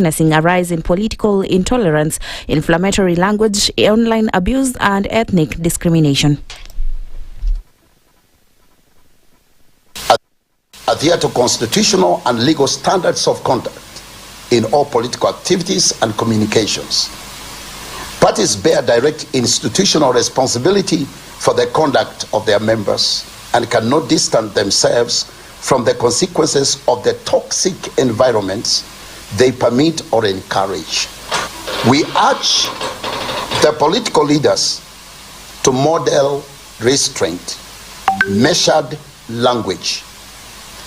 witnessing a rise in political intolerance, inflammatory language, online abuse, and ethnic discrimination. Adhere to constitutional and legal standards of conduct in all political activities and communications. Parties bear direct institutional responsibility for the conduct of their members and cannot distance themselves from the consequences of the toxic environments they permit or encourage. We urge the political leaders to model restraint, measured language,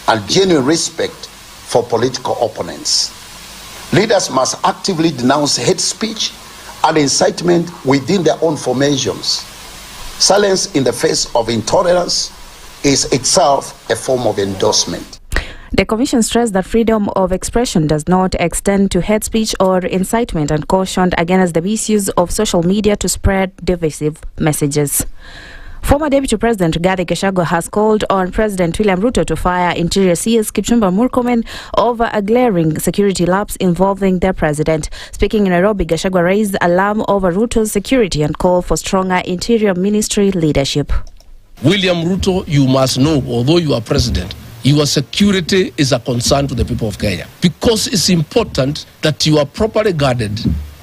and genuine respect for political opponents. Leaders must actively denounce hate speech and incitement within their own formations. Silence in the face of intolerance is itself a form of endorsement. The Commission stressed that freedom of expression does not extend to hate speech or incitement and cautioned against the misuse of social media to spread divisive messages. Former Deputy President Rigathi Gachagua has called on President William Ruto to fire Interior CS Kipchumba Murkomen over a glaring security lapse involving the president. Speaking in Nairobi, Gachagua raised alarm over Ruto's security and called for stronger Interior Ministry leadership. William Ruto, you must know, although you are president, your security is a concern to the people of Kenya, because it's important that you are properly guarded,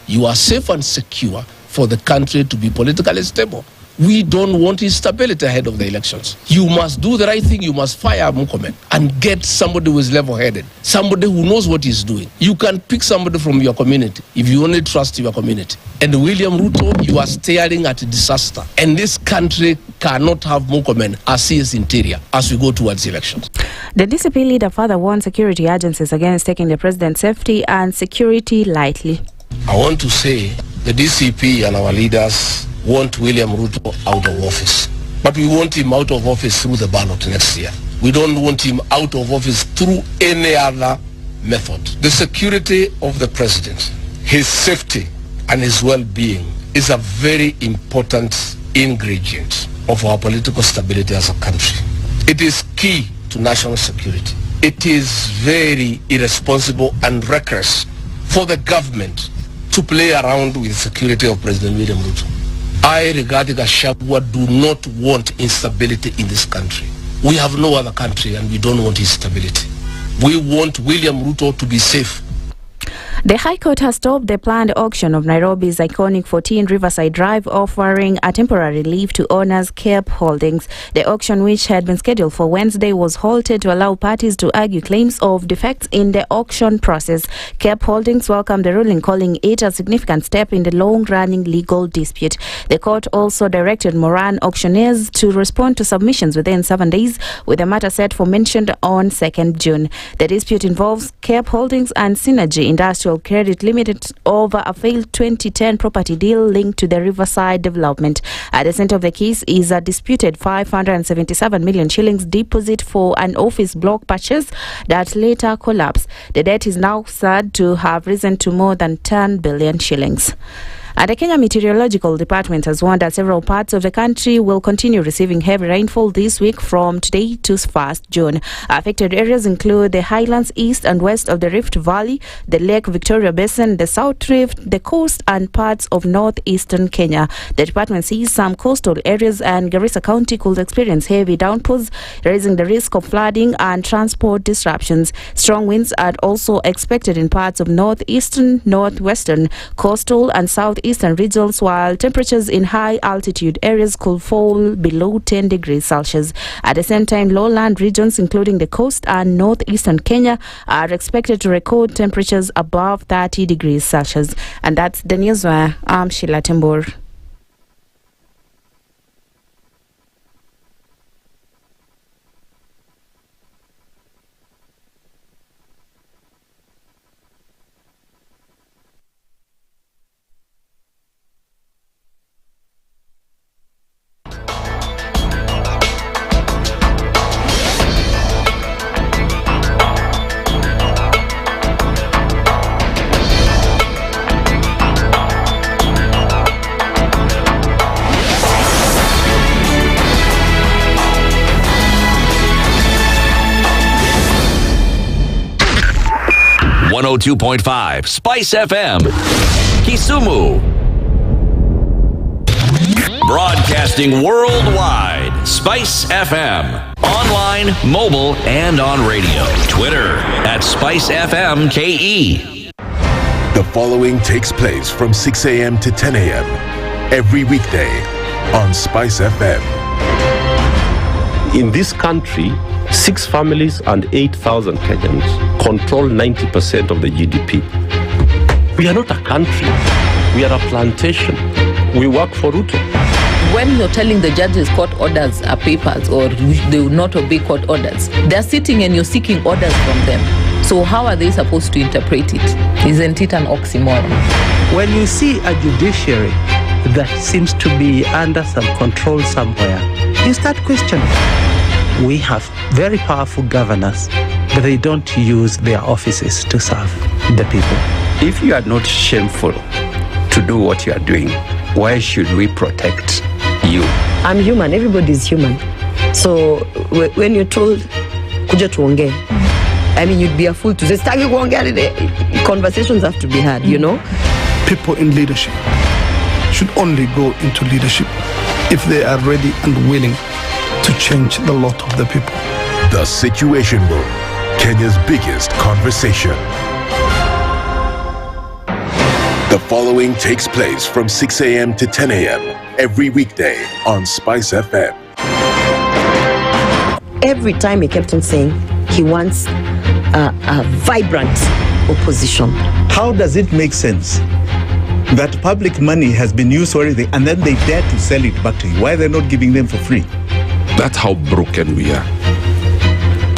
you are safe and secure for the country to be politically stable. We don't want instability ahead of the elections. You must do the right thing. You must fire Murkomen and get somebody who is level-headed, somebody who knows what he's doing. You can pick somebody from your community if you only trust your community. And William Ruto, you are staring at a disaster. And this country cannot have Murkomen as his interior as we go towards elections. The DCP leader further warned security agencies against taking the president's safety and security lightly. I want to say the DCP and our leaders want William Ruto out of office. But we want him out of office through the ballot next year. We don't want him out of office through any other method. The security of the president, his safety and his well-being is a very important ingredient of our political stability as a country. It is key to national security. It is very irresponsible and reckless for the government to play around with the security of President William Ruto. I, Rigathi Gachagua, do not want instability in this country. We have no other country and we don't want instability. We want William Ruto to be safe. The High Court has stopped the planned auction of Nairobi's iconic 14 Riverside Drive, offering a temporary relief to owners Cape Holdings. The auction, which had been scheduled for Wednesday, was halted to allow parties to argue claims of defects in the auction process. Cape Holdings welcomed the ruling, calling it a significant step in the long-running legal dispute. The court also directed Moran auctioneers to respond to submissions within 7 days, with the matter set for mention on 2nd June. The dispute involves Cape Holdings and Synergy Industrial Credit Limited over a failed 2010 property deal linked to the Riverside development. At the center of the case is a disputed 577 million shillings deposit for an office block purchase that later collapsed. The debt is now said to have risen to more than 10 billion shillings. And the Kenya Meteorological Department has warned that several parts of the country will continue receiving heavy rainfall this week from today to 1st June. Affected areas include the highlands east and west of the Rift Valley, the Lake Victoria Basin, the South Rift, the coast, and parts of northeastern Kenya. The department sees some coastal areas and Garissa County could experience heavy downpours, raising the risk of flooding and transport disruptions. Strong winds are also expected in parts of northeastern, northwestern, coastal, and southeastern regions, while temperatures in high altitude areas could fall below 10 degrees Celsius. At the same time, lowland regions including the coast and northeastern Kenya are expected to record temperatures above 30 degrees Celsius. And that's the news. I'm Sheila Tembur. 102.5 Spice FM, Kisumu. Broadcasting worldwide, Spice FM. Online, mobile, and on radio. Twitter at SpiceFM KE. The following takes place from 6 a.m. to 10 a.m. every weekday on Spice FM. In this country, 6 families and 8,000 Kenyans control 90% of the GDP. We are not a country. We are a plantation. We work for Ruto. When you're telling the judges court orders are papers or they will not obey court orders, they're sitting and you're seeking orders from them. So how are they supposed to interpret it? Isn't it an oxymoron? When you see a judiciary that seems to be under some control somewhere, you start questioning. We have very powerful governors, but they don't use their offices to serve the people. If you are not shameful to do what you are doing, why should we protect you? I'm human. Everybody's human. So when you're told, kuja tuongee, I mean, you'd be a fool to say, staki kuongea. Conversations have to be had, you know? People in leadership should only go into leadership if they are ready and willing to change the lot of the people. The Situation Room, Kenya's biggest conversation. The following takes place from 6 a.m. to 10 a.m. every weekday on Spice FM. Every time he kept on saying he wants a vibrant opposition. How does it make sense that public money has been used for everything and then they dare to sell it back to you? Why are they not giving them for free? That's how broken we are.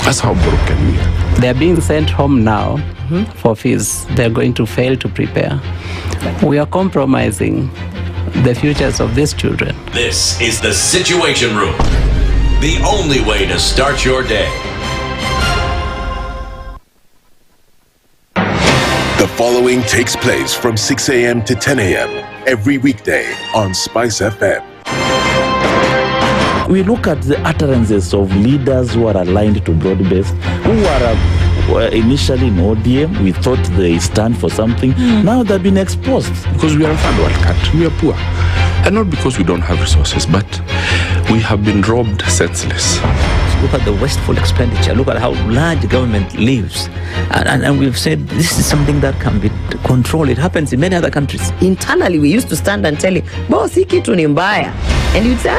That's how broken we are. They're being sent home now for fees. They're going to fail to prepare. We are compromising the futures of these children. This is the Situation Room, the only way to start your day. The following takes place from 6 a.m. to 10 a.m. every weekday on Spice FM. We look at the utterances of leaders who are aligned to broad-based, who are initially in ODM. We thought they stand for something. Now they've been exposed. Because we are a third world country, we are poor. And not because we don't have resources, but we have been robbed senseless. Look at the wasteful expenditure. Look at how large government lives. And we've said this is something that can be controlled. It happens in many other countries. Internally, we used to stand and tell him, boss, hii kitu ni mbaya. And you'd say,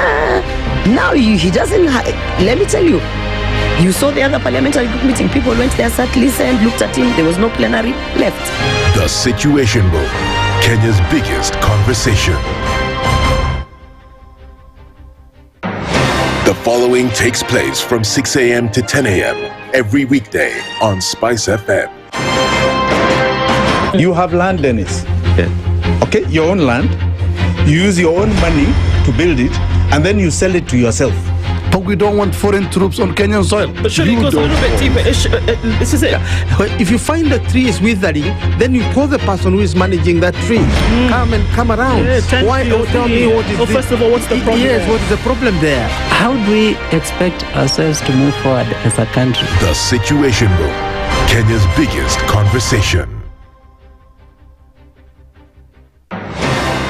now he doesn't, let me tell you, you saw the other parliamentary group meeting. People went there, sat, listened, looked at him. There was no plenary, left. The Situation Room, Kenya's biggest conversation. The following takes place from 6 a.m. to 10 a.m. every weekday on Spice FM. You have land, Dennis. Okay, your own land. You use your own money to build it, and then you sell it to yourself. But we don't want foreign troops on Kenyan soil. But surely it goes a little bit deeper. This is it. If you find the tree is withering, then you call the person who is managing that tree. Come around. Yeah, why don't tell me what is first of all, what's the problem? Yes, what is the problem there? How do we expect ourselves to move forward as a country? The Situation Room, Kenya's biggest conversation.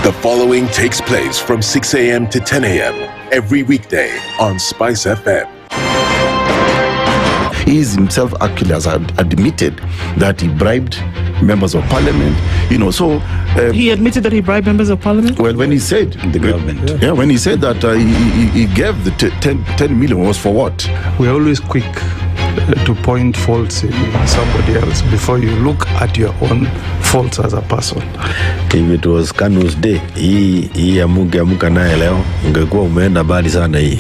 The following takes place from 6 a.m. to 10 a.m. every weekday on Spice FM. He is himself actually has admitted that he bribed members of parliament, so... he admitted that he bribed members of parliament? Well, when he said... The government. Yeah, when he said that he gave the 10 million was for what? We're always quick to point faults in somebody else before you look at your own faults as a person. If it was Kanu's day, hii amuka naye leo, ungekuwa umeenda bali sana hii.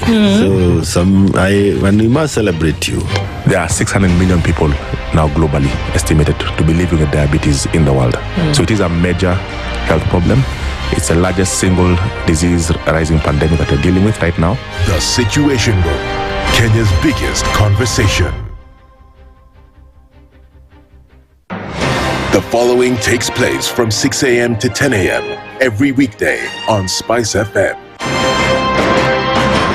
So we must celebrate you. There are 600 million people now globally estimated to be living with diabetes in the world. So it is a major health problem. It's the largest single disease rising pandemic that we're dealing with right now. The Situation Room, Kenya's biggest conversation. The following takes place from 6 a.m. to 10 a.m. every weekday on Spice FM.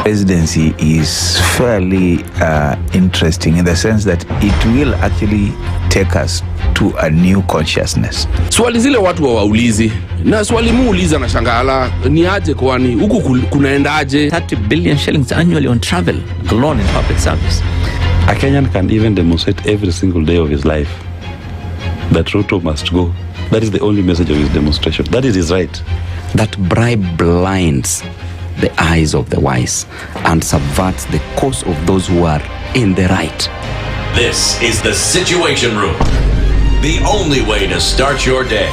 Presidency is fairly interesting in the sense that it will actually take us to a new consciousness. Swali zile watu waulizi na swali muuliza na shangala ni aje kwani huku kunaendaje? 30 billion shillings annually on travel alone in public service. A Kenyan can even demonstrate every single day of his life that Ruto must go. That is the only message of his demonstration. That is his right. That bribe blinds the eyes of the wise and subverts the cause of those who are in the right. This is the Situation Room, the only way to start your day.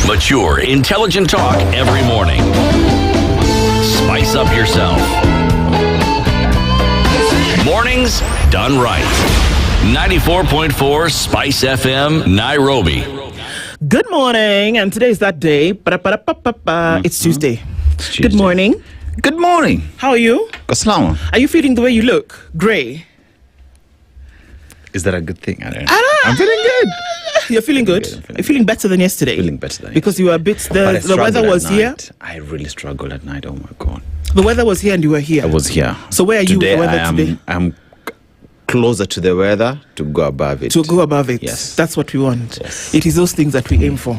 Mature, intelligent talk every morning. Spice up yourself. Mornings done right. 94.4 Spice FM, Nairobi. Good morning, and today is that day. It's Tuesday. Good morning. Good morning. How are you? Kaslama. Are you feeling the way you look? Grey. Is that a good thing? I don't know. I'm feeling good. You're feeling good? You're feeling better than yesterday? Feeling better than because you were a bit... The weather was here? I really struggled at night. Oh, my God. The weather was here and you were here? I was here. So where are you with the weather today? I'm closer to the weather to go above it. To go above it. Yes. That's what we want. Yes. It is those things that we aim for.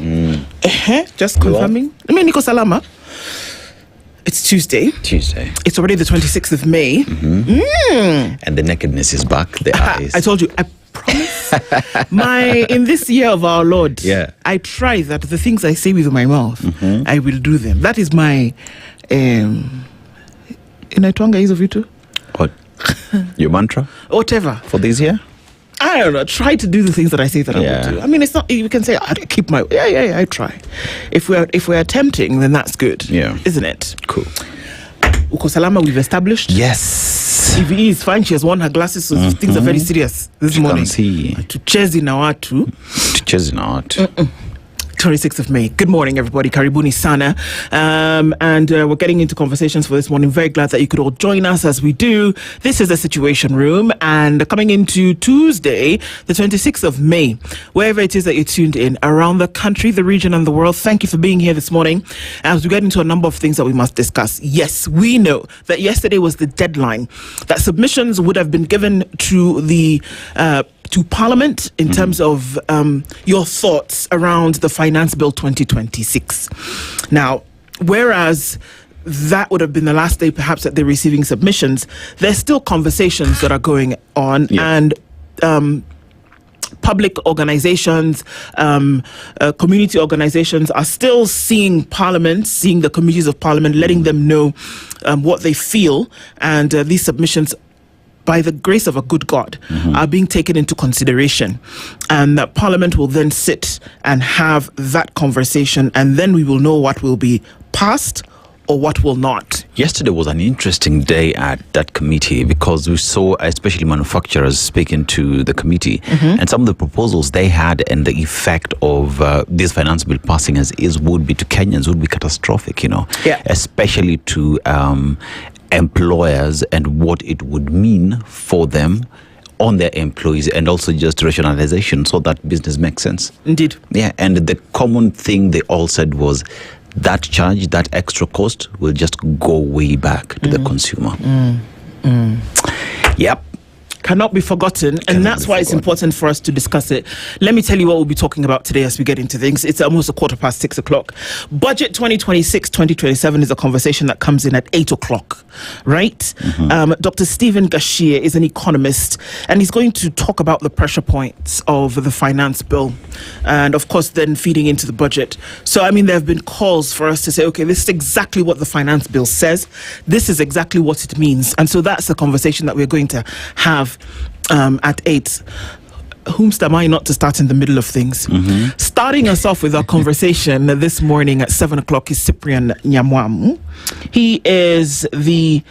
Just Go confirming. Niko salama. It's Tuesday. It's already the 26th of May. And the nakedness is back. The eyes. I told you. I promise. In this year of our Lord, I try that the things I say with my mouth, I will do them. That is my... Inaitwanga hizo vitu? What? Your mantra? Whatever. For this year? I don't know. Try to do the things that I say that I will do. I mean, it's not. You can say I keep my. Yeah. I try. If we're attempting, then that's good. Yeah. Isn't it? Cool. Uko salama, we've established. Yes. TV is fine. She has worn her glasses, so things are very serious this morning. Tuchezi na watu. 26th of May. Good morning, everybody. Karibuni sana. And we're getting into conversations for this morning. Very glad that you could all join us as we do. This is the Situation Room. And coming into Tuesday, the 26th of May, wherever it is that you're tuned in, around the country, the region, and the world, thank you for being here this morning. As we get into a number of things that we must discuss. Yes, we know that yesterday was the deadline, that submissions would have been given to the... to Parliament in terms of your thoughts around the Finance Bill 2026. Now, whereas that would have been the last day perhaps that they're receiving submissions, there's still conversations that are going on and public organizations, community organizations are still seeing Parliament, seeing the committees of Parliament, letting them know what they feel, and these submissions, by the grace of a good God, are being taken into consideration, and that Parliament will then sit and have that conversation, and then we will know what will be passed or what will not. Yesterday was an interesting day at that committee because we saw especially manufacturers speaking to the committee, and some of the proposals they had and the effect of this finance bill passing as is would be to Kenyans would be catastrophic, especially to employers and what it would mean for them on their employees, and also just rationalization so that business makes sense. Indeed. Yeah, and the common thing they all said was that charge, that extra cost will just go way back to the consumer. Yep. Cannot be forgotten, and that's why it's important for us to discuss it. Let me tell you what we'll be talking about today as we get into things. It's almost 6:15. Budget 2026-2027 is a conversation that comes in at 8 o'clock, right? Dr. Stephen Gashie is an economist, and he's going to talk about the pressure points of the finance bill, and of course then feeding into the budget. So, I mean, there have been calls for us to say, okay, this is exactly what the finance bill says. This is exactly what it means. And so that's the conversation that we're going to have at 8. Whomst am I not to start in the middle of things? Starting us off with our conversation this morning at 7 o'clock is Cyprian Nyamwamu. He is the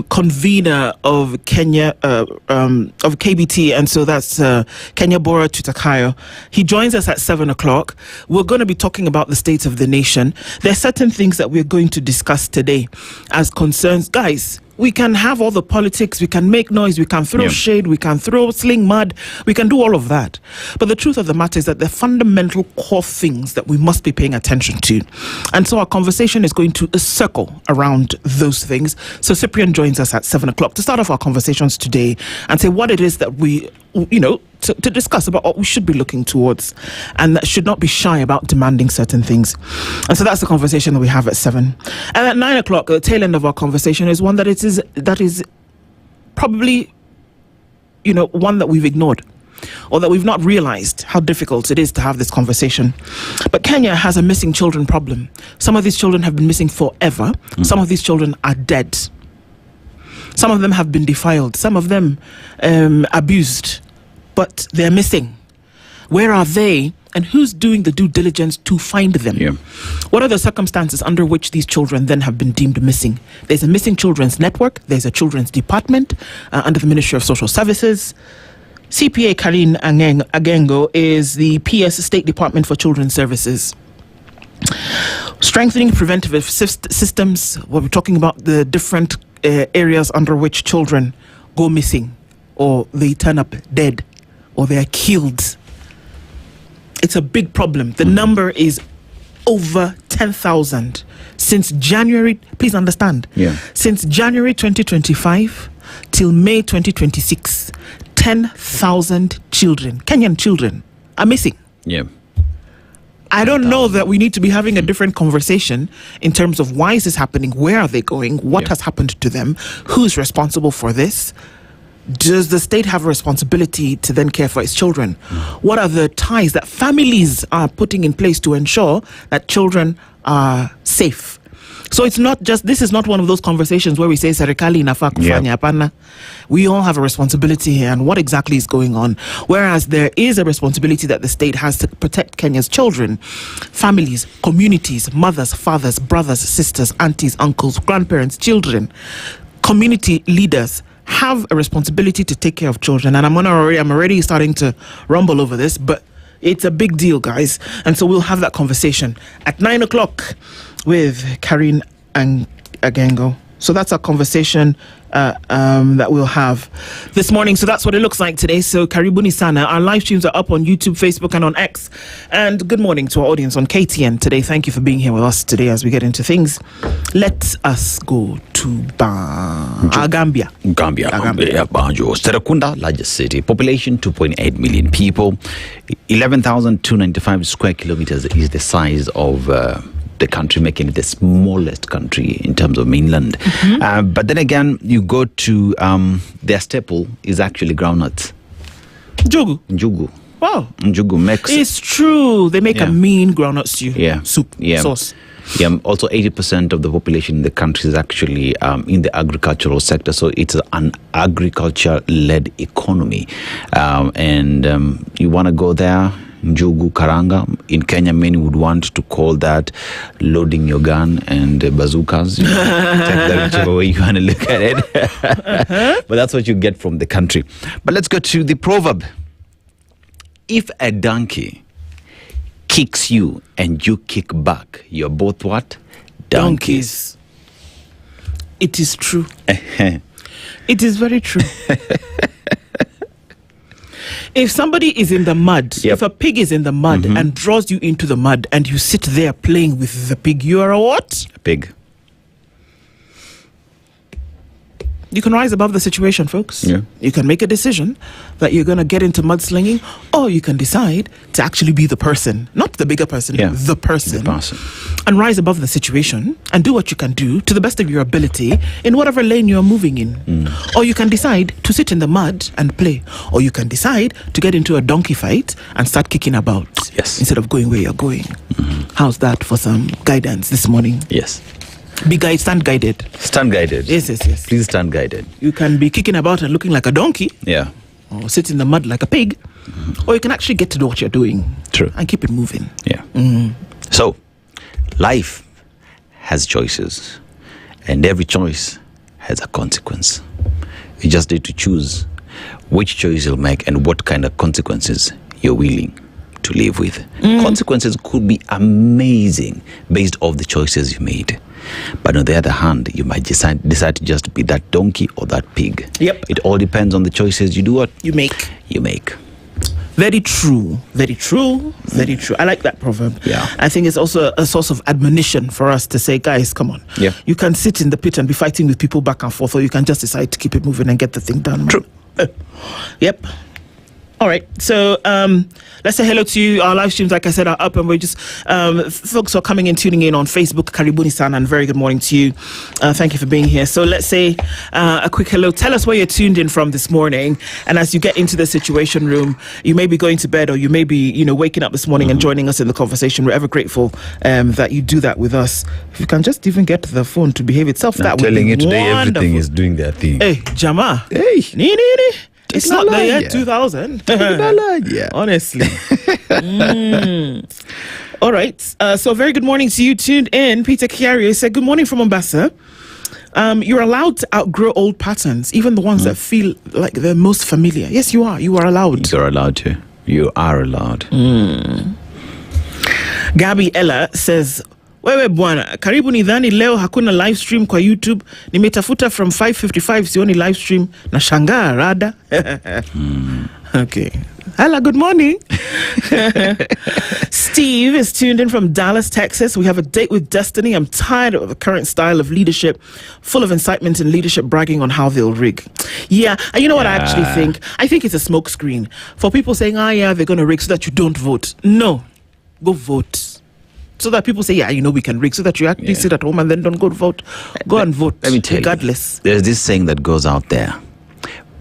convener of Kenya, of KBT, and so that's Kenya Bora Tutakayo. He joins us at 7 o'clock. We're going to be talking about the state of the nation. There are certain things that we're going to discuss today as concerns. Guys, we can have all the politics, we can make noise, we can throw shade, we can sling mud, we can do all of that. But the truth of the matter is that the fundamental core things that we must be paying attention to. And so our conversation is going to circle around those things. So Cyprian joins us at 7 o'clock to start off our conversations today and say what it is that we, to discuss about what we should be looking towards and that should not be shy about demanding certain things. And so that's the conversation that we have at 7. And at 9 o'clock, the tail end of our conversation is one that is probably, one that we've ignored or that we've not realized how difficult it is to have this conversation. But Kenya has a missing children problem. Some of these children have been missing forever. Some of these children are dead. Some of them have been defiled. Some of them abused. But they're missing. Where are they? And who's doing the due diligence to find them? What are the circumstances under which these children then have been deemed missing? There's a missing children's network. There's a children's department under the Ministry of Social Services. CPA Karin Agengo is the PS State Department for Children's Services. Strengthening preventive systems. We're talking about the different areas under which children go missing or they turn up dead or they are killed. It's a big problem. The number is over 10,000 since January. Please understand. Since January 2025 till May 2026, 10,000 children, Kenyan children, are missing. I don't know that we need to be having a different conversation in terms of why is this happening, where are they going, what has happened to them, who's responsible for this. Does the state have a responsibility to then care for its children? What are the ties that families are putting in place to ensure that children are safe? So it's not just, this is not one of those conversations where we say, serikali inafaa kufanya hapana. We all have a responsibility here, and what exactly is going on? Whereas there is a responsibility that the state has to protect Kenya's children, families, communities, mothers, fathers, brothers, sisters, aunties, uncles, grandparents, children, community leaders have a responsibility to take care of children. And I'm already starting to rumble over this, but it's a big deal, guys. And so we'll have that conversation at 9 o'clock with Karin and Agengo. So that's our conversation that we'll have this morning. So that's what it looks like today. So karibuni sana. Our live streams are up on YouTube, Facebook, and on X. And good morning to our audience on KTN today. Thank you for being here with us today as we get into things. Let us go to Gambia. Gambia. Banjo. Serekunda, largest city. Population 2.8 million people. 11,295 square kilometers is the size of the country, making it the smallest country in terms of mainland. But then again, you go to their staple is actually groundnuts. Njugu. Wow. Njugu makes. It's true. They make a mean groundnut stew. Soup. Sauce. Also 80% of the population in the country is actually in the agricultural sector. So it's an agriculture-led economy. And you want to go there, Njugu Karanga. In Kenya, many would want to call that loading your gun and bazookas. Take that whichever way you want to look at it. But that's what you get from the country. But let's go to the proverb. If a donkey kicks you and you kick back, you're both what? Donkeys. It is true. It is very true. If somebody is in the mud, if a pig is in the mud and draws you into the mud and you sit there playing with the pig, you are a what? A pig. You can rise above the situation, folks. You can make a decision that you're going to get into mudslinging, or you can decide to actually be the person, not the bigger person, the person, and rise above the situation and do what you can do to the best of your ability in whatever lane you're moving in. Or you can decide to sit in the mud and play, or you can decide to get into a donkey fight and start kicking about instead of going where you're going. How's that for some guidance this morning? Yes. Stand guided. Stand guided. Yes. Please stand guided. You can be kicking about and looking like a donkey. Yeah. Or sit in the mud like a pig. Or you can actually get to do what you're doing. True. And keep it moving. Yeah. So, life has choices. And every choice has a consequence. You just need to choose which choice you'll make and what kind of consequences you're willing to live with. Consequences could be amazing based off the choices you made. But on the other hand, you might decide to just be that donkey or that pig. Yep. It all depends on the choices you do what? You make. Very true. Very true. Very true. I like that proverb. Yeah. I think it's also a source of admonition for us to say, guys, come on. Yeah. You can sit in the pit and be fighting with people back and forth, or you can just decide to keep it moving and get the thing done. True. Yep. All right, so let's say hello to you. Our live streams, like I said, are up, and we're just folks who are coming in, tuning in on Facebook. Karibuni-san, and very good morning to you. Thank you for being here. So let's say a quick hello. Tell us where you're tuned in from this morning, and as you get into the Situation Room, you may be going to bed, or you may be, waking up this morning and joining us in the conversation. We're ever grateful that you do that with us. If you can just even get the phone to behave itself, that would be telling you today, wonderful. everything is doing their thing. Hey, Jama. Hey. It's not the year 2000. Yeah. Honestly. All right. So very good morning to you tuned in. Peter Chiari said, good morning from Mombasa. You're allowed to outgrow old patterns, even the ones that feel like they're most familiar. Yes, you are. You are allowed. You're allowed to. You are allowed. Gabby Ella says, wewe bwana, karibu nidhani leo hakuna live stream kwa YouTube. Nimetafuta from 5:55 sioni live stream na shangaa rada. Okay. Hello, good morning. Steve is tuned in from Dallas, Texas. We have a date with destiny. I'm tired of the current style of leadership, full of incitement and leadership bragging on how they'll rig. Yeah, and you know what I actually think? I think it's a smokescreen for people saying, they're going to rig so that you don't vote. No, go vote. So that people say, we can rig, so that you actually sit at home and then don't go to vote. Go and vote, let me tell regardless. You, there's this saying that goes out there.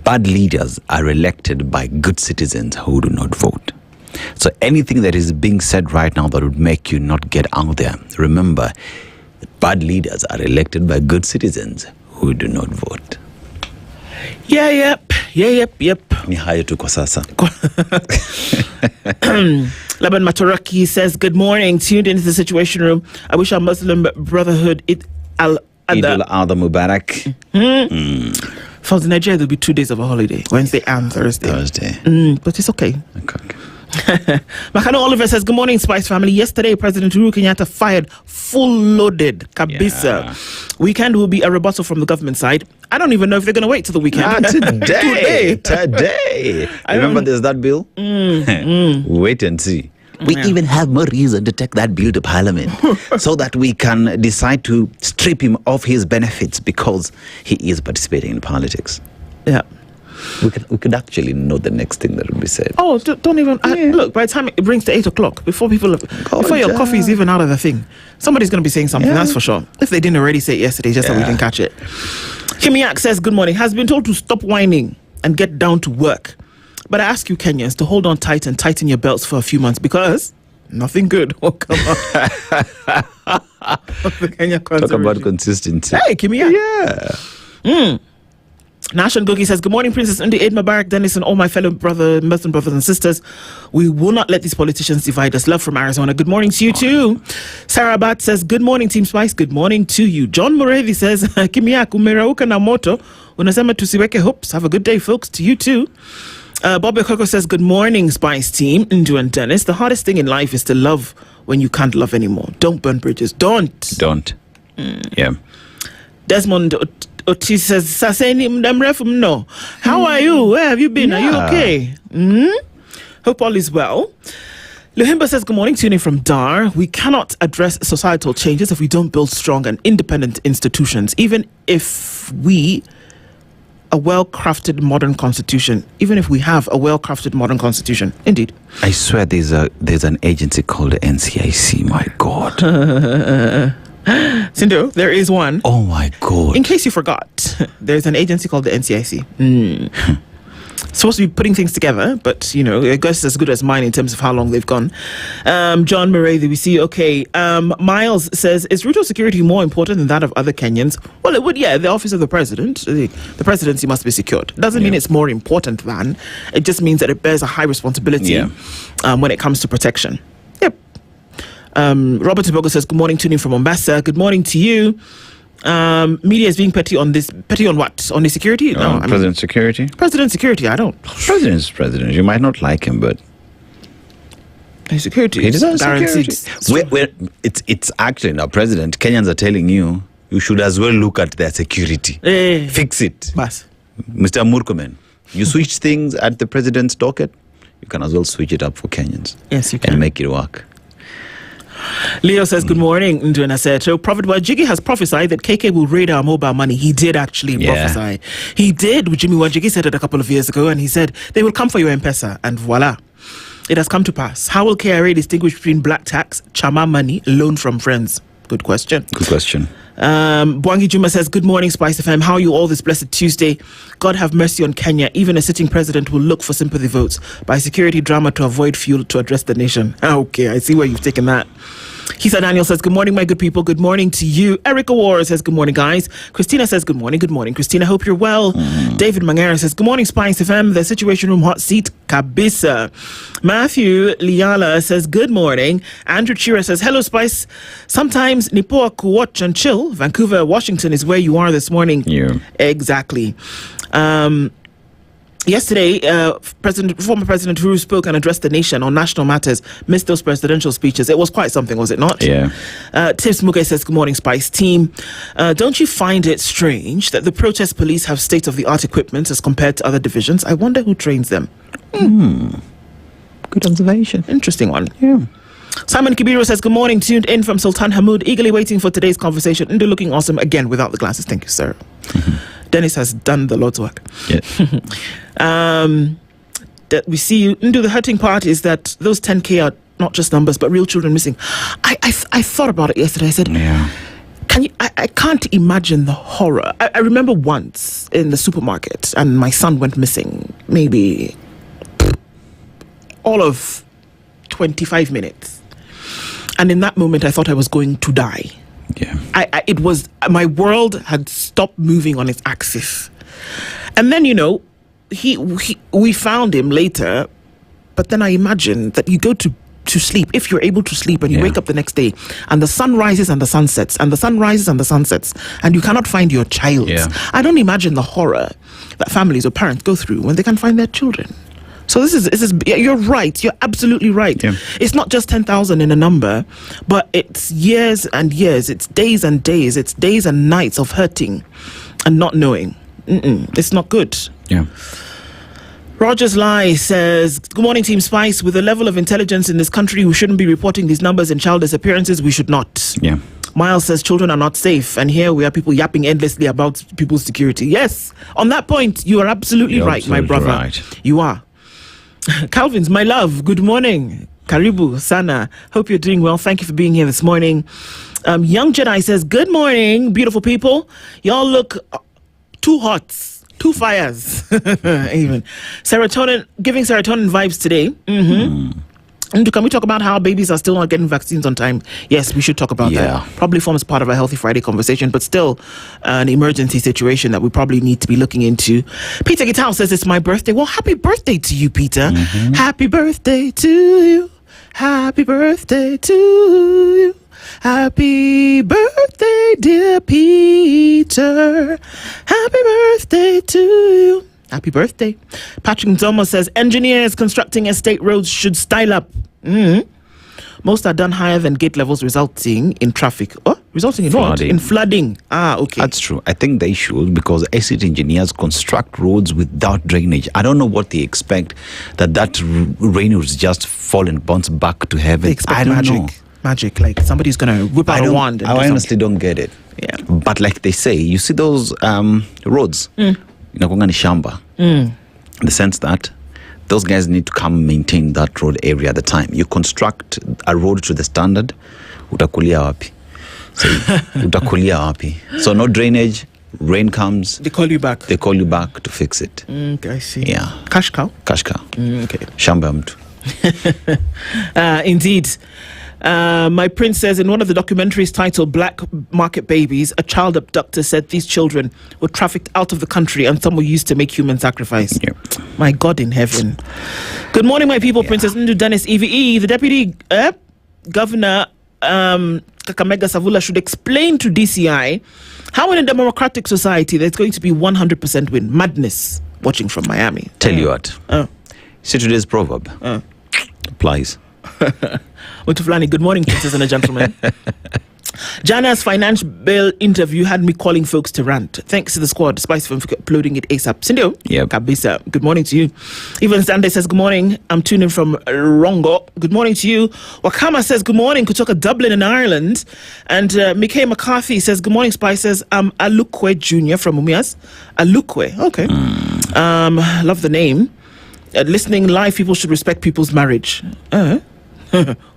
Bad leaders are elected by good citizens who do not vote. So anything that is being said right now that would make you not get out there, remember, bad leaders are elected by good citizens who do not vote. Yep. Ni hayo tu kwa sasa. Laban Mataraki says, good morning, tuned into the Situation Room. I wish our Muslim Brotherhood Eid al-Adha Mubarak. For Nigeria, there'll be 2 days of a holiday, Wednesday and Thursday. But it's okay. Makano Oliver says, good morning, Spice family. Yesterday, President Uhuru Kenyatta fired full-loaded kabisa. Weekend will be a rebuttal from the government side. I don't even know if they're going to wait till the weekend. Today. Remember there's that bill? Wait and see. We even have more reason to take that bill to Parliament so that we can decide to strip him of his benefits because he is participating in politics. Yeah. We could actually know the next thing that will be said. Oh, don't even look. By the time it brings to 8 o'clock, before your coffee is even out of the thing, somebody's going to be saying something. That's for sure. If they didn't already say it yesterday, just that we didn't catch it. Kimiak says, good morning. Has been told to stop whining and get down to work. But I ask you, Kenyans, to hold on tight and tighten your belts for a few months because nothing good will come out. The Kenya Talk about consistency. Hey, Kimiak. Yeah. Nashan Gogi says, good morning, Princess Nduh, Eid Mubarak, Dennis, and all my fellow Muslim brothers and sisters. We will not let these politicians divide us. Love from Arizona. Good morning to you too. Sarah Bat says, good morning, Team Spice. Good morning to you. John Murevi says, Kimiak, umerauka na moto. Unasema tusiweke hopes. Have a good day, folks. To you too. Bobby Coco says, good morning, Spice team. Nduh and Dennis. The hardest thing in life is to love when you can't love anymore. Don't burn bridges. Don't. Yeah. Desmond Otis says, Saseni mdamrefu mno. How are you? Where have you been? Are you okay? Hope all is well. Luhimba says, good morning, tuning from Dar. We cannot address societal changes if we don't build strong and independent institutions, even if we have a well-crafted modern constitution. Indeed. I swear there's an agency called the NCIC. My God. Sindo, there is one. Oh my God. In case you forgot, there's an agency called the NCIC. Supposed to be putting things together, but I guess it's as good as mine in terms of how long they've gone. John Murray, we see. Okay. Miles says, is Ruto security more important than that of other Kenyans? Well, it would, the office of the president. The presidency must be secured. It doesn't mean it's more important than. It just means that it bears a high responsibility when it comes to protection. Yep. Robert Tibogo says, good morning, tuning from Mombasa. Good morning to you. Media is being petty on this. Petty on what? On the security? No, President security. President security. I don't. President is president. You might not like him, but Security. It is our guaranteed. security. It's actually now, President, Kenyans are telling you should as well look at their security. Fix it. Bas. Mr. Murkomen, you switch things at the president's docket, you can as well switch it up for Kenyans. Yes, you can. And make it work. Leo says, good morning, Nduh and Aseto. Prophet Wajigi has prophesied that KK will raid our mobile money. He did actually prophesy. He did. Jimmy Wajigi said it a couple of years ago, and he said, they will come for your M-Pesa, and voila. It has come to pass. How will KRA distinguish between black tax, chama money, loan from friends? Good question. Good question. Bwangi Juma says, good morning, SpiceFM. How are you all this blessed Tuesday? God have mercy on Kenya. Even a sitting president will look for sympathy votes by security drama to avoid fuel to address the nation. Okay, I see where you've taken that. Hisa Daniel says, good morning, my good people. Good morning to you. Erica Ward says, good morning, guys. Christina says, good morning. Good morning, Christina. Hope you're well. David Mangera says, good morning, Spice FM. The Situation Room hot seat, kabisa. Matthew Liala says, good morning. Andrew Chira says, hello, Spice. Sometimes Nipoa ku watch and chill. Vancouver, Washington is where you are this morning. Yeah. Exactly. Yesterday, former President Uhuru spoke and addressed the nation on national matters, missed those presidential speeches. It was quite something, was it not? Yeah. Tips Mungai says, good morning, Spice team. Don't you find it strange that the protest police have state-of-the-art equipment as compared to other divisions? I wonder who trains them. Good observation. Interesting one. Yeah. Simon Kibiru says, good morning, tuned in from Sultan Hamoud, eagerly waiting for today's conversation. Nduh looking awesome again without the glasses. Thank you, sir. Dennis has done the Lord's work. Yeah. That we see you. Nduh, the hurting part is that those 10K are not just numbers, but real children missing. I thought about it yesterday. I said, I can't imagine the horror. I remember once in the supermarket and my son went missing, maybe all of 25 minutes. And in that moment, I thought I was going to die. Yeah. It was, my world had stopped moving on its axis. And then, we found him later, but then I imagine that you go to sleep, if you're able to sleep, and you wake up the next day, and the sun rises and the sun sets, and the sun rises and the sun sets, and you cannot find your child. Yeah. I don't imagine the horror that families or parents go through when they can't find their children. So this is you're right. You're absolutely right. Yeah. It's not just 10,000 in a number, but it's years and years. It's days and days. It's days and nights of hurting and not knowing. It's not good. Yeah. Rogers Lai says, good morning, Team Spice. With the level of intelligence in this country, we shouldn't be reporting these numbers in child disappearances. We should not. Yeah. Miles says children are not safe, and here we have people yapping endlessly about people's security. Yes, on that point, you are absolutely right, my brother. Right. You are. Calvin's, my love, good morning. Karibu, Sana. Hope you're doing well. Thank you for being here this morning. Young Jedi says, good morning, beautiful people. Y'all look too hot, too fires. Even. Serotonin, giving serotonin vibes today. And can we talk about how babies are still not getting vaccines on time? Yes, we should talk about that. Probably forms part of a Healthy Friday conversation, but still an emergency situation that we probably need to be looking into. Peter Gitao says it's my birthday. Well, happy birthday to you, Peter. Happy birthday to you. Happy birthday to you. Happy birthday, dear Peter. Happy birthday to you. Happy birthday. Patrick Nzomo says, engineers constructing estate roads should style up. Most are done higher than gate levels, resulting in traffic. Resulting in flooding. In flooding. Okay. That's true. I think they should, because estate engineers construct roads without drainage. I don't know what they expect, that rain will just fall and bounce back to heaven. They expect I don't know. Magic, like somebody's going to whip out a wand. And I honestly don't get it. Yeah. But like they say, you see those roads, inakuanga ni shamba. In the sense that those guys need to come maintain that road area at the time. You construct a road to the standard, utakulia wapi? So no drainage, rain comes. They call you back. They call you back to fix it. Okay, I see. Yeah. Cash cow? Cash cow. Okay. Shamba mtu. Indeed. My prince says in one of the documentaries titled Black Market Babies, a child abductor said these children were trafficked out of the country and some were used to make human sacrifice. Yep. My God in heaven. Good morning, my people. Princess Nduh Dennis EVE, the Deputy Governor Kakamega Savula should explain to DCI how in a democratic society there's going to be 100% win. Madness. Watching from Miami. Tell you what. See today's proverb. Applies. Utuflani, good morning, ladies and gentlemen. Jana's financial bill interview had me calling folks to rant. Thanks to the squad, SpiceFM, for uploading it ASAP. Sindio? Yep. Kabisa, good morning to you. Even Sunday says, good morning. I'm tuning from Rongo. Good morning to you. Wakama says, good morning. Kutoka Dublin in Ireland. And Mikay McCarthy says, good morning, Spice. Says, I'm Alukwe Jr. from Umias. Alukwe, okay. Love the name. Listening live, people should respect people's marriage.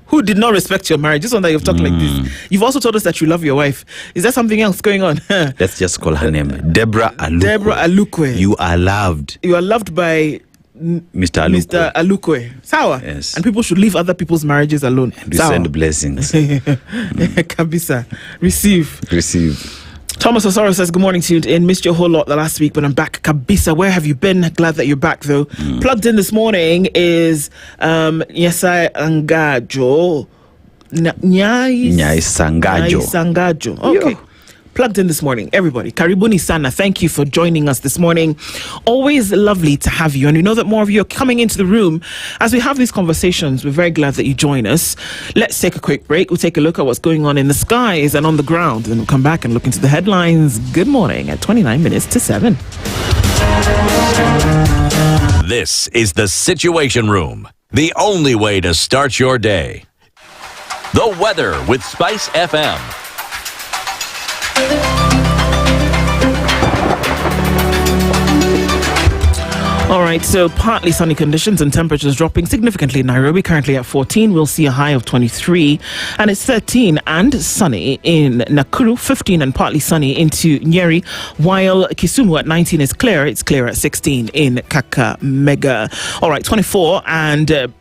Who did not respect your marriage? This one that you've talked like this. You've also told us that you love your wife. Is there something else going on? Let's just call her name Deborah Alukwe. Deborah Alukwe. You are loved. You are loved by Mr. Alukwe. Mr. Alukwe. Sawa. Yes. And people should leave other people's marriages alone. And we send blessings. Kabisa. Receive. Thomas Osoro says, good morning, tuned in. Missed you a whole lot the last week, but I'm back. Kabisa, where have you been? Glad that you're back, though. Plugged in this morning is Nyesai Angajo. Nyai Sangajo. Okay. Yo. Plugged in this morning, everybody. Karibuni Sana, thank you for joining us this morning. Always lovely to have you. And we know that more of you are coming into the room. As we have these conversations, we're very glad that you join us. Let's take a quick break. We'll take a look at what's going on in the skies and on the ground. Then we'll come back and look into the headlines. Good morning at 29 minutes to 7. This is the Situation Room, the only way to start your day. The weather with SpiceFM. All right, so partly sunny conditions and temperatures dropping significantly in Nairobi, currently at 14. We'll see a high of 23, and it's 13 and sunny in Nakuru, 15 and partly sunny into Njeri, while Kisumu at 19 is clear. It's clear at 16 in Kakamega. All right, 24 and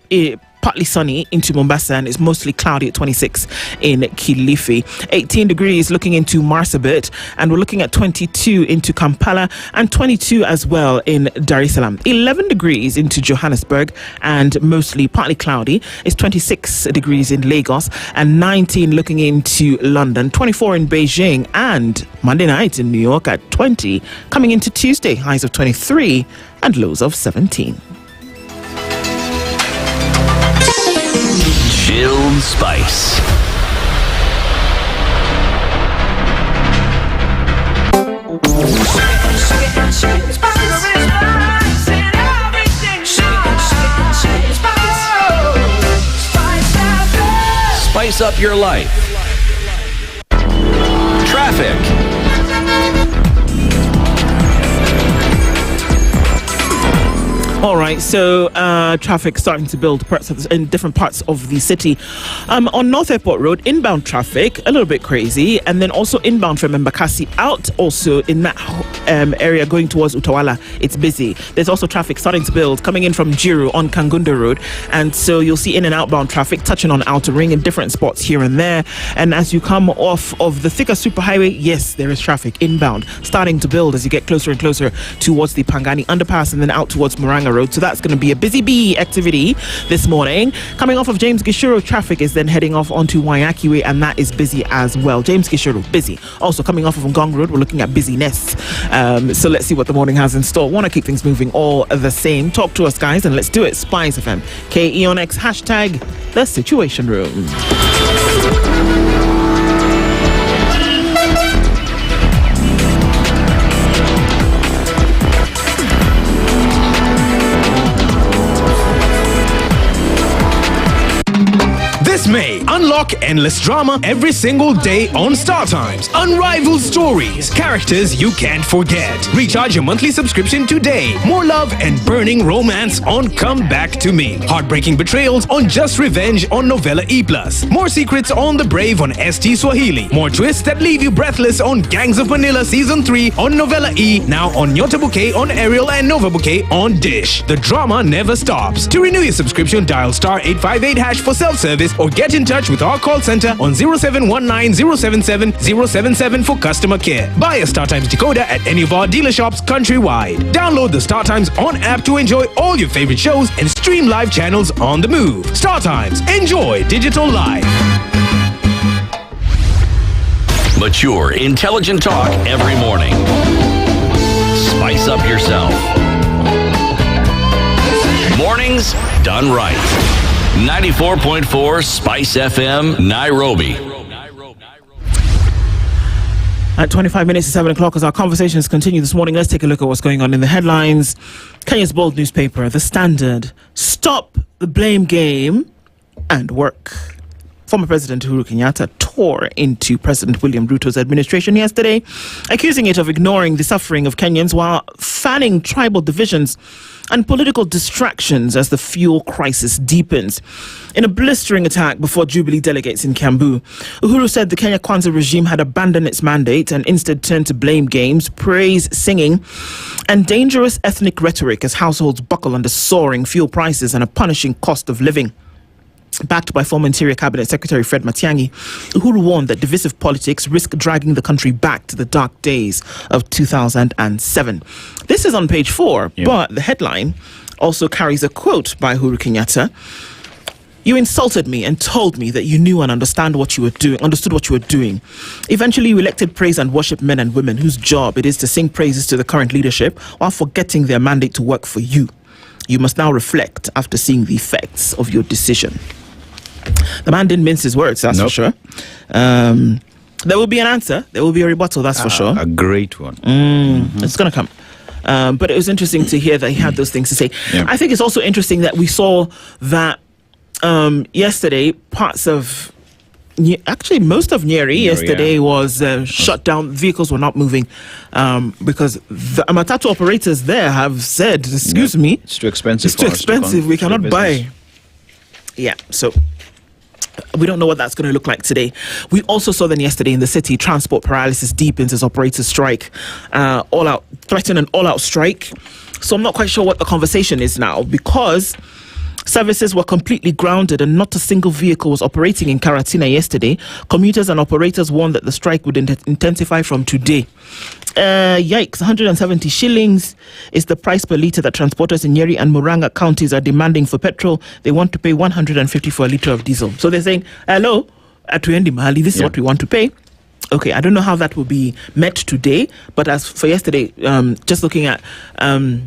partly sunny into Mombasa, and it's mostly cloudy at 26 in Kilifi. 18 degrees looking into Marsabit, and we're looking at 22 into Kampala and 22 as well in Dar es Salaam. 11 degrees into Johannesburg and mostly partly cloudy. It's 26 degrees in Lagos and 19 looking into London, 24 in Beijing, and Monday night in New York at 20, coming into Tuesday, highs of 23 and lows of 17. Chilled Spice. Spice up your life. Traffic. All right, so traffic starting to build in different parts of the city. On North Airport Road, inbound traffic, a little bit crazy. And then also inbound from Mbakasi out also in that area going towards Utawala. It's busy. There's also traffic starting to build coming in from Jiru on Kangunda Road. And so you'll see in and outbound traffic touching on Outer Ring in different spots here and there. And as you come off of the thicker superhighway, yes, there is traffic inbound starting to build as you get closer and closer towards the Pangani underpass and then out towards Murang'a Road. So that's going to be a busy bee activity this morning. Coming off of James Gishuru, traffic is then heading off onto Waiyaki Way, and that is busy as well. James Gishuru, busy. Also coming off of Ngong Road, we're looking at busyness. So let's see what the morning has in store. Want to keep things moving all the same. Talk to us, guys, and let's do it. SpiceFM, KEONX, hashtag The Situation Room. This May, unlock endless drama every single day on StarTimes. Unrivaled stories, characters you can't forget. Recharge your monthly subscription today. More love and burning romance on Come Back to Me. Heartbreaking betrayals on Just Revenge on Novella E+. More secrets on The Brave on ST Swahili. More twists that leave you breathless on Gangs of Manila Season 3 on Novella E. Now on Nyota Bouquet on Ariel and Nova Bouquet on Dish. The drama never stops. To renew your subscription, dial *858# for self-service or get in touch with our call center on 0719-077-077 for customer care. Buy a StarTimes decoder at any of our dealer shops countrywide. Download the StarTimes On app to enjoy all your favorite shows and stream live channels on the move. StarTimes. Enjoy digital life. Mature, intelligent talk every morning. Spice up yourself. Mornings done right. 94.4 Spice FM, Nairobi. At 25 minutes to 7 o'clock, as our conversations continue this morning, let's take a look at what's going on in the headlines. Kenya's bold newspaper, The Standard. Stop the blame game and work. Former President Uhuru Kenyatta tore into President William Ruto's administration yesterday, accusing it of ignoring the suffering of Kenyans while fanning tribal divisions and political distractions as the fuel crisis deepens. In a blistering attack before Jubilee delegates in Kiambu, Uhuru said the Kenya Kwanza regime had abandoned its mandate and instead turned to blame games, praise singing, and dangerous ethnic rhetoric as households buckle under soaring fuel prices and a punishing cost of living. Backed by former Interior Cabinet Secretary Fred Matiang'i, Uhuru warned that divisive politics risk dragging the country back to the dark days of 2007. This is on page 4, but the headline also carries a quote by Uhuru Kenyatta. You insulted me and told me that you knew and understood what you were doing. Eventually, you elected praise and worship men and women whose job it is to sing praises to the current leadership while forgetting their mandate to work for you. You must now reflect after seeing the effects of your decision. The man didn't mince his words, that's for sure. There will be an answer. There will be a rebuttal, that's for sure. A great one. It's going to come. But it was interesting to hear that he had those things to say. Yeah. I think it's also interesting that we saw that yesterday, parts of... Actually, most of Njeri yesterday was shut down. Vehicles were not moving because the matatu operators there have said, excuse me, it's too expensive. It's too expensive. We cannot buy. Yeah, so we don't know what that's going to look like today. We also saw then yesterday in the city, transport paralysis deepens as operators strike, threaten an all-out strike. So I'm not quite sure what the conversation is now because services were completely grounded and not a single vehicle was operating in Karatina yesterday. Commuters and operators warned that the strike would intensify from today. Yikes, 170 shillings is the price per litre that transporters in Njeri and Murang'a counties are demanding for petrol. They want to pay 150 for a litre of diesel. So they're saying, hello, atuendi mahali, this is what we want to pay. Okay, I don't know how that will be met today, but as for yesterday, just looking at a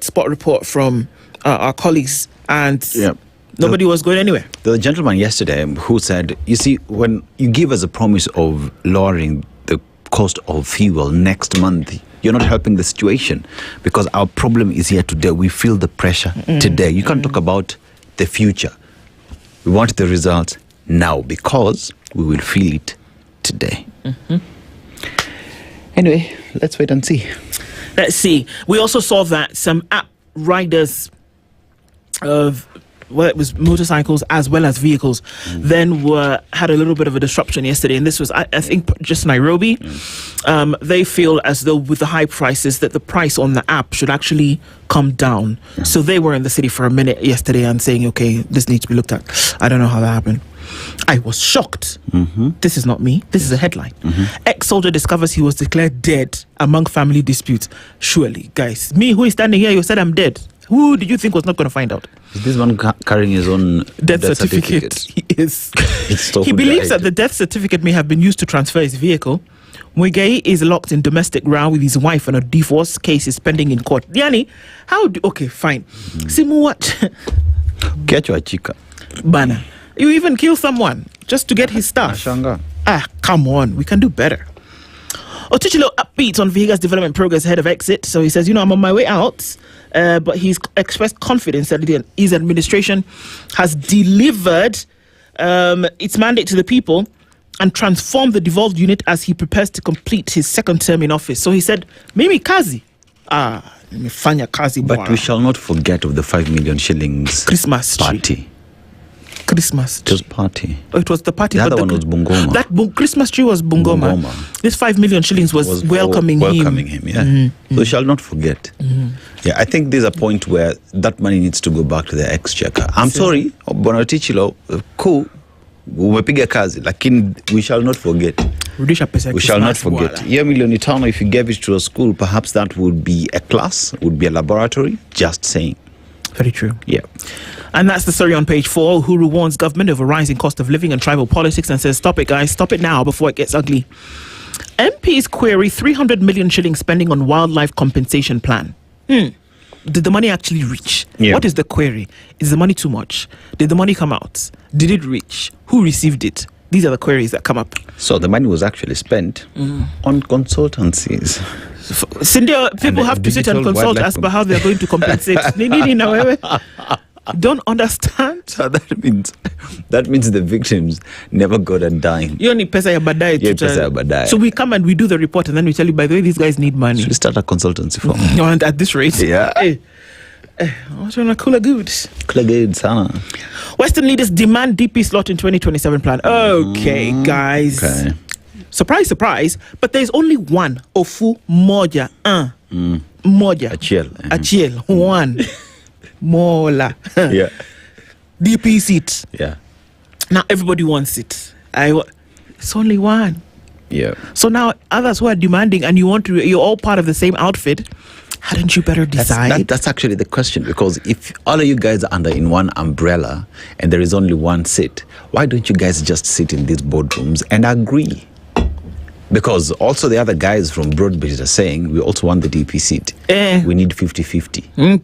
spot report from our colleagues, and nobody was going anywhere. The gentleman yesterday who said, you see, when you give us a promise of lowering the cost of fuel next month, you're not helping the situation because our problem is here today. We feel the pressure today. You can't talk about the future. We want the results now because we will feel it today. Anyway, let's wait and see. Let's see. We also saw that some app riders of it was motorcycles as well as vehicles then had a little bit of a disruption yesterday, and this was I think just Nairobi. They feel as though with the high prices that the price on the app should actually come down. So they were in the city for a minute yesterday and saying, okay, this needs to be looked at. I don't know how that happened. I was shocked. This is not me. This is a headline. Ex-soldier discovers he was declared dead among family disputes. Surely, guys, me who is standing here, you said I'm dead. Who did you think was not going to find out? Is this one carrying his own death certificate? He is. He believes that the death certificate may have been used to transfer his vehicle. Mungai is locked in domestic row with his wife and a divorce case is pending in court. Yani, okay, fine. Simu what? Get your chica. Bana. You even kill someone just to get his stuff. Come on. We can do better. Otichilo upbeat on Vihiga's development progress ahead of exit. So he says, I'm on my way out. But he's expressed confidence that his administration has delivered its mandate to the people and transformed the devolved unit as he prepares to complete his second term in office. So he said, Mimi kazi. Nimefanya kazi. But we shall not forget of the 5 million shillings Christmas party. Christmas tree. Just party. Oh, it was the party. The other one was Bungoma. That Christmas tree was Bungoma. This 5 million shillings was welcoming him. Yeah. So we shall not forget. Yeah, I think there's a point where that money needs to go back to the exchequer. I'm sorry, Bwana Tichilo, cool. Umepiga kazi, lakini we shall not forget. We shall not forget. Yeah, milioni tano, if you gave it to a school, perhaps that would be a class, would be a laboratory. Just saying. Very true. Yeah. And that's the story on page 4. Uhuru warns government over rising cost of living and tribal politics and says, stop it, guys. Stop it now before it gets ugly. MPs query 300 million shilling spending on wildlife compensation plan. did the money actually reach? Yeah. What is the query? Is the money too much? Did the money come out? Did it reach? Who received it? These are the queries that come up. So the money was actually spent on consultancies. Cindy, people have to sit and consult as per how they're going to compensate. Don't understand. So that means the victims never got a dime. You only pesa ya baadaye. So we come and we do the report and then we tell you, by the way, these guys need money. Should we start a consultancy firm? And at this rate, yeah. What on a cooler goods? Cooler goods, huh? Western leaders demand DP slot in 2027 plan. Okay, guys. Okay. Surprise, surprise. But there's only one. Ofu moja. Moja. Achiel. One. Mola. Yeah. DP seat. Yeah. Now everybody wants it. It's only one. Yeah. So now others who are demanding and you're all part of the same outfit, hadn't you better decide? That's actually the question, because if all of you guys are under in one umbrella and there is only one seat, why don't you guys just sit in these boardrooms and agree? Because also the other guys from Broadbridge are saying we also want the DP seat. We need 50-50.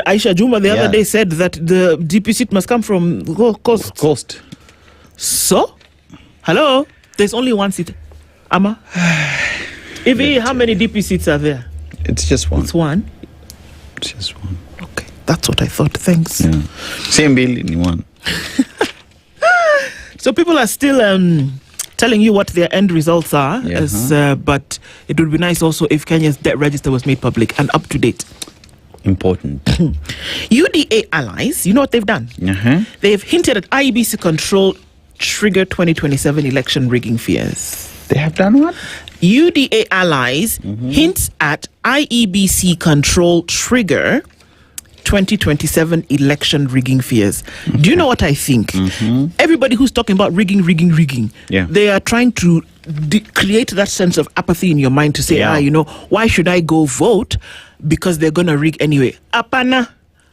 Aisha Juma the other day said that the DP seat must come from Coast. So? Hello? There's only one seat. Ama? How many DP seats are there? It's just one. It's one? It's just one. Okay. That's what I thought. Thanks. Yeah. Same bill in one. So people are still telling you what their end results are, but it would be nice also if Kenya's debt register was made public and up to date. Important. UDA allies, you know what they've done? They've hinted at IEBC control trigger 2027 election rigging fears. They have done what? UDA allies hints at IEBC control trigger 2027 election rigging fears. Do you know what I think? Everybody who's talking about rigging, they are trying to create that sense of apathy in your mind to say, why should I go vote? Because they're going to rig anyway. Apana.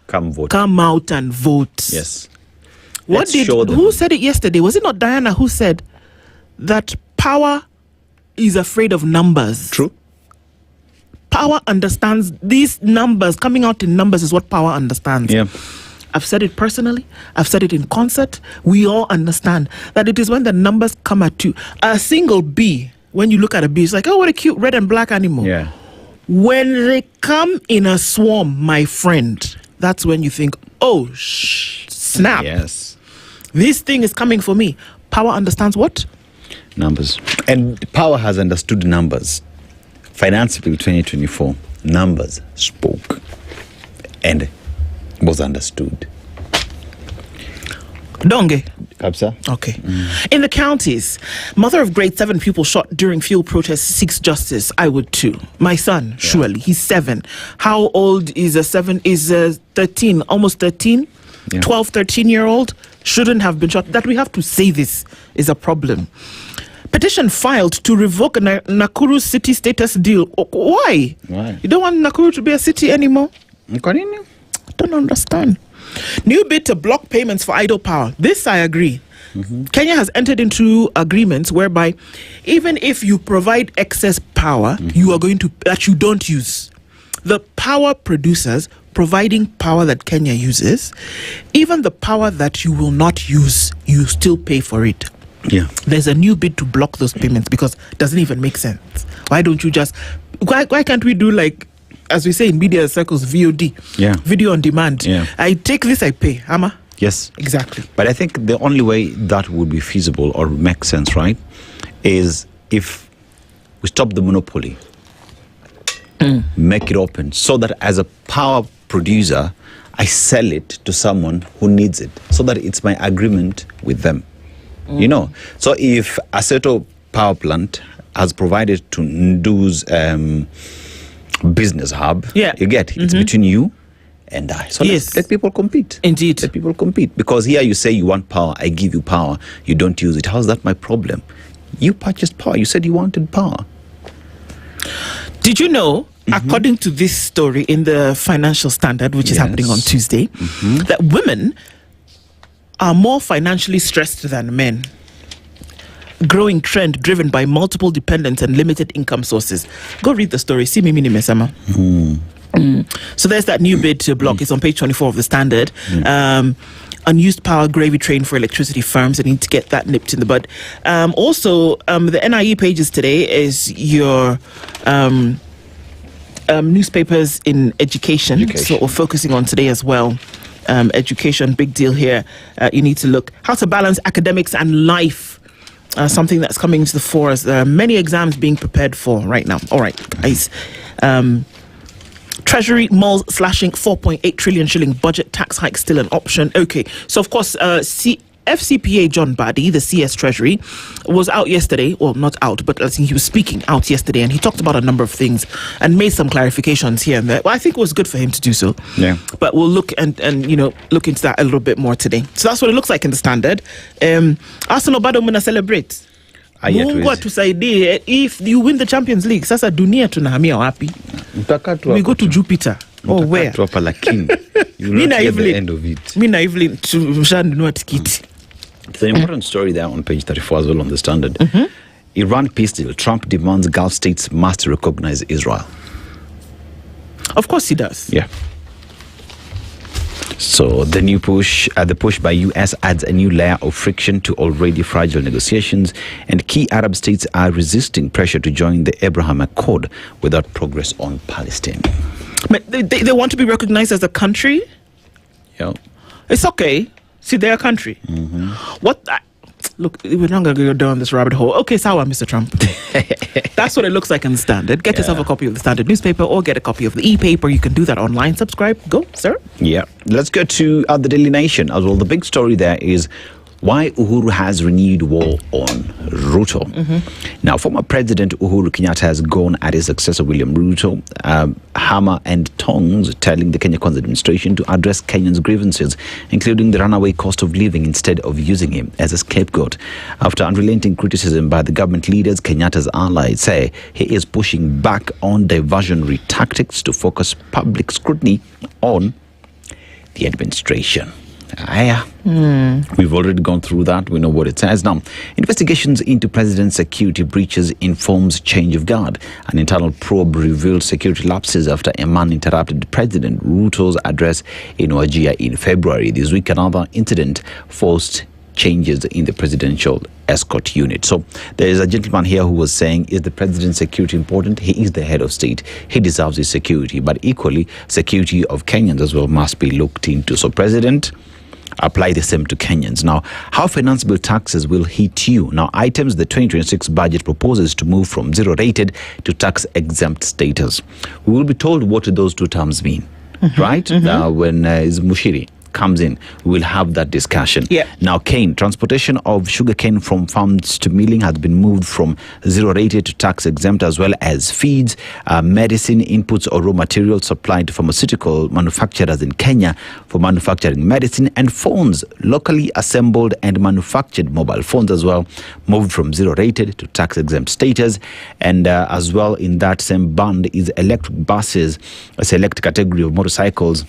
Come vote. Come out and vote. Yes. Who said it yesterday? Was it not Diana who said that power is afraid of numbers? True. Power understands these numbers. Coming out in numbers is what power understands. Yeah. I've said it personally. I've said it in concert. We all understand that it is when the numbers come at you. A single bee, when you look at a bee, it's like, oh, what a cute red and black animal. Yeah. When they come in a swarm, my friend, that's when you think, oh, snap. Yes. This thing is coming for me. Power understands what? Numbers. And power has understood numbers. Finance Bill 2024, numbers spoke and was understood. Donge. Kapsa. Okay. In the counties, mother of grade 7 pupil shot during fuel protest seeks justice. I would too. My son, surely, he's 7. How old is a 7? Is 13, almost 13? 12, 13-year-old shouldn't have been shot. That we have to say this is a problem. Petition filed to revoke Nakuru city status deal. Why? You don't want Nakuru to be a city anymore? I don't understand. New bid to block payments for idle power. This I agree. Kenya has entered into agreements whereby even if you provide excess power, you are going to that you don't use. The power producers providing power that Kenya uses, even the power that you will not use, you still pay for it. Yeah. There's a new bid to block those payments because it doesn't even make sense. Why don't you just why can't we do, like, as we say in media circles, VOD? Yeah. Video on demand. Yeah. I take this, I pay. Ama? Yes. Exactly. But I think the only way that would be feasible or make sense, right, is if we stop the monopoly, make it open, so that as a power producer, I sell it to someone who needs it, so that it's my agreement with them. You know, so if Aseto power plant has provided to Nduh's business hub, you get it's between you and I. So let people compete. Indeed. Let people compete. Because here you say you want power, I give you power, you don't use it. How's that my problem? You purchased power. You said you wanted power. Did you know, according to this story in the Financial Standard, which is happening on Tuesday, that women are more financially stressed than men? Growing trend driven by multiple dependents and limited income sources. Go read the story. See me, Mini Mesama. So there's that new bid to block. It's on page 24 of the Standard. Unused power gravy train for electricity firms. They need to get that nipped in the bud. Also, the NIE pages today is your newspapers in education. So we're focusing on today as well. Education, big deal here. You need to look how to balance academics and life. Something that's coming to the fore as there are many exams being prepared for right now. All right, guys. Treasury malls slashing 4.8 trillion shilling budget, tax hike still an option. Okay, so of course, FCPA John Badi, the CS Treasury, was out yesterday. Well, not out, but I think he was speaking out yesterday, and he talked about a number of things and made some clarifications here and there. Well, I think it was good for him to do so. Yeah. But we'll look and look into that a little bit more today. So that's what it looks like in the Standard. Arsenal bado muna celebrate. Mungu atusaidie if you win the Champions League. Sasa dunia tunahamia wapi? We go to Jupiter. Oh, where? You not get the end of it. It's an important story there on page 34 as well on the Standard. Iran peace deal. Trump demands Gulf states must recognize Israel. Of course he does. Yeah. So the new push, the push by US adds a new layer of friction to already fragile negotiations, and key Arab states are resisting pressure to join the Abraham Accord without progress on Palestine. But they want to be recognized as a country? Yeah. It's okay. See, they're a country. Look, we're not going to go down this rabbit hole. Okay, sawa, Mr. Trump. That's what it looks like in the Standard. Get yourself a copy of the Standard newspaper or get a copy of the e-paper. You can do that online. Subscribe. Go, sir. Yeah. Let's go to the Daily Nation as well. The big story there is why Uhuru has renewed war on Ruto. Now, former President Uhuru Kenyatta has gone at his successor William Ruto, hammer and tongs, telling the Kenya Kwanza administration to address Kenyans' grievances, including the runaway cost of living, instead of using him as a scapegoat. After unrelenting criticism by the government leaders, Kenyatta's allies say he is pushing back on diversionary tactics to focus public scrutiny on the administration. We've already gone through that. We know what it says. Now, investigations into president's security breaches informs change of guard. An internal probe revealed security lapses after a man interrupted President Ruto's address in Wajir in February. This week, another incident forced changes in the presidential escort unit. So there is a gentleman here who was saying, is the president's security important? He is the head of state. He deserves his security. But equally, security of Kenyans as well must be looked into. So president, apply the same to Kenyans. Now, how financeable taxes will hit you? Now, items the 2026 budget proposes to move from zero-rated to tax-exempt status. We will be told what those two terms mean, right? When Mushiri comes in, we will have that discussion. Now, cane, transportation of sugarcane from farms to milling has been moved from zero-rated to tax-exempt, as well as feeds, medicine inputs or raw materials supplied to pharmaceutical manufacturers in Kenya for manufacturing medicine, and phones, locally assembled and manufactured mobile phones as well, moved from zero-rated to tax-exempt status. And as well in that same band is electric buses, a select category of motorcycles,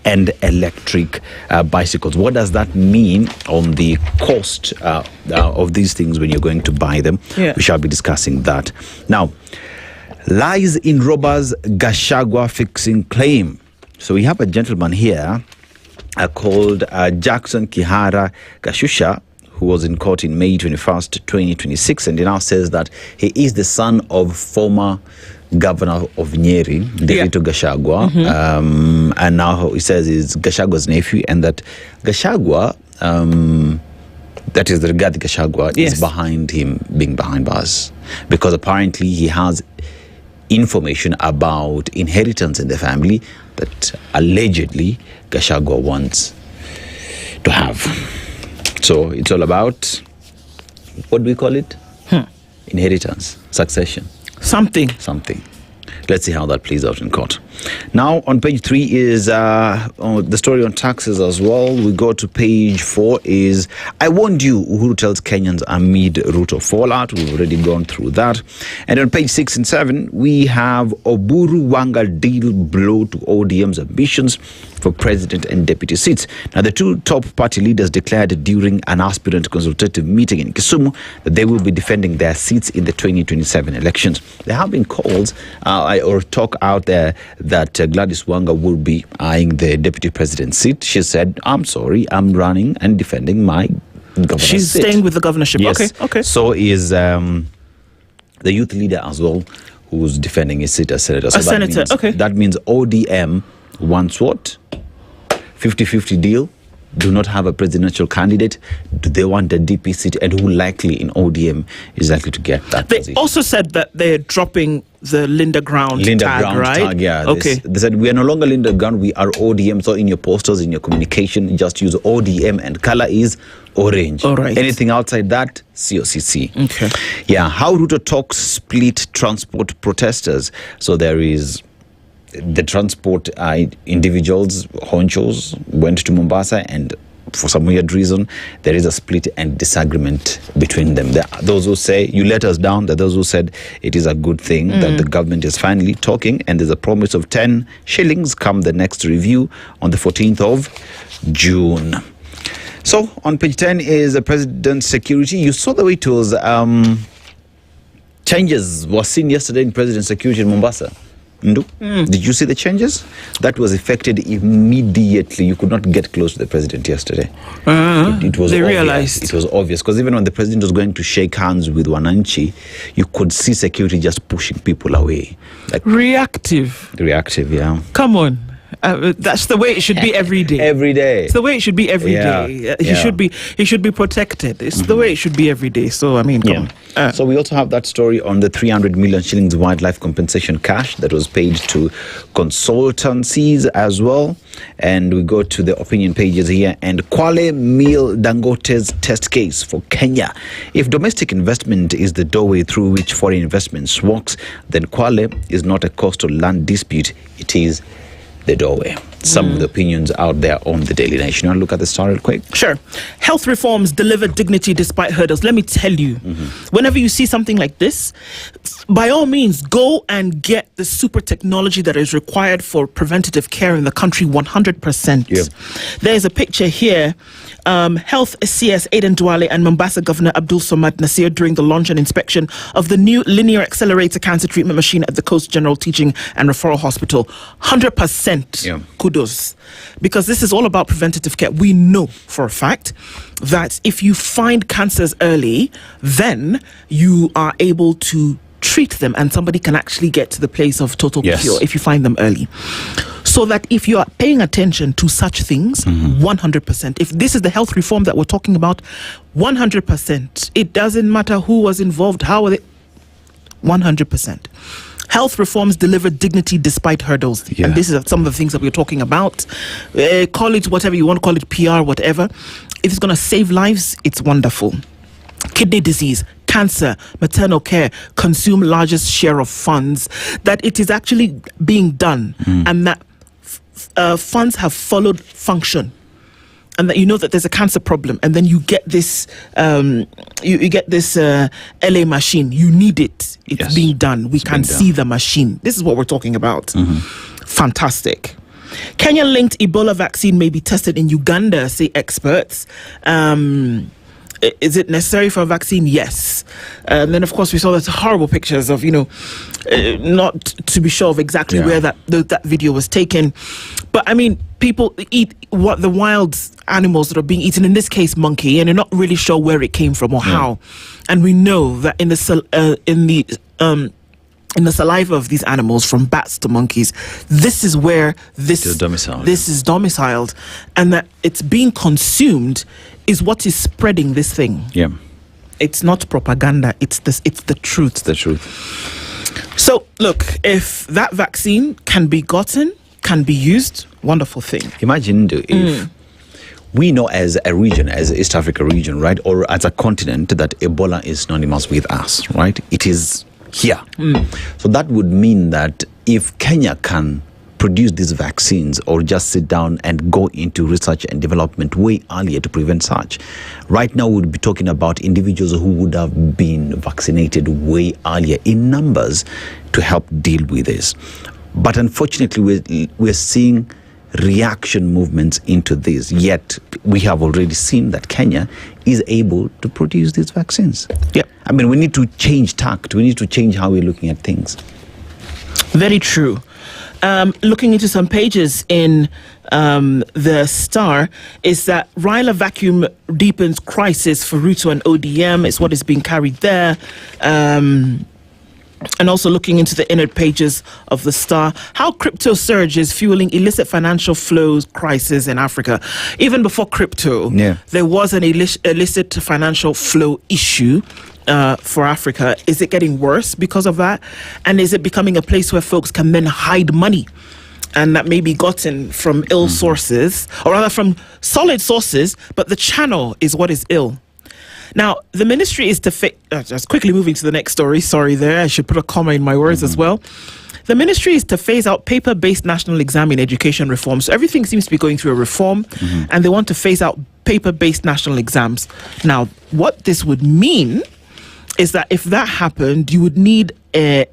and electric bicycles. What does that mean on the cost of these things when you're going to buy them? We shall be discussing that. Now, lies in robbers, Gachagua fixing claim. So we have a gentleman here called Jackson Kihara Gashusha, who was in court in May 21st, 2026, and he now says that he is the son of former Governor of Njeri, Ndevito Gachagua, and now he says he's Gashagua's nephew, and that Gachagua, that is the Rigathi Gachagua, is behind him being behind bars, because apparently he has information about inheritance in the family that allegedly Gachagua wants to have. So it's all about, what do we call it? Inheritance, succession. Something. Let's see how that plays out in court. Now, on page 3 is the story on taxes as well. We go to page 4 is, I warned you, Uhuru tells Kenyans amid Ruto fallout. We've already gone through that. And on page 6 and 7, we have Oburu Wanga deal blow to ODM's ambitions for president and deputy seats. Now, the two top party leaders declared during an aspirant consultative meeting in Kisumu that they will be defending their seats in the 2027 elections. There have been calls, or talk out there that Gladys Wanga will be eyeing the deputy president's seat. She said, I'm sorry, I'm running and defending my governor's She's seat. staying with the governorship. Yes. Okay. So is the youth leader as well, who's defending his seat as senator. So that means ODM wants what? 50-50 deal. Do not have a presidential candidate. Do they want a DP seat? And who likely in ODM is likely to get that position? They also said that they're dropping the Linda Ground tag, right? Yeah. Okay. They said, we are no longer Linda Ground, we are ODM. So in your posters, in your communication, just use ODM and color is orange. All right. Anything outside that, COCC. Okay. Yeah. How Ruto talks split transport protesters. So there is the transport individuals, honchos, went to Mombasa, and for some weird reason, there is a split and disagreement between them. There are those who say, you let us down. There are those who said it is a good thing that the government is finally talking, and there's a promise of 10 shillings come the next review on the 14th of June. So on page 10 is the president's security. You saw the way it was changes were seen yesterday in president's security in Mombasa. Nduh. Did you see the changes? That was effected immediately. You could not get close to the president yesterday. It was they obvious. realized. It was obvious because even when the president was going to shake hands with Wananchi, you could see security just pushing people away. Like Reactive, yeah. Come on. That's the way it should be every day. Every day. It's the way it should be every day. He should be protected. It's the way it should be every day. So I mean, come on. So we also have that story on the 300 million shillings wildlife compensation cash that was paid to consultancies as well. And we go to the opinion pages here. And Kwale Meal Dangote's test case for Kenya. If domestic investment is the doorway through which foreign investments works, then Kwale is not a coastal land dispute. It is the doorway. Some of the opinions out there on the Daily Nation. You want to look at the story real quick? Sure. Health reforms deliver dignity despite hurdles. Let me tell you, whenever you see something like this, by all means, go and get the super technology that is required for preventative care in the country 100%. Yeah. There's a picture here. Health CS Aiden Duale and Mombasa Governor Abdul Samad Nasir during the launch and inspection of the new linear accelerator cancer treatment machine at the Coast General Teaching and Referral Hospital. 100% kudos, because this is all about preventative care. We know for a fact that if you find cancers early, then you are able to treat them and somebody can actually get to the place of total cure if you find them early. So that if you are paying attention to such things, 100%, if this is the health reform that we're talking about, 100%, it doesn't matter who was involved, how are they, 100%. Health reforms deliver dignity despite hurdles. And this is some of the things that we're talking about. Call it whatever you want to call it, PR, whatever. If it's going to save lives, it's wonderful. Kidney disease, cancer, maternal care consume largest share of funds, that it is actually being done, and that funds have followed function, and that you know that there's a cancer problem, and then you get this you get this LA machine. You need it. It's being done. We can see the machine. This is what we're talking about. Fantastic. Kenya-linked Ebola vaccine may be tested in Uganda, say experts. Is it necessary for a vaccine? Yes. And then, of course, we saw those horrible pictures of, not to be sure of exactly where that video was taken. But, I mean, people eat what the wild animals that are being eaten, in this case, monkey, and you're not really sure where it came from or how. And we know that in the saliva of these animals, from bats to monkeys, this is where this is domiciled, and that it's being consumed is what is spreading this thing. It's not propaganda, it's the truth. It's the truth. So look, if that vaccine can be gotten, can be used, wonderful thing. Imagine if we know as a region, as East Africa region, right, or as a continent, that Ebola is synonymous with us, right? It is here. So that would mean that if Kenya can produce these vaccines or just sit down and go into research and development way earlier to prevent such, right now we'd be talking about individuals who would have been vaccinated way earlier in numbers to help deal with this. But unfortunately, we're seeing reaction movements into this, yet we have already seen that Kenya is able to produce these vaccines. I mean, we need to change tact. We need to change how we're looking at things. Very true. Looking into some pages in the Star, is that Raila vacuum deepens crisis for Ruto and ODM is what is being carried there. And also looking into the inner pages of the Star, how crypto surge is fueling illicit financial flows crisis in Africa. Even before crypto, there was an illicit financial flow issue for Africa. Is it getting worse because of that? And is it becoming a place where folks can then hide money? And that may be gotten from ill sources, or rather from solid sources, but the channel is what is ill. Now, the ministry is to just quickly moving to the next story. Sorry there, I should put a comma in my words as well. The ministry is to phase out paper-based national exam in education reform. So everything seems to be going through a reform, and they want to phase out paper-based national exams. Now, what this would mean is that if that happened, you would need a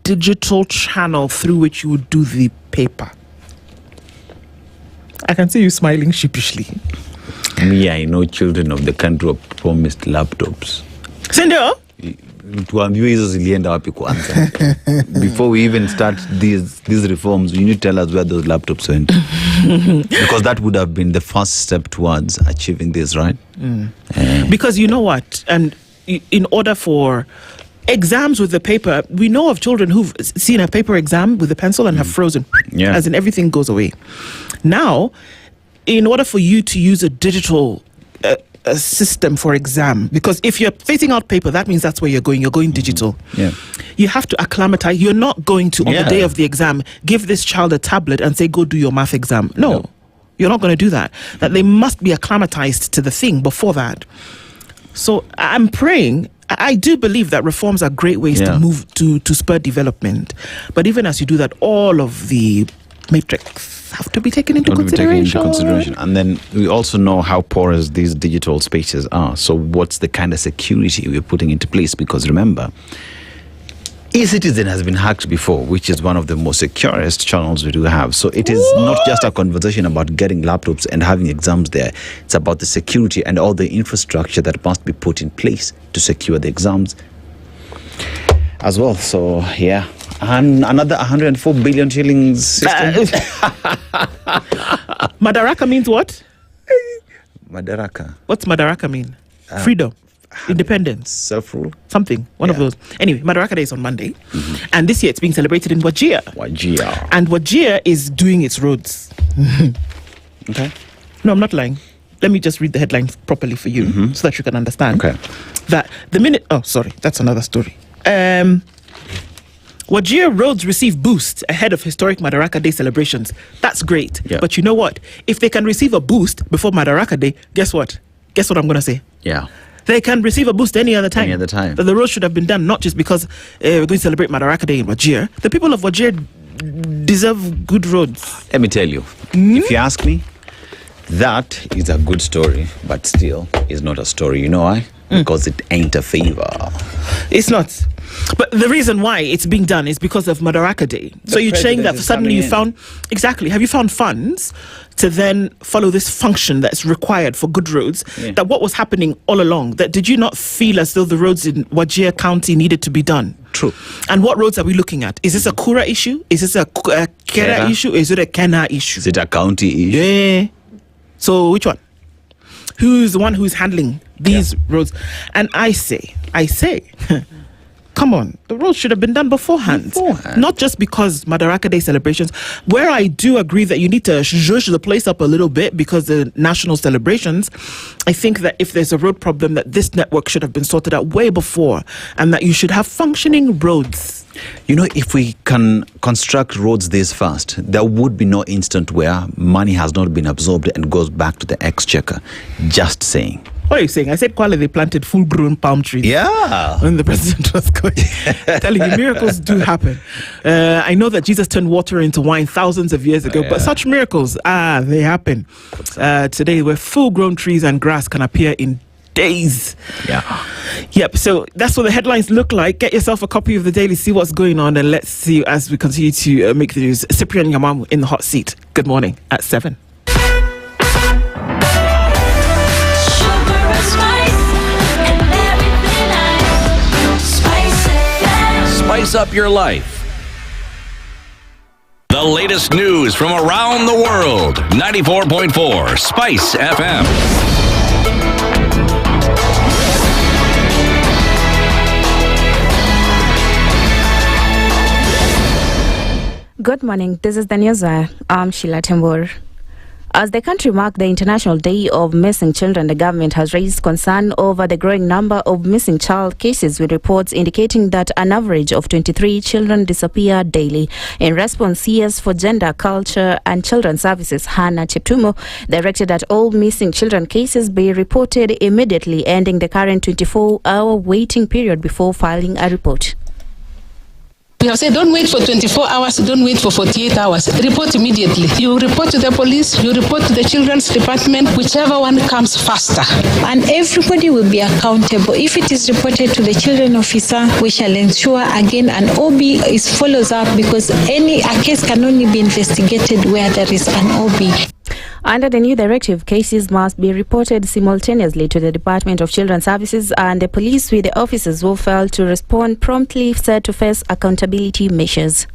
digital channel through which you would do the paper. I can see you smiling sheepishly. Me, I know children of the country were promised laptops. Sendo? Before we even start these reforms, you need to tell us where those laptops went. Because that would have been the first step towards achieving this, right? Because you know what? And in order for exams with the paper, we know of children who've seen a paper exam with a pencil and have frozen. As in everything goes away. Now, in order for you to use a digital system for exam, because if you're phasing out paper, that means that's where you're going digital. You have to acclimatize. You're not going to, on the day of the exam, give this child a tablet and say, go do your math exam. No. You're not going to do that. That they must be acclimatized to the thing before that. So I'm praying. I do believe that reforms are great ways to move to spur development. But even as you do that, all of the matrix have to be taken into consideration. And then we also know how porous these digital spaces are. So what's the kind of security we're putting into place? Because remember, eCitizen has been hacked before, which is one of the most securest channels we do have. So it is not just a conversation about getting laptops and having exams there. It's about the security and all the infrastructure that must be put in place to secure the exams as well. So, yeah. And another 104 billion shillings system. Madaraka means what? Madaraka. What's Madaraka mean? Freedom. Independence. Self-rule. Something. One of those. Anyway, Madaraka Day is on Monday. And this year it's being celebrated in Wajir. And Wajir is doing its roads. Okay. No, I'm not lying. Let me just read the headlines properly for you so that you can understand. That the minute... Oh, sorry. That's another story. Wajir roads receive boost ahead of historic Madaraka Day celebrations. That's great. But you know what? If they can receive a boost before Madaraka Day, guess what? Guess what I'm going to say? They can receive a boost any other time. That the road should have been done, not just because we're going to celebrate Madaraka Day in Wajir. The people of Wajir deserve good roads. Let me tell you, if you ask me, that is a good story, but still is not a story. You know why? Because it ain't a favor. It's not. But the reason why it's being done is because of Madaraka Day. So you're saying that suddenly you found... Exactly. Have you found funds to then follow this function that's required for good roads? That what was happening all along? That did you not feel as though the roads in Wajir County needed to be done? True. And what roads are we looking at? Is this a Kura issue? Is this a Kera issue? Is it a Kena issue? Is it a county issue? Yeah. So which one? Who's the one who's handling these roads? And I say, come on, the roads should have been done beforehand. Not just because Madaraka Day celebrations, where I do agree that you need to zhuzh the place up a little bit because the national celebrations. I think that if there's a road problem, that this network should have been sorted out way before, and that you should have functioning roads. You know, if we can construct roads this fast, there would be no instant where money has not been absorbed and goes back to the exchequer. Just saying. What are you saying? I said Kwale, they planted full-grown palm trees. Yeah. When the president was going. Telling you, miracles do happen. I know that Jesus turned water into wine thousands of years ago, but such miracles, they happen. Today, where full-grown trees and grass can appear in days. Yep, so that's what the headlines look like. Get yourself a copy of the Daily, see what's going on, and let's see as we continue to make the news. Cyprian Nyamwamu in the hot seat. Good morning at 7. Spice up your life. The latest news from around the world. 94.4 Spice FM. Good morning. This is the news. I'm Sheila Tembur. As the country marked the International Day of Missing Children, the government has raised concern over the growing number of missing child cases, with reports indicating that an average of 23 children disappear daily. In response, CS for Gender, Culture and Children Services, Hannah Cheptumo, directed that all missing children cases be reported immediately, ending the current 24-hour waiting period before filing a report. We have said don't wait for 24 hours, don't wait for 48 hours. Report immediately. You report to the police, you report to the children's department, whichever one comes faster. And everybody will be accountable. If it is reported to the children officer, we shall ensure again an OB is follows up, because a case can only be investigated where there is an OB. Under the new directive, cases must be reported simultaneously to the Department of Children's Services and the police, with the officers who fail to respond promptly set to face accountability measures.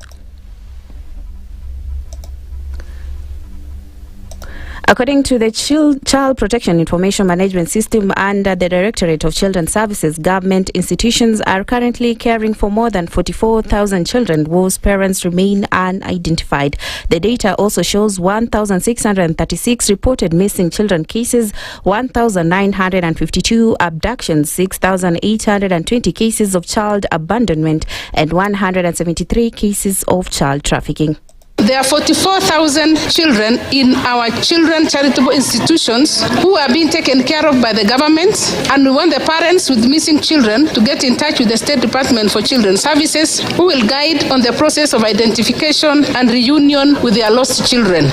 According to the Child Protection Information Management System under the Directorate of Children's Services, government institutions are currently caring for more than 44,000 children whose parents remain unidentified. The data also shows 1,636 reported missing children cases, 1,952 abductions, 6,820 cases of child abandonment, and 173 cases of child trafficking. There are 44,000 children in our children charitable institutions who are being taken care of by the government, and we want the parents with missing children to get in touch with the State Department for Children's Services, who will guide on the process of identification and reunion with their lost children.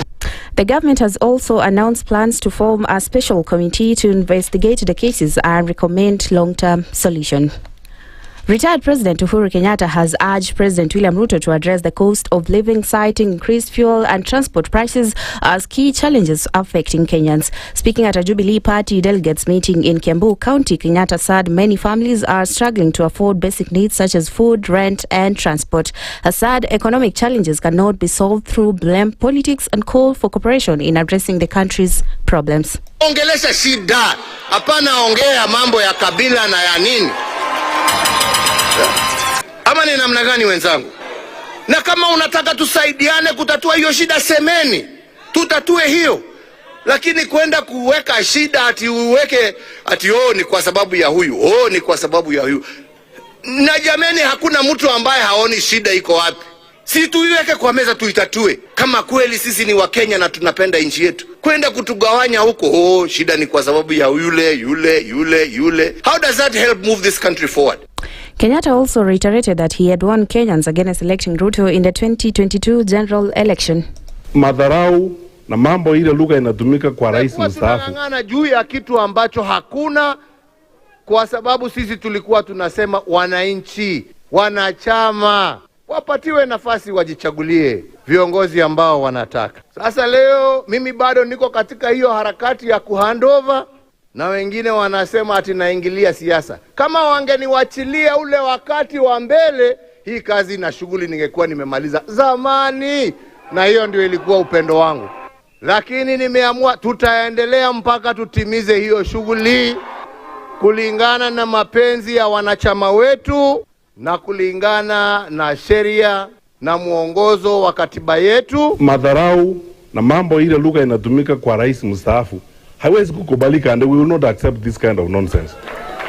The government has also announced plans to form a special committee to investigate the cases and recommend long-term solution. Retired President Uhuru Kenyatta has urged President William Ruto to address the cost of living, citing increased fuel and transport prices as key challenges affecting Kenyans. Speaking at a Jubilee Party delegates meeting in Kiambu County, Kenyatta said many families are struggling to afford basic needs such as food, rent and transport. He said economic challenges cannot be solved through blame politics and called for cooperation in addressing the country's problems. Ongelesha shida, hapana ongea mambo ya kabila na ya nini. Ama ni namna gani wenzangu? Na kama unataka tusaidiane kutatua hiyo shida, semeni tutatue hiyo. Lakini kwenda kuweka shida ati uweke ati ni kwa sababu ya huyu, ni kwa sababu ya huyu. Na jameni, hakuna mtu ambaye haoni shida iko wapi. Si tuiweke kwa meza tuitatue. Kama kweli sisi ni wa Kenya na tunapenda nchi yetu, kwenda kutugawanya huko, shida ni kwa sababu ya yule. How does that help move this country forward? Kenyatta also reiterated that he had warned Kenyans against electing Ruto in the 2022 general election. Madharau na mambo ile lugha inatumika kwa rais mstaafu. Tunang'ang'ana juu ya kitu ambacho hakuna, kwa sababu sisi tulikuwa tunasema wananchi, wanachama wapatiwe nafasi wajichagulie viongozi ambao wanataka. Sasa leo mimi bado niko katika hiyo harakati ya kuhandover, na wengine wanasema ati naingilia siasa. Kama wangeniwachilia ule wakati wa mbele, hii kazi na shughuli ningekuwa nimemaliza zamani, na hiyo ndio ilikuwa upendo wangu. Lakini nimeamua tutaendelea mpaka tutimize hiyo shughuli kulingana na mapenzi ya wanachama wetu na kulingana na sheria na muongozo wa katiba yetu. Madharau na mambo ile lugha inatumika kwa rais mstaafu haiwezi kukubalika, and we will not accept this kind of nonsense.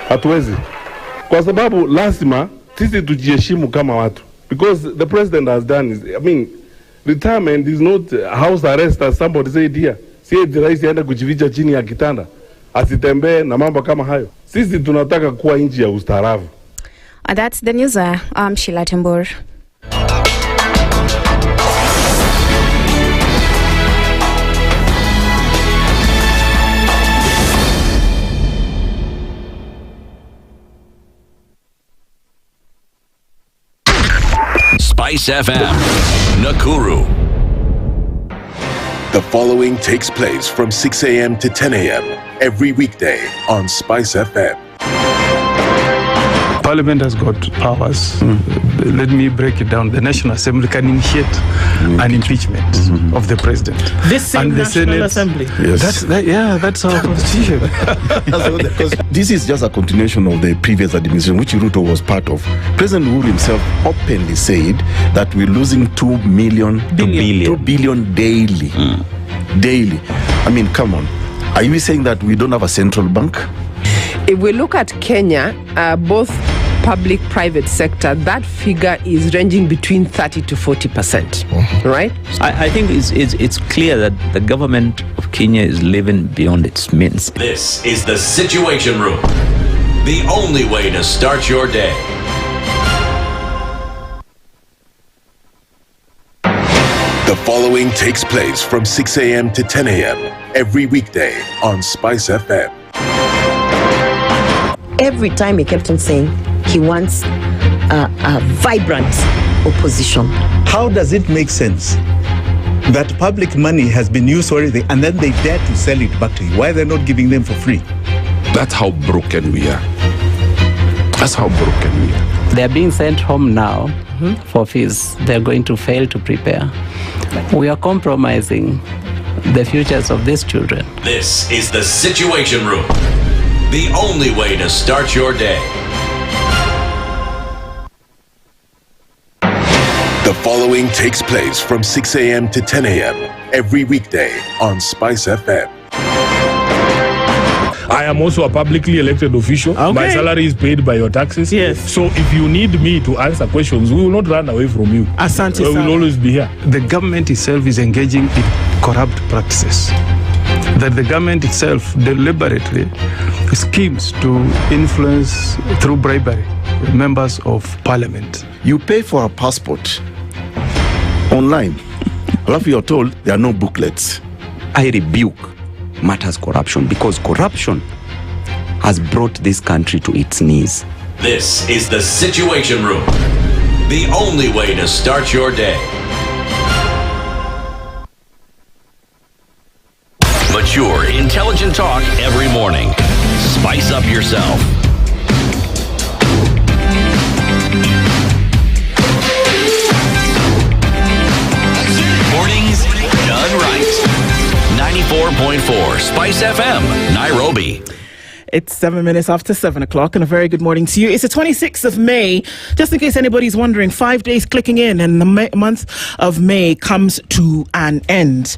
Hatuwezi. Kwa sababu lazima sisi tujiheshimu kama watu. Because the president has done is, retirement is not house arrest as somebody said here. Si the rais aende kujificha chini ya kitanda, asitembee na mambo kama hayo. Sisi tunataka kuwa nchi ya ustaarabu. And that's the news. I'm Sheila Tembur. Spice FM, Nakuru. The following takes place from 6 a.m. to 10 a.m. every weekday on Spice FM. Parliament has got powers. Let me break it down. The National Assembly can initiate an impeachment of the president. This same National Assembly. Yes. That's our constitution. Because this is just a continuation of the previous administration, which Ruto was part of. President Uhuru himself openly said that we're losing 2 billion daily. Daily. I mean, come on. Are you saying that we don't have a central bank? If we look at Kenya, both public-private sector, that figure is ranging between 30 to 40%, right? I think it's clear that the government of Kenya is living beyond its means. This is the Situation Room, the only way to start your day. The following takes place from 6 a.m. to 10 a.m. every weekday on SpiceFM. Every time he kept on saying he wants a vibrant opposition. How does it make sense that public money has been used already and then they dare to sell it back to you? Why they're not giving them for free? That's how broken we are. That's how broken we are. They're being sent home now for fees. They're going to fail to prepare. We are compromising the futures of these children. This is the Situation Room, the only way to start your day. The following takes place from 6 a.m. to 10 a.m. every weekday on SpiceFM. I am also a publicly elected official. Okay. My salary is paid by your taxes. Yes. So if you need me to answer questions, we will not run away from you. Asante We will always be here. The government itself is engaging in corrupt practices. That the government itself deliberately schemes to influence through bribery members of parliament. You pay for a passport online. Alafu you're told there are no booklets. I rebuke matters corruption because corruption has brought this country to its knees. This is the Situation Room, the only way to start your day. Mature, intelligent talk every morning. Spice up yourself. Mornings done right. 94.4 Spice FM, Nairobi. It's 7 minutes after 7 o'clock, and a very good morning to you. It's the 26th of May. Just in case anybody's wondering, 5 days clicking in, and the month of May comes to an end.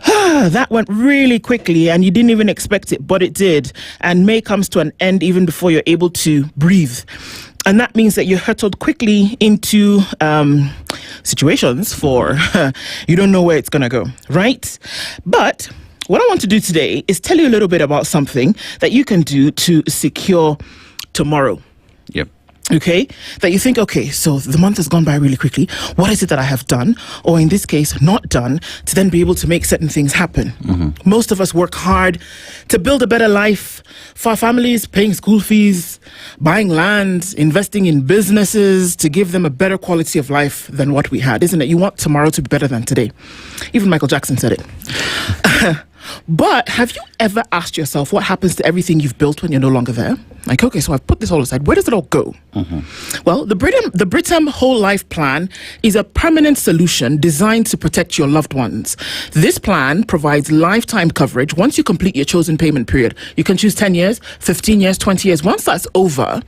That went really quickly, and you didn't even expect it, but it did. And May comes to an end even before you're able to breathe. And that means that you're hurtled quickly into situations for you don't know where it's going to go, right? But what I want to do today is tell you a little bit about something that you can do to secure tomorrow. Yep. Okay, that you think, okay, so the month has gone by really quickly. What is it that I have done, or in this case, not done, to then be able to make certain things happen? Most of us work hard to build a better life for our families, paying school fees, buying land, investing in businesses to give them a better quality of life than what we had, isn't it? You want tomorrow to be better than today. Even Michael Jackson said it. But have you ever asked yourself what happens to everything you've built when you're no longer there? Like, okay, so I've put this all aside. Where does it all go? Well, the Britam Whole Life Plan is a permanent solution designed to protect your loved ones. This plan provides lifetime coverage once you complete your chosen payment period. You can choose 10 years, 15 years, 20 years. Once that's over,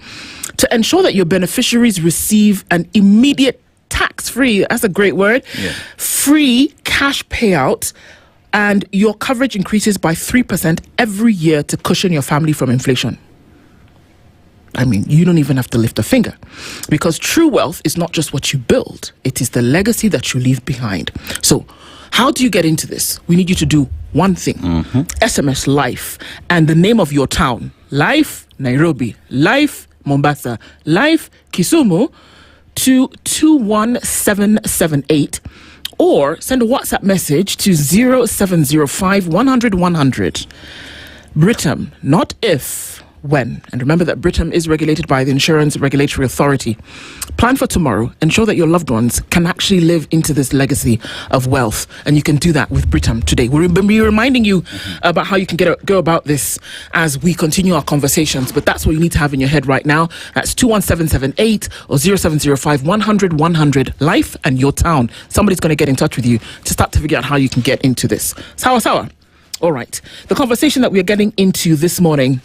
to ensure that your beneficiaries receive an immediate tax-free, that's a great word, free cash payout, and your coverage increases by 3% every year to cushion your family from inflation. I mean, you don't even have to lift a finger, because true wealth is not just what you build, it is the legacy that you leave behind. So how do you get into this? We need you to do one thing. SMS LIFE and the name of your town. LIFE Nairobi, LIFE Mombasa, LIFE Kisumu to 21778, or send a WhatsApp message to 0705 100 100. Britam, not if. when. And remember that Britam is regulated by the Insurance Regulatory Authority. Plan for tomorrow. Ensure that your loved ones can actually live into this legacy of wealth. And you can do that with Britam today. We'll be reminding you about how you can go about this as we continue our conversations. But that's what you need to have in your head right now. That's 21778 or 0705 100 100. Life and your town. Somebody's going to get in touch with you to start to figure out how you can get into this. Sawa. All right. The conversation that we are getting into this morning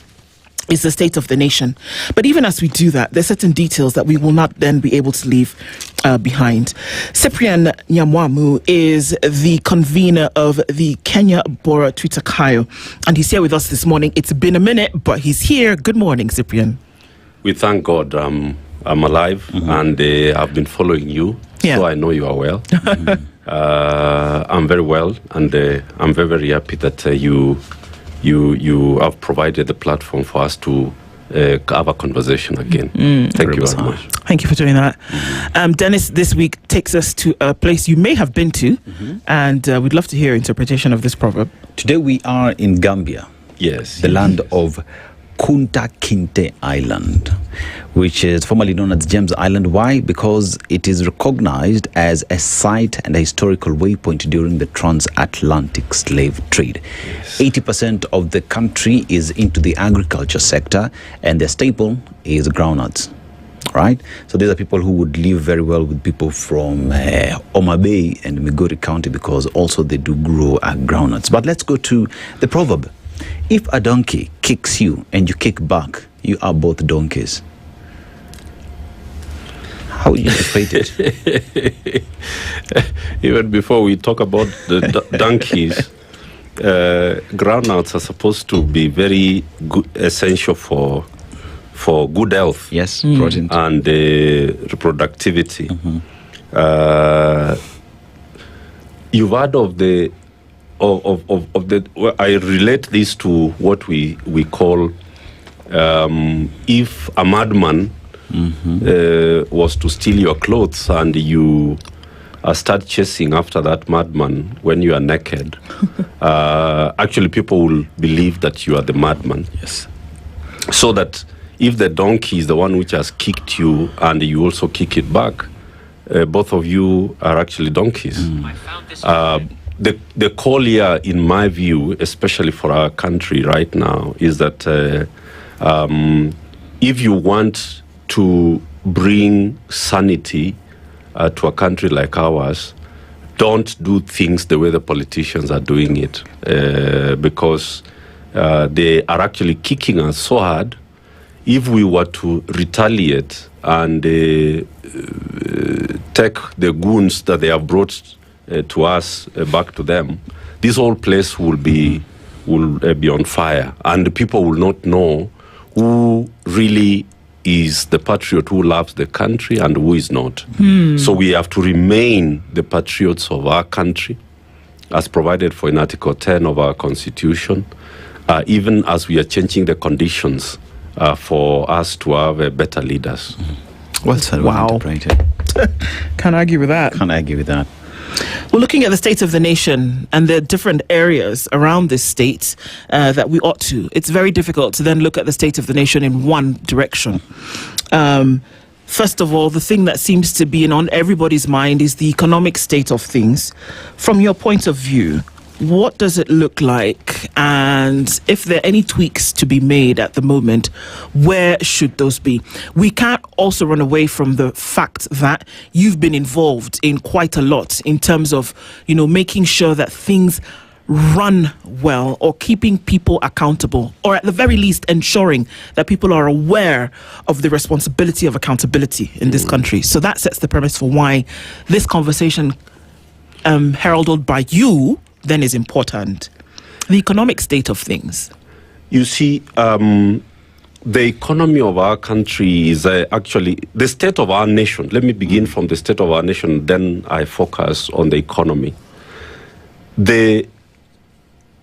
is the state of the nation. But even as we do that, there's certain details that we will not then be able to leave behind. Cyprian Nyamwamu is the convener of the Kenya Bora Twitakayo, and he's here with us this morning. It's been a minute, but he's here. Good morning, Cyprian. We thank God I'm alive, and I've been following you, so I know you are well. I'm very well, and I'm very, very happy that you have provided the platform for us to have a conversation again. Thank you very much. Thank you for doing that. Dennis, this week takes us to a place you may have been to, and we'd love to hear your interpretation of this proverb. Today we are in Gambia. Yes. The land of Kunta Kinte Island, which is formerly known as James Island. Why? Because it is recognized as a site and a historical waypoint during the transatlantic slave trade. 80% of the country is into the agriculture sector, and the staple is groundnuts. Right? So these are people who would live very well with people from Homa Bay and Migori County, because also they do grow groundnuts. But let's go to the proverb. If a donkey kicks you and you kick back, you are both donkeys. How you interpret it? Even before we talk about the donkeys, groundnuts are supposed to be very good, essential for good health. Yes, protein and reproductivity. You've heard of the I relate this to what we call if a madman was to steal your clothes and you start chasing after that madman when you are naked, actually people will believe that you are the madman. Yes. So that if the donkey is the one which has kicked you and you also kick it back, both of you are actually donkeys. The call here, in my view, especially for our country right now, is that if you want to bring sanity to a country like ours, don't do things the way the politicians are doing it, because they are actually kicking us so hard. If we were to retaliate and take the goons that they have brought to us back to them, this whole place will be on fire, and people will not know who really is the patriot who loves the country and who is not. So we have to remain the patriots of our country, as provided for in Article 10 of our Constitution, even as we are changing the conditions for us to have better leaders. Well said. Wow. Can't argue with that. Can't argue with that. We're looking at the state of the nation and the different areas around this state that we ought to. It's very difficult to then look at the state of the nation in one direction. First of all, the thing that seems to be on everybody's mind is the economic state of things. From your point of view, what does it look like? And if there are any tweaks to be made at the moment, where should those be? We can't also run away from the fact that you've been involved in quite a lot in terms of, making sure that things run well, or keeping people accountable, or at the very least ensuring that people are aware of the responsibility of accountability in this country. So that sets the premise for why this conversation, heralded by you, then is important. The economic state of things. You see, the economy of our country is actually the state of our nation. Let me begin from the state of our nation, then I focus on the economy. The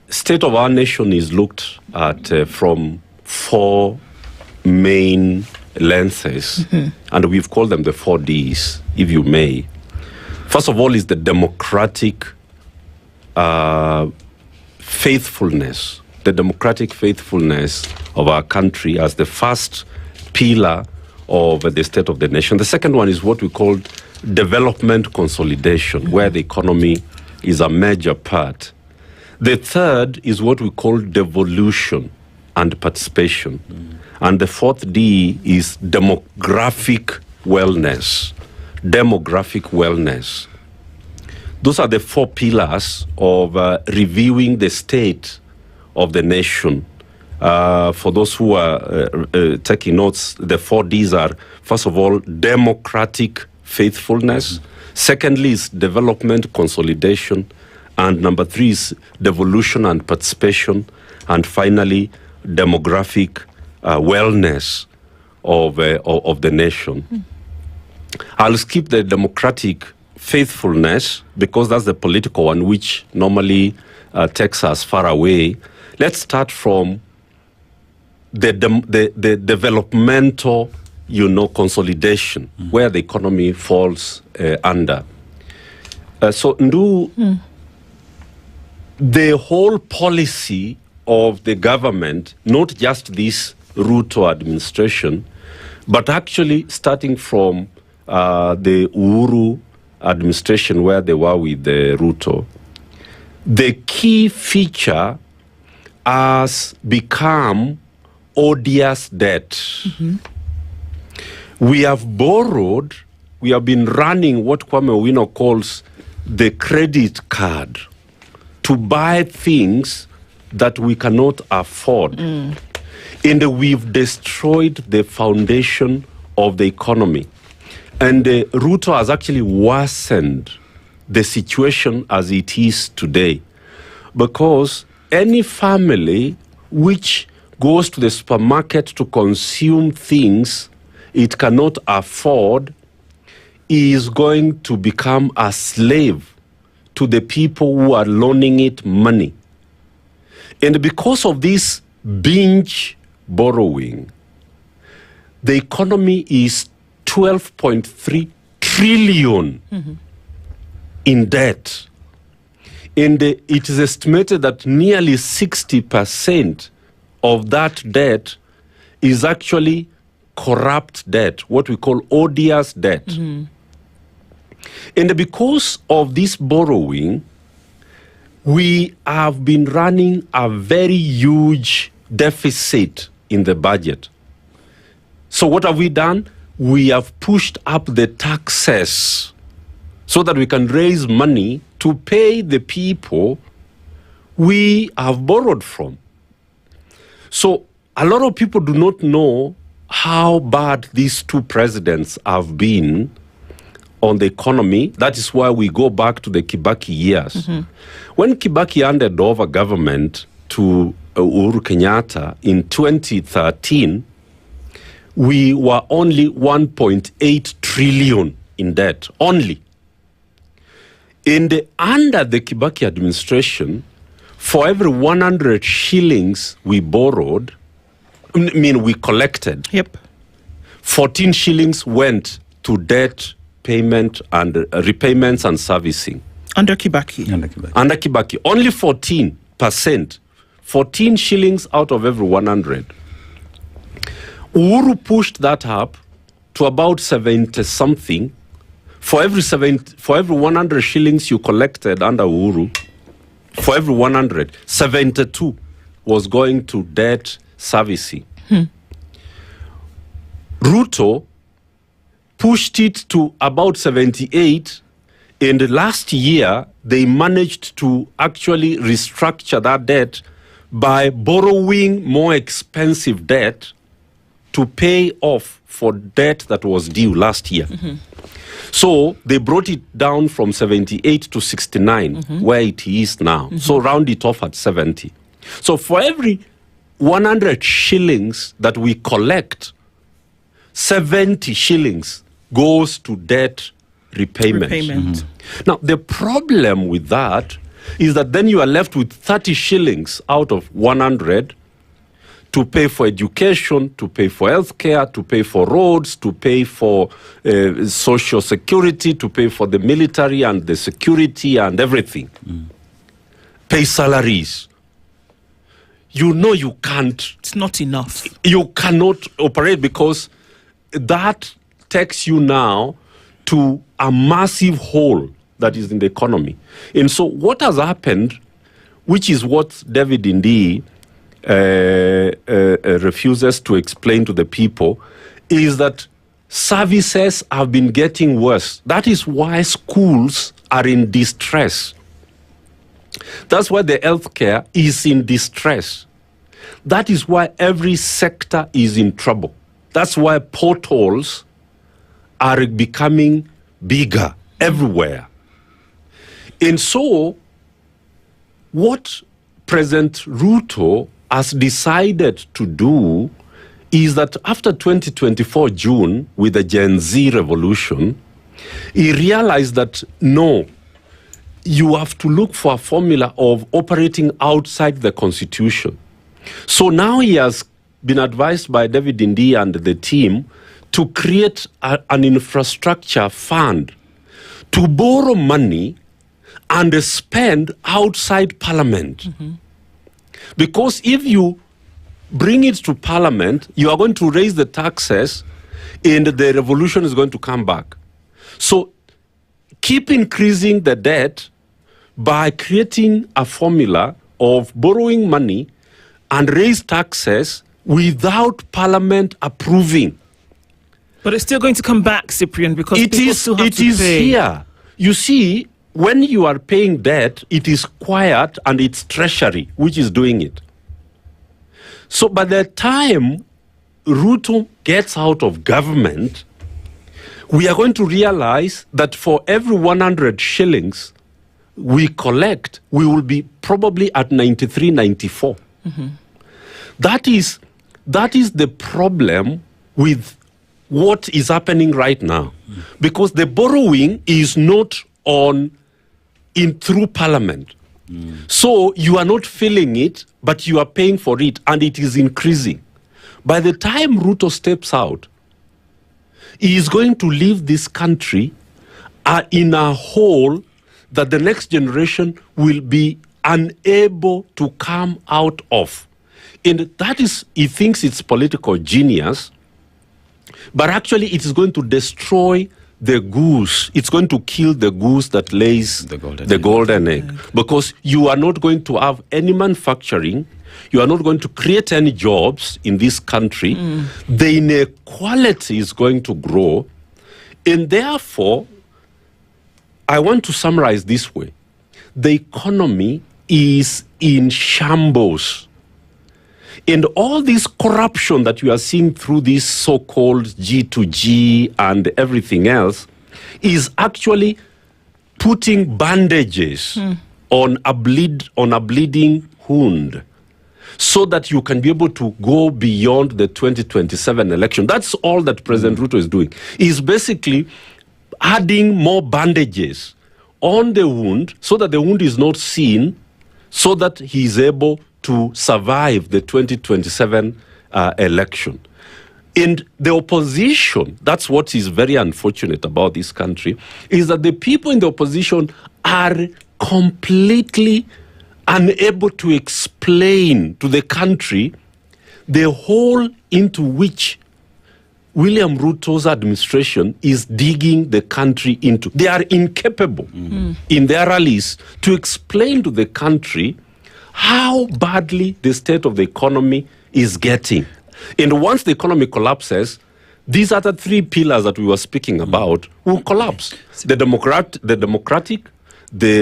state of our nation is looked at from four main lenses, and we've called them the 4 Ds, if you may. First of all is the democratic faithfulness, the democratic faithfulness of our country as the first pillar of the state of the nation. The second one is what we call development consolidation, where the economy is a major part. The third is what we call devolution and participation. And the fourth D is demographic wellness. Demographic wellness. Those are the four pillars of reviewing the state of the nation. For those who are taking notes, the 4 Ds are, first of all, democratic faithfulness. Secondly is development consolidation. And number 3 is devolution and participation. And finally, demographic wellness of the nation. I'll skip the democratic faithfulness because that's the political one, which normally takes us far away. Let's start from the developmental, consolidation, where the economy falls under. So, Nduh, the whole policy of the government, not just this Ruto administration, but actually starting from the Uhuru administration where they were with the Ruto, the key feature has become odious debt. We have borrowed, we have been running what Kwame Owino calls the credit card to buy things that we cannot afford. And we've destroyed the foundation of the economy. And Ruto has actually worsened the situation as it is today. Because any family which goes to the supermarket to consume things it cannot afford is going to become a slave to the people who are loaning it money. And because of this binge borrowing, the economy is 12.3 trillion in debt. And it is estimated that nearly 60% of that debt is actually corrupt debt, what we call odious debt. And because of this borrowing, we have been running a very huge deficit in the budget. So what have we done? We have pushed up the taxes so that we can raise money to pay the people we have borrowed from. So a lot of people do not know how bad these two presidents have been on the economy. That is why we go back to the Kibaki years. When Kibaki handed over government to Uhuru Kenyatta in 2013, we were only 1.8 trillion in debt, only. Under the Kibaki administration, for every 100 shillings we borrowed, we collected, 14 shillings went to debt payment and repayments and servicing. Under Kibaki. Under Kibaki. Only 14%. 14 shillings out of every 100. Uhuru pushed that up to about 70 something. For every 100 shillings you collected under Uhuru, for every 100, 72 was going to debt servicing. Ruto pushed it to about 78, and last year they managed to actually restructure that debt by borrowing more expensive debt to pay off for debt that was due last year. So they brought it down from 78 to 69, where it is now. So round it off at 70. So for every 100 shillings that we collect, 70 shillings goes to debt repayment. Now, the problem with that is that then you are left with 30 shillings out of 100 to pay for education, to pay for healthcare, to pay for roads, to pay for social security, to pay for the military and the security and everything. Pay salaries. you know you can't. It's not enough. You cannot operate because that takes you now to a massive hole that is in the economy. And so what has happened, which is what David Nduh refuses to explain to the people, is that services have been getting worse. That is why schools are in distress. That's why the healthcare is in distress. That is why every sector is in trouble. That's why potholes are becoming bigger everywhere. And so, what President Ruto has decided to do is that after 2024 June, with the Gen Z revolution, he realized that no, you have to look for a formula of operating outside the constitution. So now he has been advised by David Nduh and the team to create an infrastructure fund to borrow money and spend outside parliament. Mm-hmm. Because if you bring it to parliament, you are going to raise the taxes and the revolution is going to come back. So keep increasing the debt by creating a formula of borrowing money and raise taxes without parliament approving. But it's still going to come back, Cyprian, because it people is, still have it to is pay. Here. You see, when you are paying debt, it is quiet and it's treasury which is doing it. So by the time Ruto gets out of government, we are going to realize that for every 100 shillings we collect, we will be probably at 93, 94. Mm-hmm. That is the problem with what is happening right now. Mm. Because the borrowing is not through parliament. Mm. So you are not feeling it, but you are paying for it, and it is increasing. By the time Ruto steps out, he is going to leave this country in a hole that the next generation will be unable to come out of. And that is, he thinks it's political genius, but actually it is going to destroy the goose. It's going to kill the goose that lays the golden egg. Because you are not going to have any manufacturing, you are not going to create any jobs in this country. Mm. The inequality is going to grow. And therefore, I want to summarize this way. The economy is in shambles. And all this corruption that you are seeing through this so-called G2G and everything else is actually putting bandages on a bleeding wound so that you can be able to go beyond the 2027 election. That's all that President Ruto is doing. He's basically adding more bandages on the wound so that the wound is not seen, so that he is able to survive the 2027 election. And the opposition, that's what is very unfortunate about this country, is that the people in the opposition are completely unable to explain to the country the hole into which William Ruto's administration is digging the country into. They are incapable in their rallies to explain to the country how badly the state of the economy is getting. And once the economy collapses, these other three pillars that we were speaking about will collapse. The democratic, the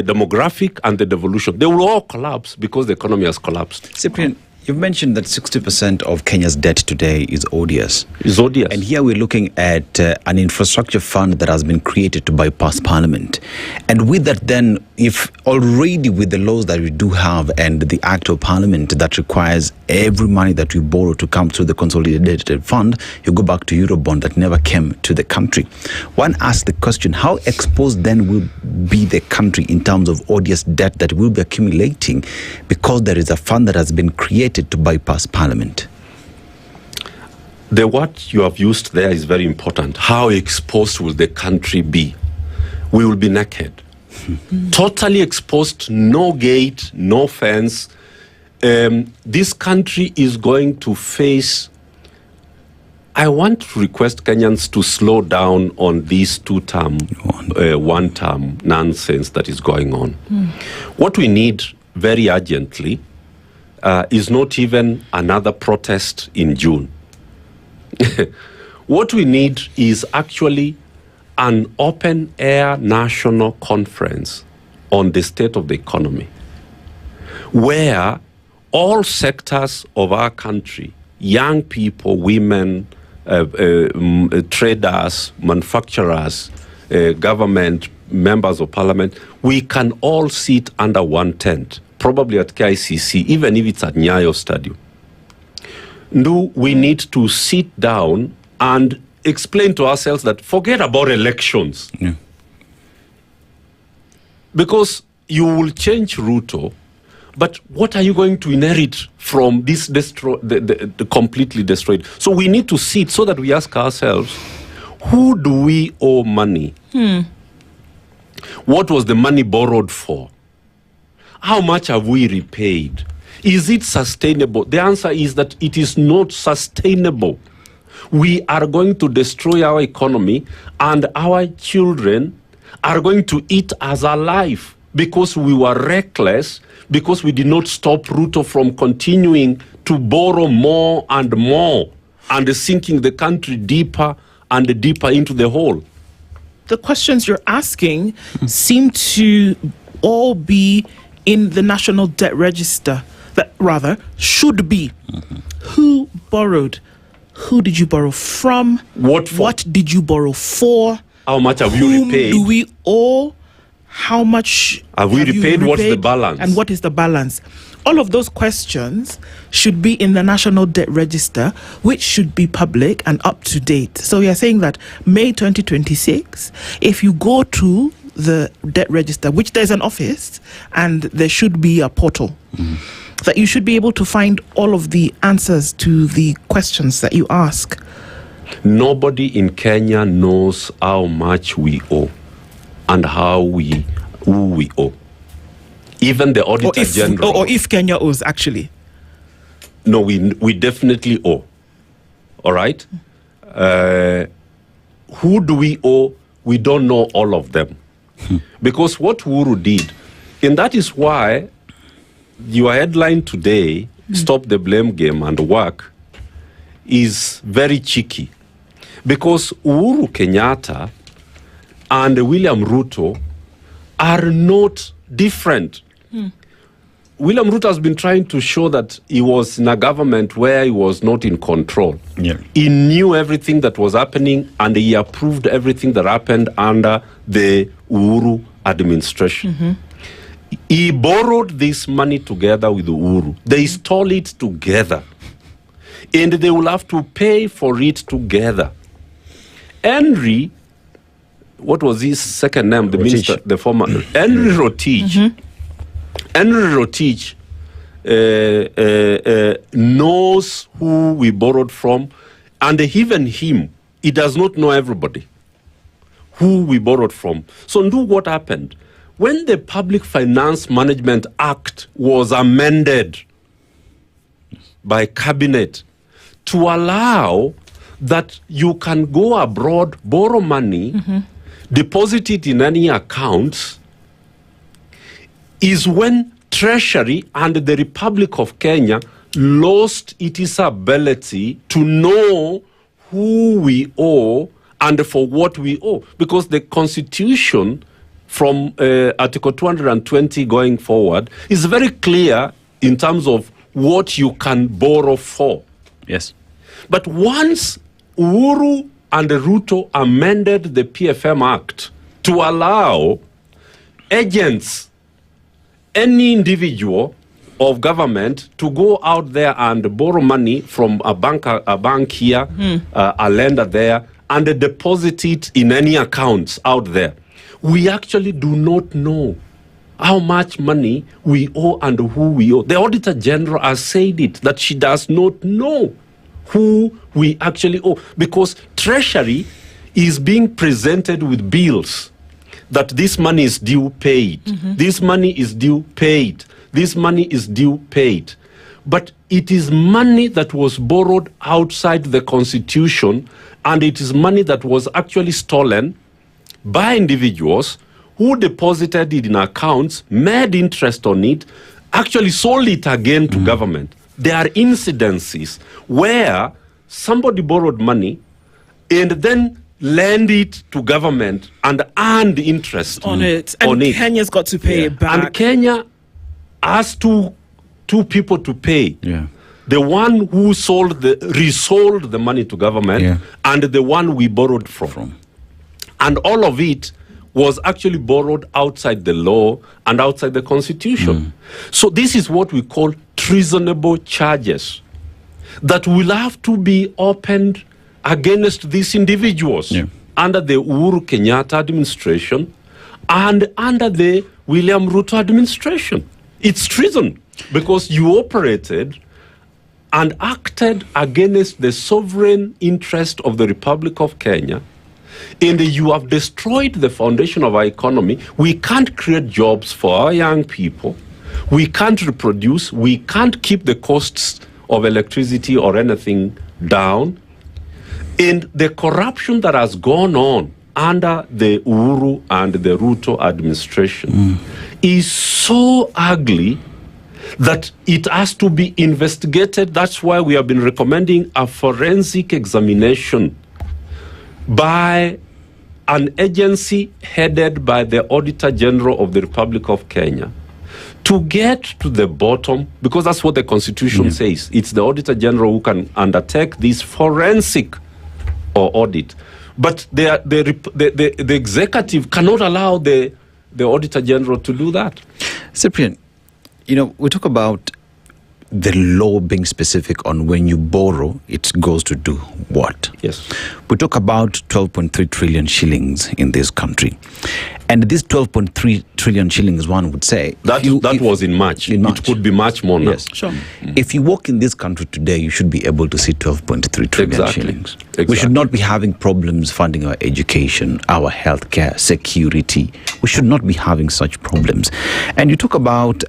demographic, and the devolution. They will all collapse because the economy has collapsed. Cyprian, you've mentioned that 60% of Kenya's debt today is odious. Is odious. And here we're looking at an infrastructure fund that has been created to bypass parliament. And with that then, if already with the laws that we do have and the act of parliament that requires every money that we borrow to come through the consolidated fund, you go back to Eurobond that never came to the country. One asks the question, how exposed then will be the country in terms of odious debt that will be accumulating because there is a fund that has been created to bypass parliament? The what you have used there is very important. How exposed will the country be? We will be naked. Totally exposed, no gate, no fence. this country is going to face. I want to request Kenyans to slow down on this one-term nonsense that is going on. What we need very urgently is not even another protest in June. What we need is actually an open-air national conference on the state of the economy, where all sectors of our country, young people, women, traders, manufacturers, government, members of parliament, we can all sit under one tent, probably at KICC, even if it's at Nyayo Stadium. Nduh, we need to sit down and explain to ourselves that forget about elections. Yeah. Because you will change Ruto, but what are you going to inherit from this the completely destroyed? So we need to sit so that we ask ourselves, who do we owe money? What was the money borrowed for? How much have we repaid? Is it sustainable? The answer is that it is not sustainable. We are going to destroy our economy, and our children are going to eat us alive because we were reckless, because we did not stop Ruto from continuing to borrow more and sinking the country deeper and deeper into the hole. The questions you're asking seem to all be in the National Debt Register, that rather should be. Who borrowed? Who did you borrow from? What for? What did you borrow for? How much have you repaid? Do we owe? How much have we repaid? What's the balance? And what is the balance? All of those questions should be in the National Debt Register, which should be public and up to date. So we are saying that May 2026, if you go to the debt register, which there's an office and there should be a portal, that you should be able to find all of the answers to the questions that you ask. Nobody in Kenya knows how much we owe and who we owe. Even the Auditor General. Or if Kenya owes, actually. No, we definitely owe. All right? Who do we owe? We don't know all of them. Because what Uhuru did, and that is why your headline today, Stop the Blame Game and Work, is very cheeky. Because Uhuru Kenyatta and William Ruto are not different. William Ruto has been trying to show that he was in a government where he was not in control. Yeah. He knew everything that was happening and he approved everything that happened under the Uhuru administration. He borrowed this money together with Uhuru. They stole it together. And they will have to pay for it together. Henry, what was his second name? The minister, the former Henry Rotich. Henry Rotich knows who we borrowed from, and even him, he does not know everybody who we borrowed from. So, Nduh, what happened? When the Public Finance Management Act was amended by Cabinet to allow that you can go abroad, borrow money, deposit it in any accounts, is when Treasury and the Republic of Kenya lost its ability to know who we owe and for what we owe. Because the Constitution from Article 220 going forward is very clear in terms of what you can borrow for. Yes. But once Uhuru and Ruto amended the PFM Act to allow agents, any individual of government, to go out there and borrow money from a bank here, a lender there, and deposit it in any accounts out there. We actually do not know how much money we owe and who we owe. The Auditor General has said it, that she does not know who we actually owe, because Treasury is being presented with bills that this money is due paid, this money is due paid, this money is due paid. but it is money that was borrowed outside the constitution, and it is money that was actually stolen by individuals who deposited it in accounts, made interest on it, actually sold it again to government. There are incidences where somebody borrowed money and then lend it to government and earned interest on it. And Kenya's got to pay it back. And Kenya has two people to pay. Yeah. The one who resold the money to government, and the one we borrowed from. And all of it was actually borrowed outside the law and outside the constitution. So this is what we call treasonable charges that will have to be opened against these individuals under the Uhuru Kenyatta administration and under the William Ruto administration. It's treason because you operated and acted against the sovereign interest of the Republic of Kenya, and you have destroyed the foundation of our economy. We can't create jobs for our young people. We can't reproduce. We can't keep the costs of electricity or anything down. And the corruption that has gone on under the Uhuru and the Ruto administration is so ugly that it has to be investigated. That's why we have been recommending a forensic examination by an agency headed by the Auditor General of the Republic of Kenya to get to the bottom, because that's what the Constitution says. It's the Auditor General who can undertake this forensic or audit. But the executive cannot allow the Auditor General to do that. Cyprian, we talk about the law being specific on when you borrow, it goes to do what? Yes. We talk about 12.3 trillion shillings in this country. And this 12.3 trillion shillings, one would say... That was in March. It could be much more now. Yes. Sure. If you walk in this country today, you should be able to see 12.3 trillion shillings. Exactly. We should not be having problems funding our education, our healthcare, security. We should not be having such problems. And you talk about...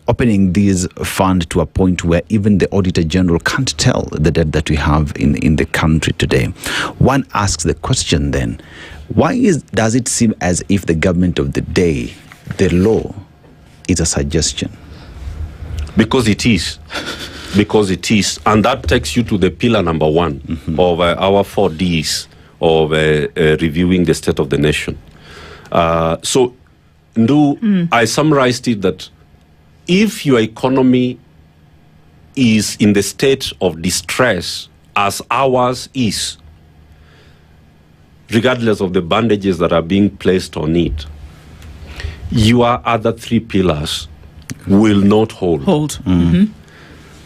opening this fund to a point where even the Auditor General can't tell the debt that we have in the country today. One asks the question then, does it seem as if the government of the day, the law, is a suggestion? Because it is. Because it is. And that takes you to the pillar number one of our 4 Ds of reviewing the state of the nation. So, Nduh, I summarized it that if your economy is in the state of distress, as ours is, regardless of the bandages that are being placed on it, your other 3 pillars will not hold.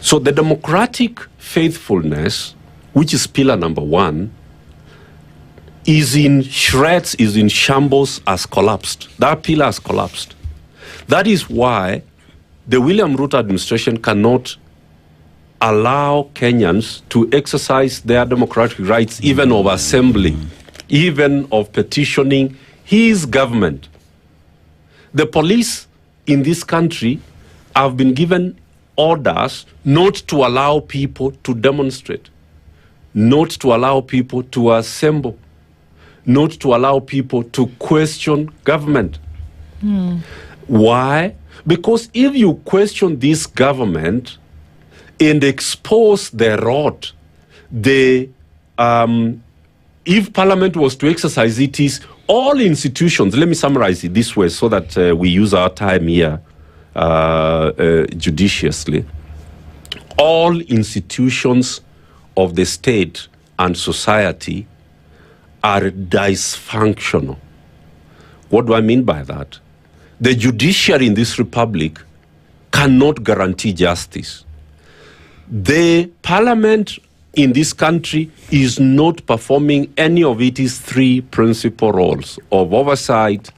So the democratic faithfulness, which is pillar number 1, is in shreds, is in shambles, has collapsed. That pillar has collapsed. That is why the William Ruto administration cannot allow Kenyans to exercise their democratic rights, even of assembly, even of petitioning his government. The police in this country have been given orders not to allow people to demonstrate, not to allow people to assemble, not to allow people to question government. Why? Because if you question this government and expose the rot, if Parliament was to exercise it, is all institutions, let me summarize it this way so that we use our time here judiciously. All institutions of the state and society are dysfunctional. What do I mean by that? The judiciary in this republic cannot guarantee justice. The parliament in this country is not performing any of its 3 principal roles of oversight,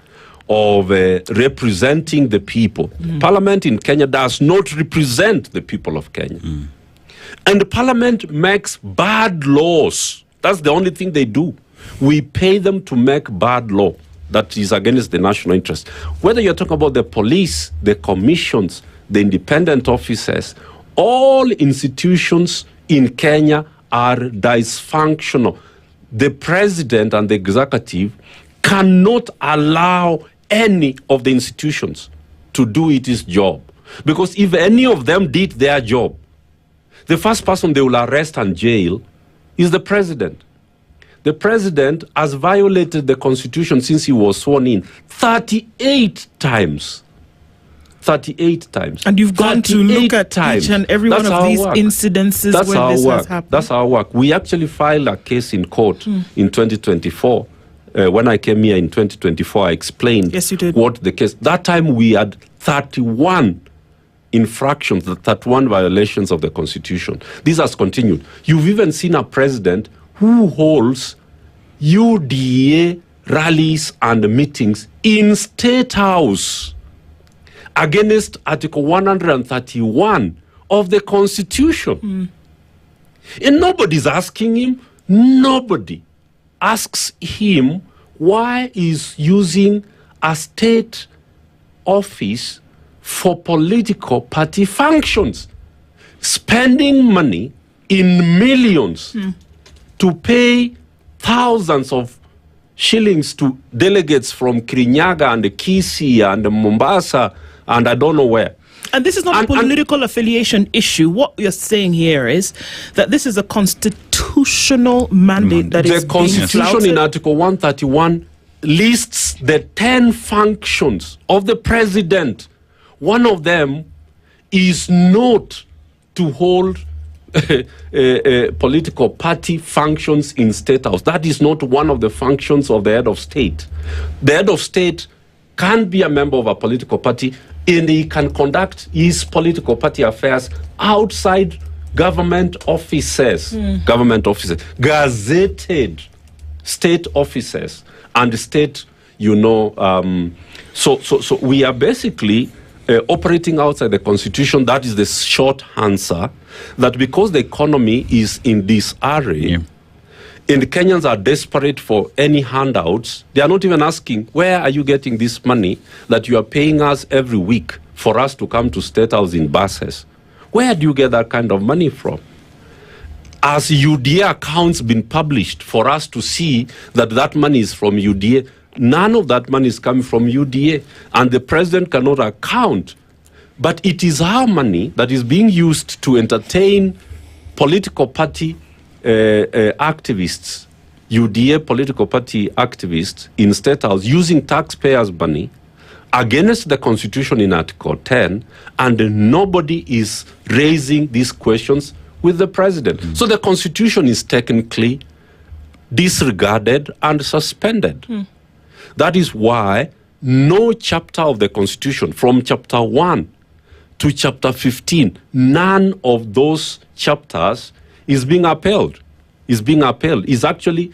of representing the people. Parliament in Kenya does not represent the people of Kenya. And the parliament makes bad laws. That's the only thing they do. We pay them to make bad law that is against the national interest. Whether you're talking about the police, the commissions, the independent officers, All institutions in Kenya are dysfunctional. The president and the executive cannot allow any of the institutions to do its job. Because if any of them did their job, the first person they will arrest and jail is the president. The president has violated the constitution since he was sworn in 38 times. 38 times. And you've gone to look at each and every one of these incidences where this has happened. That's our work. We actually filed a case in court in 2024. When I came here in 2024, I explained what the case. That time we had 31 infractions, 31 violations of the constitution. This has continued. You've even seen a president who holds UDA rallies and meetings in State House against Article 131 of the Constitution. And nobody's asking him, nobody asks him why he's using a state office for political party functions, spending money in millions to pay thousands of shillings to delegates from Kirinyaga and Kisii and Mombasa and I don't know where. And this is not a political affiliation issue. What you're saying here is that this is a constitutional mandate that is being flouted. The Constitution in Article 131 lists the 10 functions of the president. One of them is not to hold political party functions in State House. That is not one of the functions of the head of state. The head of state can be a member of a political party and he can conduct his political party affairs outside government offices, gazetted state offices and state, so we are basically operating outside the constitution. That is the short answer, that because the economy is in disarray, and the Kenyans are desperate for any handouts, they are not even asking, where are you getting this money that you are paying us every week for us to come to State House in buses? Where do you get that kind of money from? Has UDA accounts been published for us to see that that money is from UDA? None of that money is coming from UDA, and the president cannot account. But it is our money that is being used to entertain political party activists, UDA political party activists in State House using taxpayers' money against the Constitution in Article 10, and nobody is raising these questions with the president. So the Constitution is technically disregarded and suspended. That is why no chapter of the Constitution, from chapter 1 to chapter 15, none of those chapters is being upheld. Is actually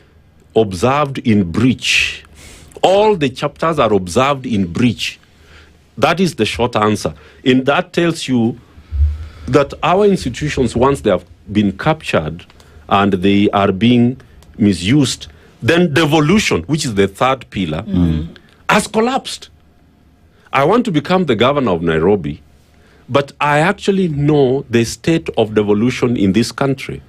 observed in breach. All the chapters are observed in breach. That is the short answer. And that tells you that our institutions, once they have been captured and they are being misused, then devolution, which is the third pillar, has collapsed. I want to become the governor of Nairobi, but I actually know the state of devolution in this country.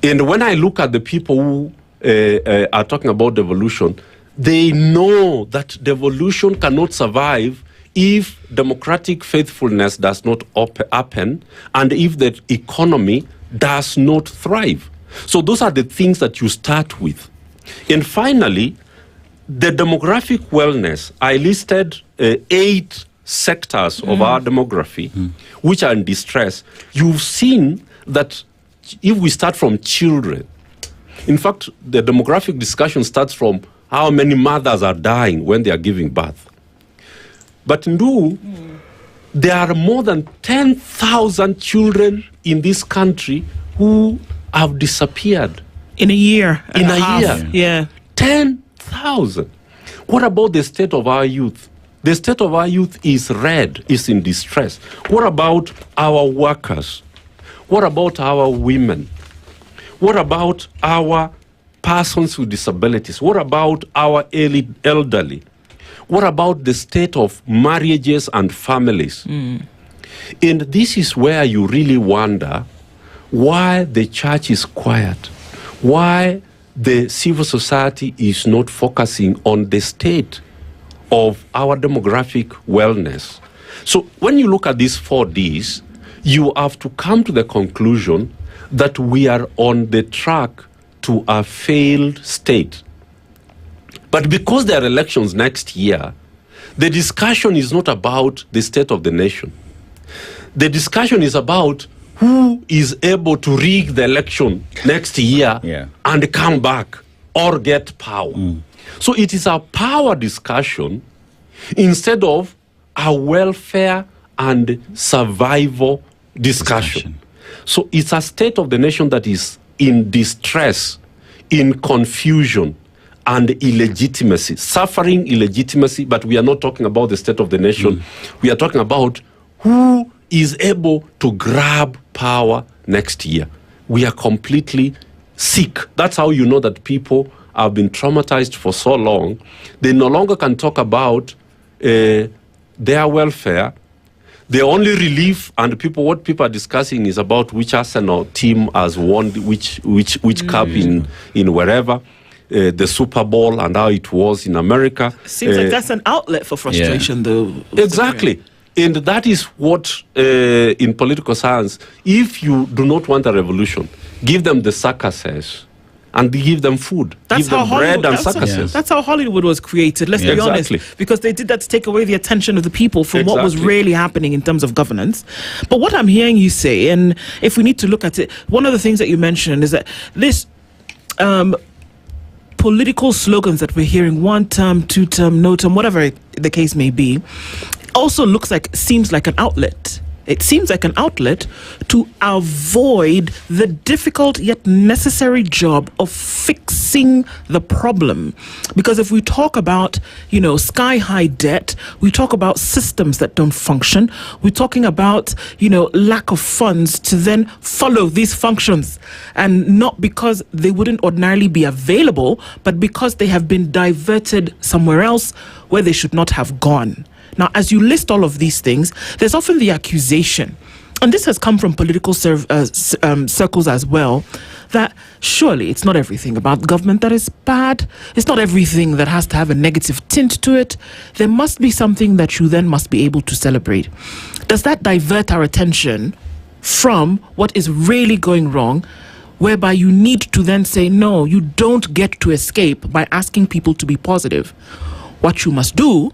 And when I look at the people who are talking about devolution, they know that devolution cannot survive if democratic faithfulness does not happen and if the economy does not thrive. So those are the things that you start with. And finally, the demographic wellness. I listed 8 sectors of our demography which are in distress. You've seen that if we start from children, in fact, the demographic discussion starts from how many mothers are dying when they are giving birth. But Nduh, there are more than 10,000 children in this country who have disappeared. In a year. In a year. Yeah. 10,000. What about the state of our youth? The state of our youth is red, is in distress. What about our workers? What about our women? What about our persons with disabilities? What about our elderly? What about the state of marriages and families? And this is where you really wonder why the church is quiet, why the civil society is not focusing on the state of our demographic wellness. So when you look at these 4 Ds, you have to come to the conclusion that we are on the track to a failed state. But because there are elections next year, the discussion is not about the state of the nation. The discussion is about who is able to rig the election next year and come back or get power. So it is a power discussion instead of a welfare and survival discussion. So it's a state of the nation that is in distress, in confusion, and illegitimacy, suffering illegitimacy, but we are not talking about the state of the nation. We are talking about who is able to grab power next year. We are completely sick. That's how you know that people have been traumatized for so long. They no longer can talk about their welfare. The only relief and what people are discussing is about which Arsenal team has won which cup in wherever. The Super Bowl and how it was in America. Seems like that's an outlet for frustration, though. Exactly. And that is what, in political science, if you do not want a revolution, give them the circuses and give them food. Give them bread and circuses. That's how Hollywood was created, let's be honest. Because they did that to take away the attention of the people from what was really happening in terms of governance. But what I'm hearing you say, and if we need to look at it, one of the things that you mentioned is that this political slogans that we're hearing, 1 term, 2 term, no term, whatever the case may be, also seems like an outlet. It seems like an outlet to avoid the difficult yet necessary job of fixing the problem. Because if we talk about, sky-high debt, we talk about systems that don't function, we're talking about, lack of funds to then follow these functions. And not because they wouldn't ordinarily be available, but because they have been diverted somewhere else where they should not have gone. Now, as you list all of these things, there's often the accusation, and this has come from political circles as well, that surely it's not everything about government that is bad. It's not everything that has to have a negative tint to it. There must be something that you then must be able to celebrate. Does that divert our attention from what is really going wrong, whereby you need to then say, no, you don't get to escape by asking people to be positive? What you must do,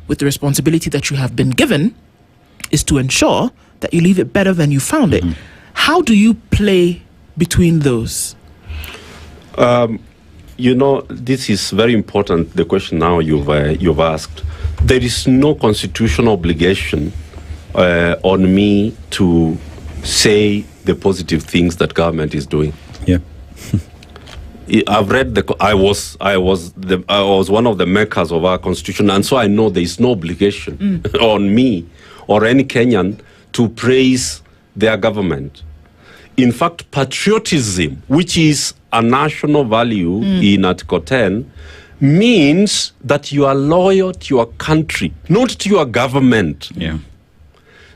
with the responsibility that you have been given, is to ensure that you leave it better than you found it. How do you play between those? This is very important, the question now you've asked. There is no constitutional obligation on me to say the positive things that government is doing. I've read I was one of the makers of our constitution, and so I know there is no obligation on me or any Kenyan to praise their government. In fact, patriotism, which is a national value in Article 10, means that you are loyal to your country, not to your government.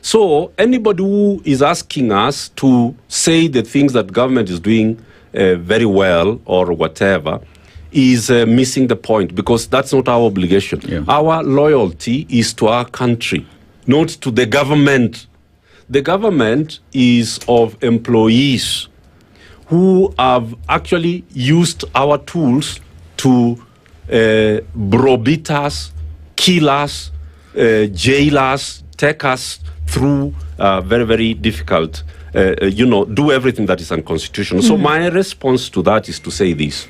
So anybody who is asking us to say the things that government is doing very well or whatever is missing the point, because that's not our obligation. Our loyalty is to our country, not to the government. The government is of employees who have actually used our tools to browbeat us, kill us, jail us, take us through very, very difficult do everything that is unconstitutional. So my response to that is to say this.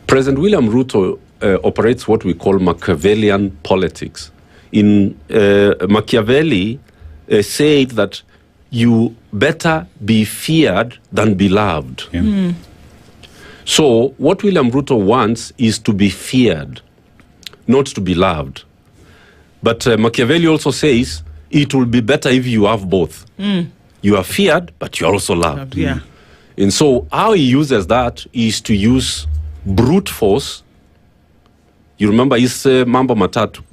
President William Ruto operates what we call Machiavellian politics. In Machiavelli said that you better be feared than be loved. So what William Ruto wants is to be feared, not to be loved. But Machiavelli also says it will be better if you have both. You are feared, but you are also loved. And so how he uses that is to use brute force. You remember his Mambo Matatu?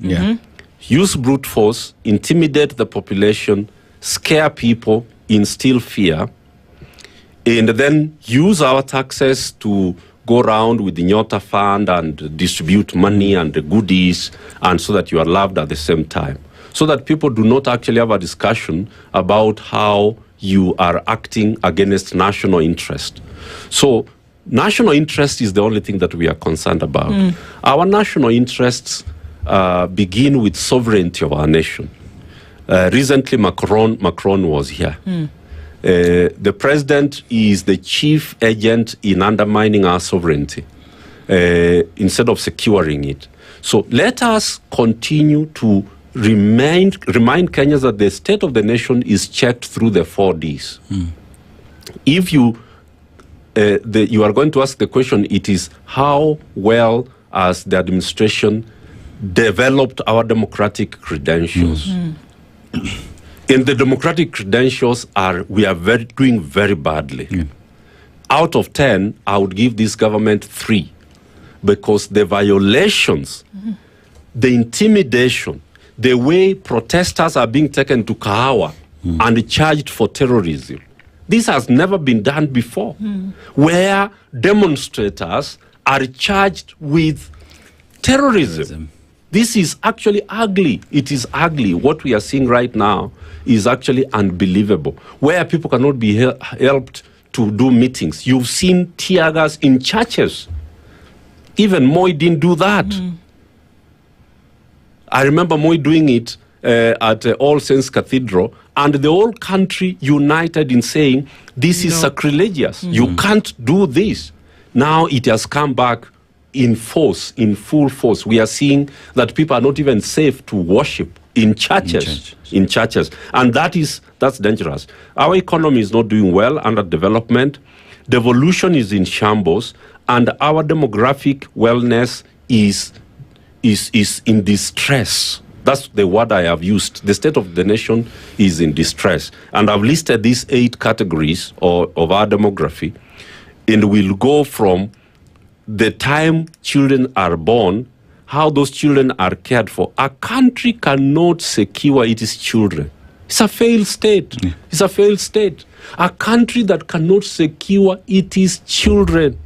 use brute force, intimidate the population, scare people, instill fear, and then use our taxes to go around with the Nyota Fund and distribute money and the goodies, and so that you are loved at the same time. So that people do not actually have a discussion about how you are acting against national interest. So national interest is the only thing that we are concerned about. Our national interests begin with sovereignty of our nation. Recently, Macron was here. The president is the chief agent in undermining our sovereignty instead of securing it. So let us continue to remind Kenyans that the state of the nation is checked through the 4 Ds. If you are going to ask the question, it is how well has the administration developed our democratic credentials. And the democratic credentials we are doing very badly. Out of 10, I would give this government 3, because the violations, the intimidation, the way protesters are being taken to Kahawa and charged for terrorism, this has never been done before, where demonstrators are charged with terrorism. This is actually ugly. It is ugly. What we are seeing right now is actually unbelievable, where people cannot be helped to do meetings. You've seen tear gas in churches. Even Moi didn't do that. I remember Moi doing it at All Saints Cathedral, and the whole country united in saying, this is sacrilegious. You can't do this. Now it has come back in force, in full force. We are seeing that people are not even safe to worship in churches. And that's dangerous. Our economy is not doing well, under development. Devolution is in shambles, and our demographic wellness is in distress. That's the word I have used. The state of the nation is in distress. And I've listed these 8 categories of our demography, and we'll go from the time children are born, how those children are cared for. A country cannot secure its children. It's a failed state. It's a failed state. A country that cannot secure its children,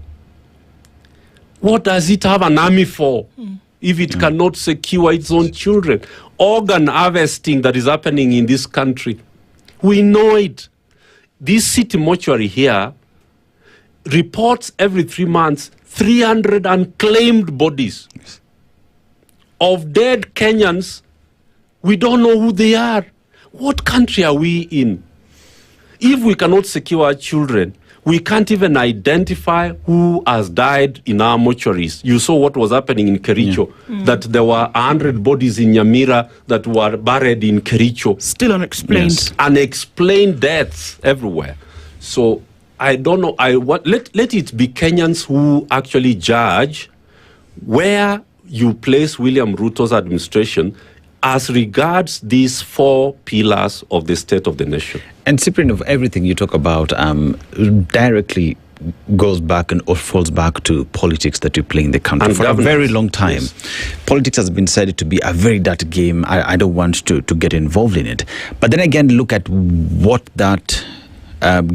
what does it have an army for if it cannot secure its own children? Organ harvesting that is happening in this country, we know it. This city mortuary here reports every 3 months 300 unclaimed bodies of dead Kenyans. We don't know who they are. What country are we in? If we cannot secure our children, we can't even identify who has died in our mortuaries. You saw what was happening in Kericho, that there were 100 bodies in Nyamira that were buried in Kericho. Still unexplained. Yes. Unexplained deaths everywhere. So I don't know. Let it be Kenyans who actually judge where you place William Ruto's administration as regards these 4 pillars of the state of the nation. And Cyprian, of everything you talk about directly goes back or falls back to politics that you play in the country and for governance. A very long time. Yes. Politics has been said to be a very dirty game. I don't want to get involved in it. But then again, look at what that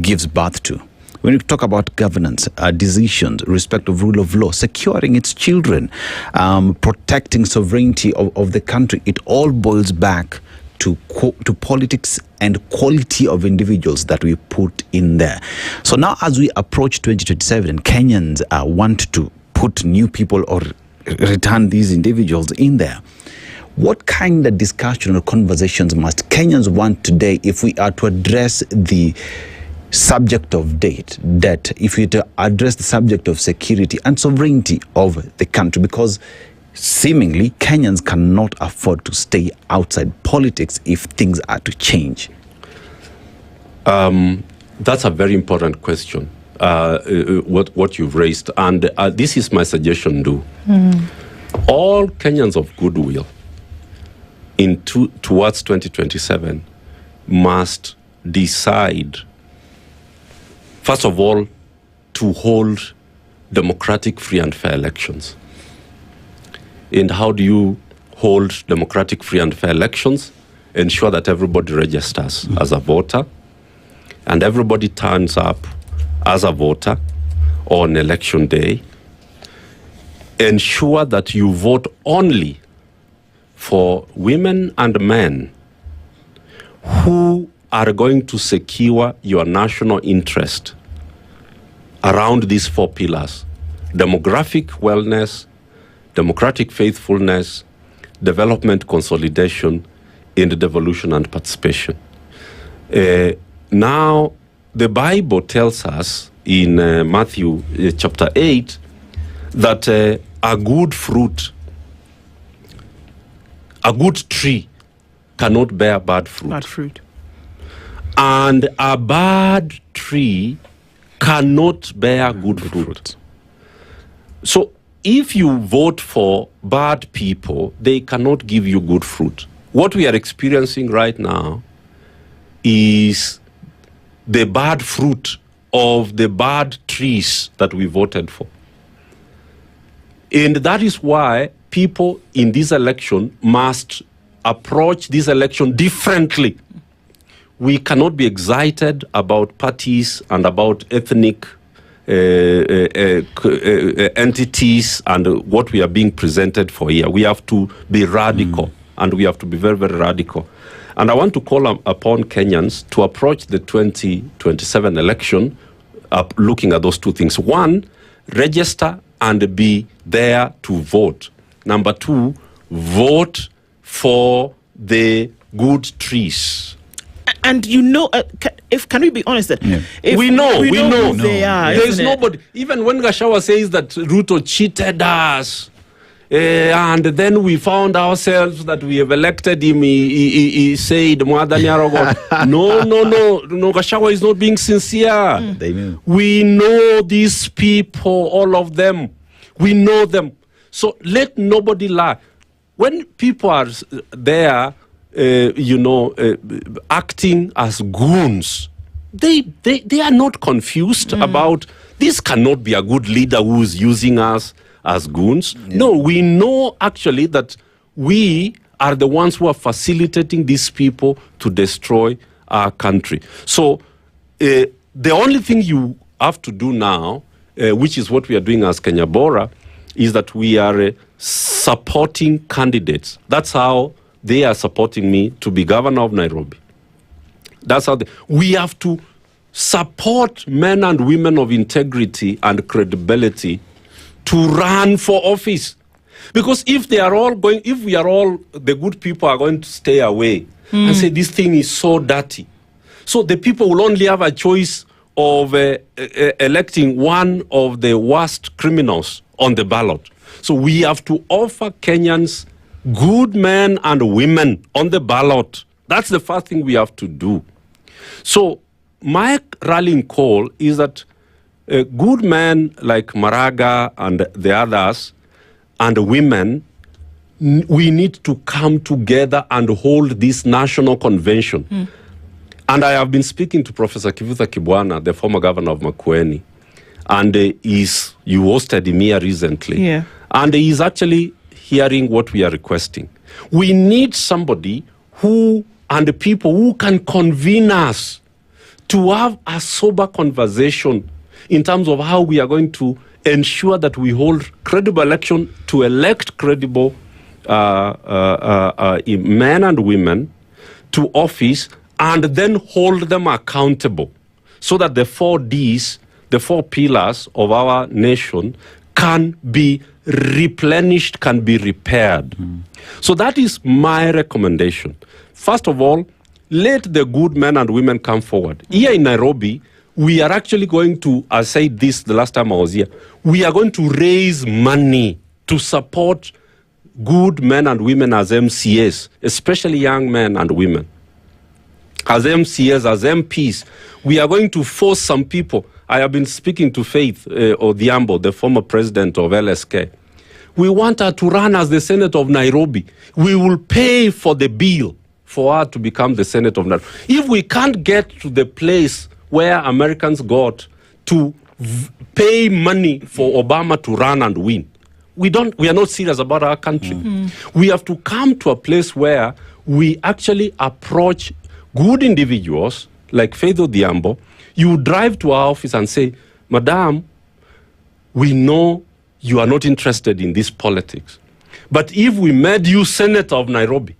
gives birth to. When you talk about governance, decisions, respect of rule of law, securing its children, protecting sovereignty of the country, it all boils back to politics and quality of individuals that we put in there. So now as we approach 2027, Kenyans want to put new people or return these individuals in there. What kind of discussion or conversations must Kenyans want today if we are to address the subject of debt, if we to address the subject of security and sovereignty of the country? Because seemingly Kenyans cannot afford to stay outside politics if things are to change. That's a very important question, what you've raised. And this is my suggestion, Nduh. All Kenyans of goodwill towards 2027 must decide, first of all, to hold democratic, free and fair elections. And how do you hold democratic, free and fair elections, ensure that everybody registers as a voter, and everybody turns up as a voter on election day. Ensure that you vote only for women and men who are going to secure your national interest around these 4 pillars: demographic wellness, democratic faithfulness, development consolidation, and devolution and participation. Now, the Bible tells us in Matthew chapter 8 that a good fruit, a good tree cannot bear bad fruit. Bad fruit. And a bad tree cannot bear good fruit. So if you vote for bad people, they cannot give you good fruit. What we are experiencing right now is the bad fruit of the bad trees that we voted for. And that is why people in this election must approach this election differently. We cannot be excited about parties and about ethnic entities and what we are being presented for here. We have to be radical, and we have to be very, very radical. And I want to call upon Kenyans to approach the 2027 election looking at those 2 things. 1, register and be there to vote. Number 2, vote for the good trees. And you know, can we be honest that we know who they are? There's nobody. Even when Gashawa says that Ruto cheated us, and then we found ourselves that we have elected him, he said, no, Gashawa is not being sincere. They knew. We know these people, all of them. We know them. So let nobody lie. When people are there, acting as goons, they are not confused about this. Cannot be a good leader who's using us as goons. No, we know actually that we are the ones who are facilitating these people to destroy our country. So the only thing you have to do now, which is what we are doing as Kenya Bora, is that we are supporting candidates. That's how they are supporting me to be governor of Nairobi. That's how we have to support men and women of integrity and credibility to run for office. Because if we are all, the good people are going to stay away and say this thing is so dirty. So the people will only have a choice of electing one of the worst criminals on the ballot. So we have to offer Kenyans good men and women on the ballot. That's the first thing we have to do. So my rallying call is that good men like Maraga and the others and women, we need to come together and hold this national convention. And I have been speaking to Professor Kivutha Kibwana, the former governor of Makueni, and you hosted him here recently. Yeah. And he's actually hearing what we are requesting. We need somebody and people who can convene us to have a sober conversation in terms of how we are going to ensure that we hold credible election to elect credible men and women to office, and then hold them accountable so that the 4 Ds, the 4 pillars of our nation can be replenished, can be repaired. So that is my recommendation. First of all, let the good men and women come forward. Here in Nairobi, we are actually going to, I said this the last time I was here, we are going to raise money to support good men and women as MCAs, especially young men and women. As MCAs, as MPs, we are going to force some people. I have been speaking to Faith Odhiambo, the former president of LSK. We want her to run as the Senate of Nairobi. We will pay for the bill for her to become the Senate of Nairobi. If we can't get to the place where Americans got to pay money for Obama to run and win, we are not serious about our country. We have to come to a place where we actually approach good individuals like Faith Odhiambo. You drive to our office and say, Madam, we know you are not interested in this politics. But if we made you Senator of Nairobi,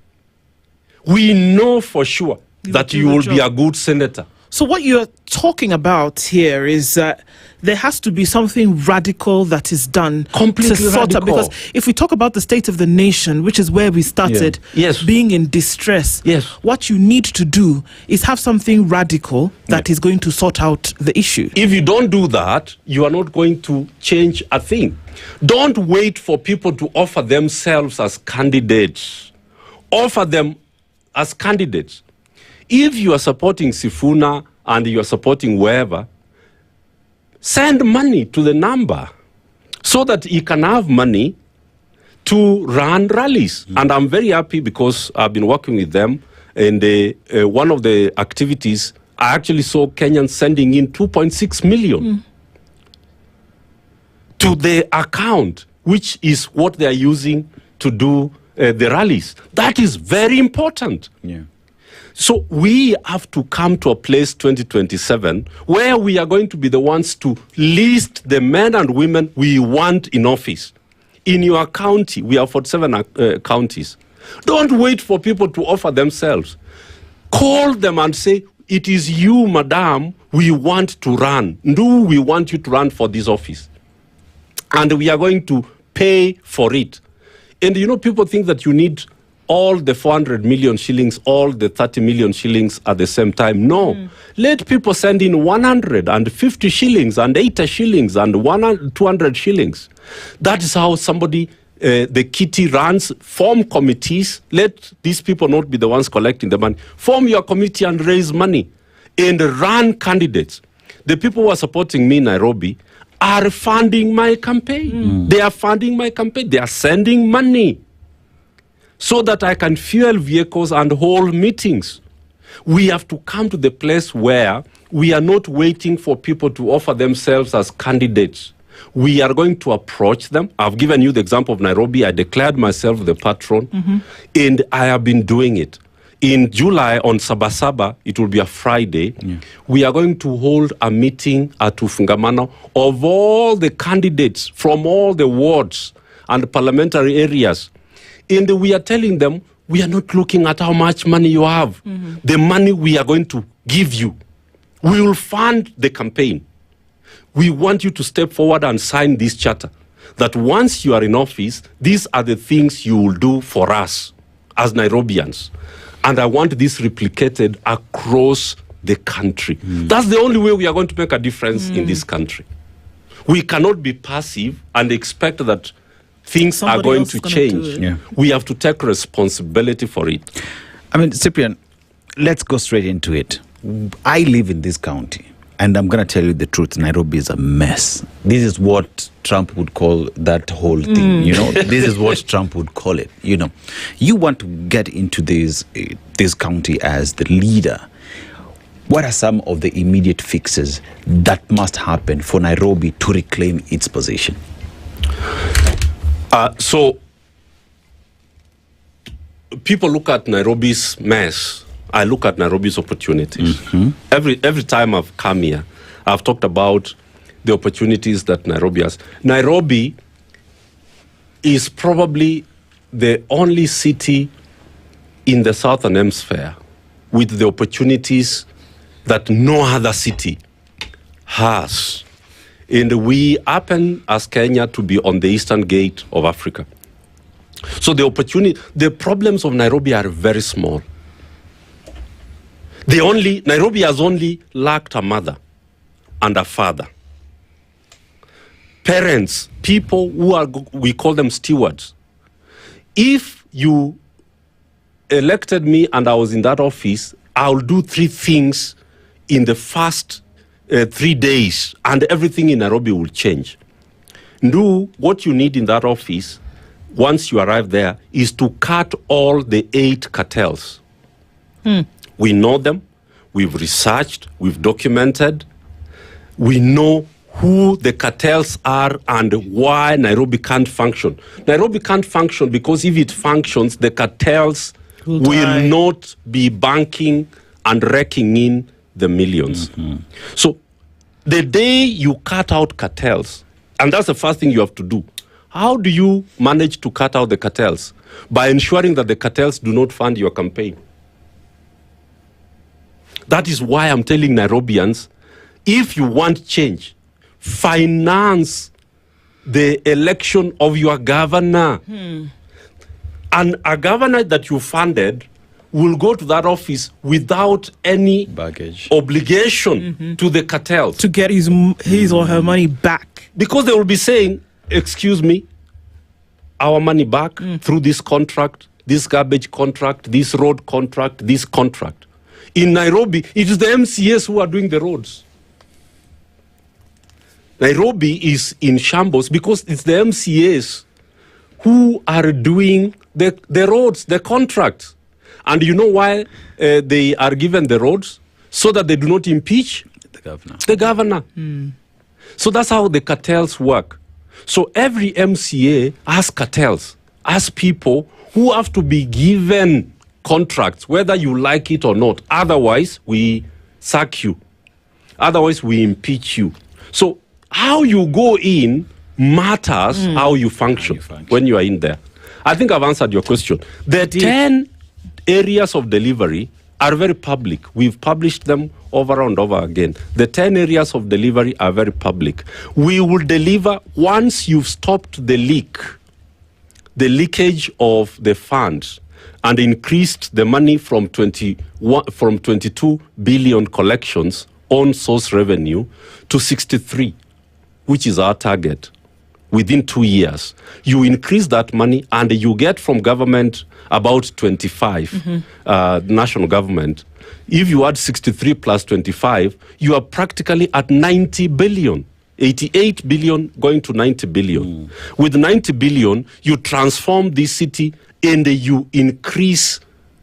we know for sure that you will be a good senator. So what you're talking about here is that there has to be something radical that is done completely to sort out. Because if we talk about the state of the nation, which is where we started, being in distress, what you need to do is have something radical that is going to sort out the issue. If you don't do that, you are not going to change a thing. Don't wait for people to offer themselves as candidates. Offer them as candidates. If you are supporting Sifuna and you are supporting wherever, send money to the number so that he can have money to run rallies. And I'm very happy because I've been working with them. And one of the activities, I actually saw Kenyans sending in 2.6 million to the account, which is what they are using to do the rallies. That is very important. So we have to come to a place 2027 where we are going to be the ones to list the men and women we want in office. In your county, we have 47 counties. Don't wait for people to offer themselves. Call them and say, it is you, madam, we want to run. Nduh, we want you to run for this office. And we are going to pay for it. And you know, people think that you need all the 400 million shillings, all the 30 million shillings at the same time. No. Let people send in 150 shillings and 80 shillings and 200 shillings. That is how somebody, the kitty runs. Form committees. Let these people not be the ones collecting the money. Form your committee and raise money. And run candidates. The people who are supporting me in Nairobi are funding my campaign. They are funding my campaign. They are sending money so that I can fuel vehicles and hold meetings. We have to come to the place where we are not waiting for people to offer themselves as candidates. We are going to approach them. I've given you the example of Nairobi. I declared myself the patron, and I have been doing it. In July, on Sabasaba, it will be a Friday, we are going to hold a meeting at Ufungamano of all the candidates from all the wards and parliamentary areas. And we are telling them, we are not looking at how much money you have. The money we are going to give you, we will fund the campaign. We want you to step forward and sign this charter, that once you are in office, these are the things you will do for us as Nairobians. And I want this replicated across the country. That's the only way we are going to make a difference in this country. We cannot be passive and expect that things are going to change. We have to take responsibility for it. I mean, Cyprian, let's go straight into it. I live in this county, and I'm going to tell you the truth. Nairobi is a mess. This is what Trump would call that whole thing, you know. This is what Trump would call it, you know. You want to get into this county as the leader. What are some of the immediate fixes that must happen for Nairobi to reclaim its position? So people look at Nairobi's mess. I look at Nairobi's opportunities. Every time I've come here, I've talked about the opportunities that Nairobi has. Nairobi is probably the only city in the Southern Hemisphere with the opportunities that no other city has. And we happen as Kenya to be on the eastern gate of Africa. So the problems of Nairobi are very small. Nairobi has only lacked a mother and a father. Parents, people we call them stewards. If you elected me and I was in that office, I'll do 3 things in the first 3 days, and everything in Nairobi will change. Nduh, what you need in that office, once you arrive there, is to cut all the 8 cartels. We know them, we've researched, we've documented, we know who the cartels are and why Nairobi can't function. Nairobi can't function because if it functions, the cartels will not be banking and raking in the millions. So the day you cut out cartels, and that's the first thing you have to do. How do you manage to cut out the cartels? By ensuring that the cartels do not fund your campaign. That is why I'm telling Nairobians, if you want change, finance the election of your governor. And a governor that you funded will go to that office without any baggage obligation to the cartels. To get his or her money back. Because they will be saying, excuse me, our money back through this contract, this garbage contract, this road contract, this contract. In Nairobi, it is the MCAs who are doing the roads. Nairobi is in shambles because it's the MCAs who are doing the roads, the contracts. And you know why they are given the roads? So that they do not impeach the governor. So that's how the cartels work. So every MCA has cartels, has people who have to be given contracts, whether you like it or not. Otherwise, we sack you. Otherwise, we impeach you. So how you go in matters how you function when you are in there. I think I've answered your question. The 10 areas of delivery are very public. We've published them over and over again. The 10 areas of delivery are very public. We will deliver once you've stopped the leakage of the funds and increased the money from 22 billion collections on source revenue to 63, which is our target. Within 2 years, you increase that money and you get from government about 25, national government. If you add 63 plus 25, you are practically at 90 billion, 88 billion going to 90 billion. With 90 billion, you transform this city and you increase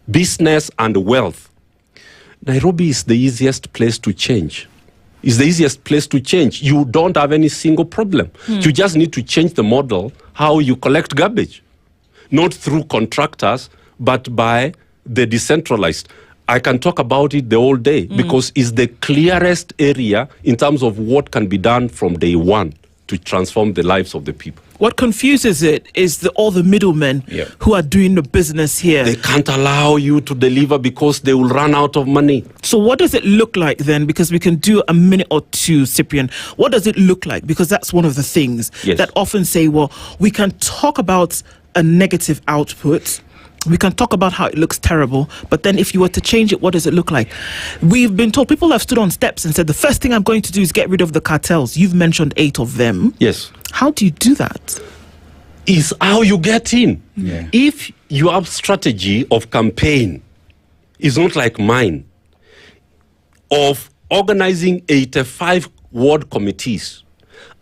business and wealth. Nairobi is the easiest place to change. Is the easiest place to change. You don't have any single problem. You just need to change the model, how you collect garbage. Not through contractors, but by the decentralized. I can talk about it the whole day because it's the clearest area in terms of what can be done from day one to transform the lives of the people. What confuses it is all the middlemen who are doing the business here. They can't allow you to deliver because they will run out of money. So what does it look like then? Because we can do a minute or two, Cyprian. What does it look like? Because that's one of the things that often say, well, we can talk about a negative output. We can talk about how it looks terrible, but then if you were to change it, what does it look like? We've been told, people have stood on steps and said, the first thing I'm going to do is get rid of the cartels. You've mentioned 8 of them. Yes. How do you do that? Is how you get in. If your strategy of campaign is not like mine, of organizing 85 ward committees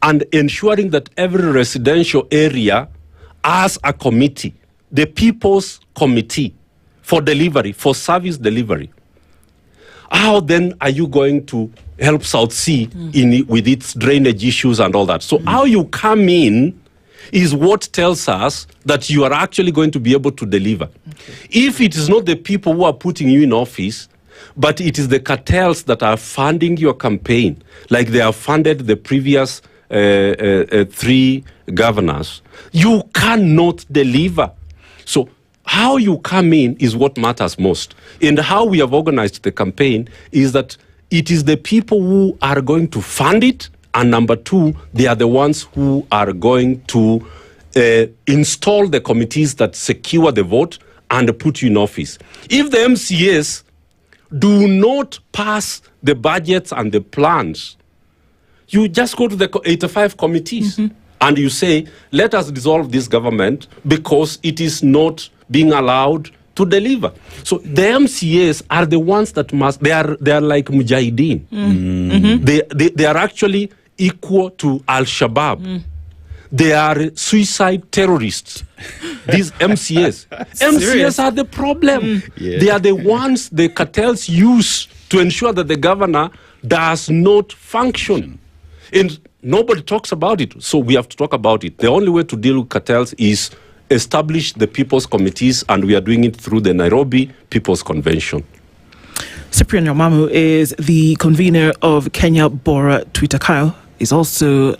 and ensuring that every residential area has a committee, the People's Committee for delivery, for service delivery. How then are you going to help South Sea with its drainage issues and all that? So how you come in is what tells us that you are actually going to be able to deliver. If it is not the people who are putting you in office, but it is the cartels that are funding your campaign, like they have funded the previous 3 governors, you cannot deliver. So how you come in is what matters most. And how we have organized the campaign is that it is the people who are going to fund it, and number 2, they are the ones who are going to install the committees that secure the vote and put you in office. If the MCAs do not pass the budgets and the plans, you just go to the 85 committees and you say, let us dissolve this government because it is not being allowed to deliver. So the MCAs are the ones that must, they are like Mujahideen. They are actually equal to Al-Shabaab. They are suicide terrorists. These MCAs. MCAs are the problem. They are the ones the cartels use to ensure that the governor does not function. And nobody talks about it. So we have to talk about it. The only way to deal with cartels is establish the people's committees, and we are doing it through the Nairobi People's Convention. Cyprian Nyamwamu is the convener of Kenya Bora Twitter. Is also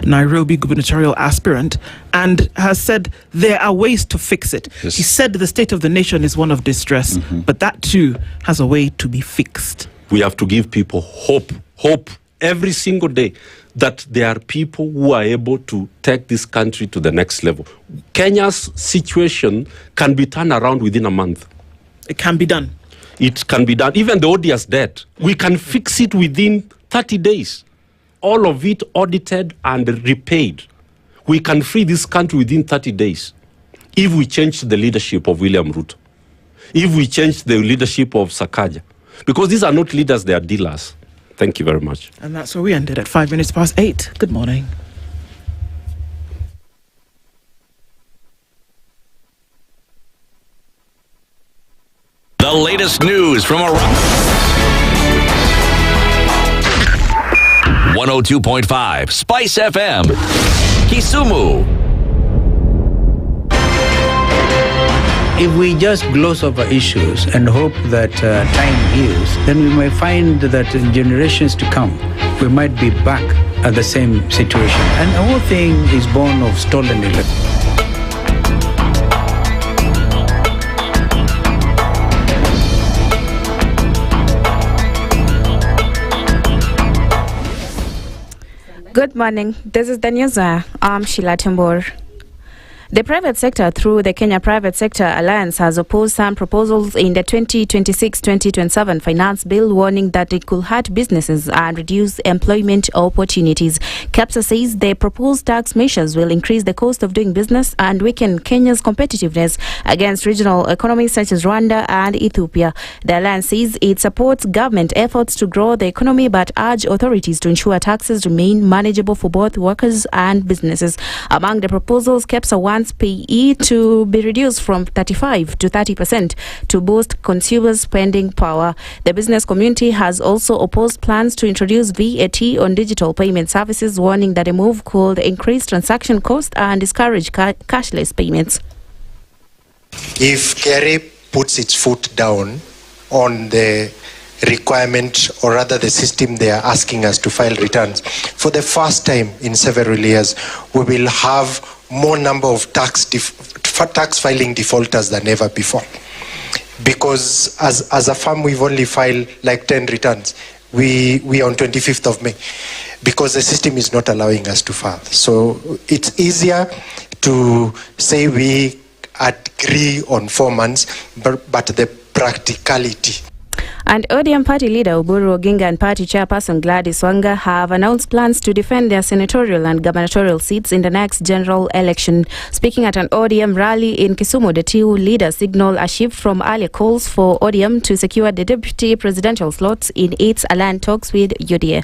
Nairobi gubernatorial aspirant and has said there are ways to fix it. Yes. He said the state of the nation is one of distress, but that too has a way to be fixed. We have to give people hope every single day that there are people who are able to take this country to the next level. Kenya's situation can be turned around within a month. It can be done. It can be done. Even the odious debt, we can fix it within 30 days. All of it audited and repaid. We can free this country within 30 days if we change the leadership of William Ruto, if we change the leadership of Sakaja. Because these are not leaders, they are dealers. Thank you very much. And that's where we ended at 8:05. Good morning. The latest news from around 102.5 Spice FM, Kisumu. If we just gloss over issues and hope that time heals, then we may find that in generations to come, we might be back at the same situation. And the whole thing is born of stolen elections. Good morning. This is the news. I'm Sheila Tembor. The private sector, through the Kenya Private Sector Alliance, has opposed some proposals in the 2026-2027 finance bill, warning that it could hurt businesses and reduce employment opportunities. KEPSA says the proposed tax measures will increase the cost of doing business and weaken Kenya's competitiveness against regional economies such as Rwanda and Ethiopia. The alliance says it supports government efforts to grow the economy, but urge authorities to ensure taxes remain manageable for both workers and businesses. Among the proposals, KEPSA wants PE to be reduced from 35 to 30% to boost consumers' spending power. The business community has also opposed plans to introduce VAT on digital payment services, warning that a move could increase transaction costs and discourage cashless payments. If KRA puts its foot down on the requirement, or rather the system they are asking us to file returns, for the first time in several years, we will have more number of tax filing defaulters than ever before. Because as a firm, we've only filed like 10 returns. We are on 25th of May because the system is not allowing us to file. So it's easier to say we agree on 4 months, but the practicality. And ODM party leader Oburu Oginga and party chairperson Gladys Wanga have announced plans to defend their senatorial and gubernatorial seats in the next general election. Speaking at an ODM rally in Kisumu, the two leaders signal a shift from earlier calls for ODM to secure the deputy presidential slots in its alliance talks with UDA.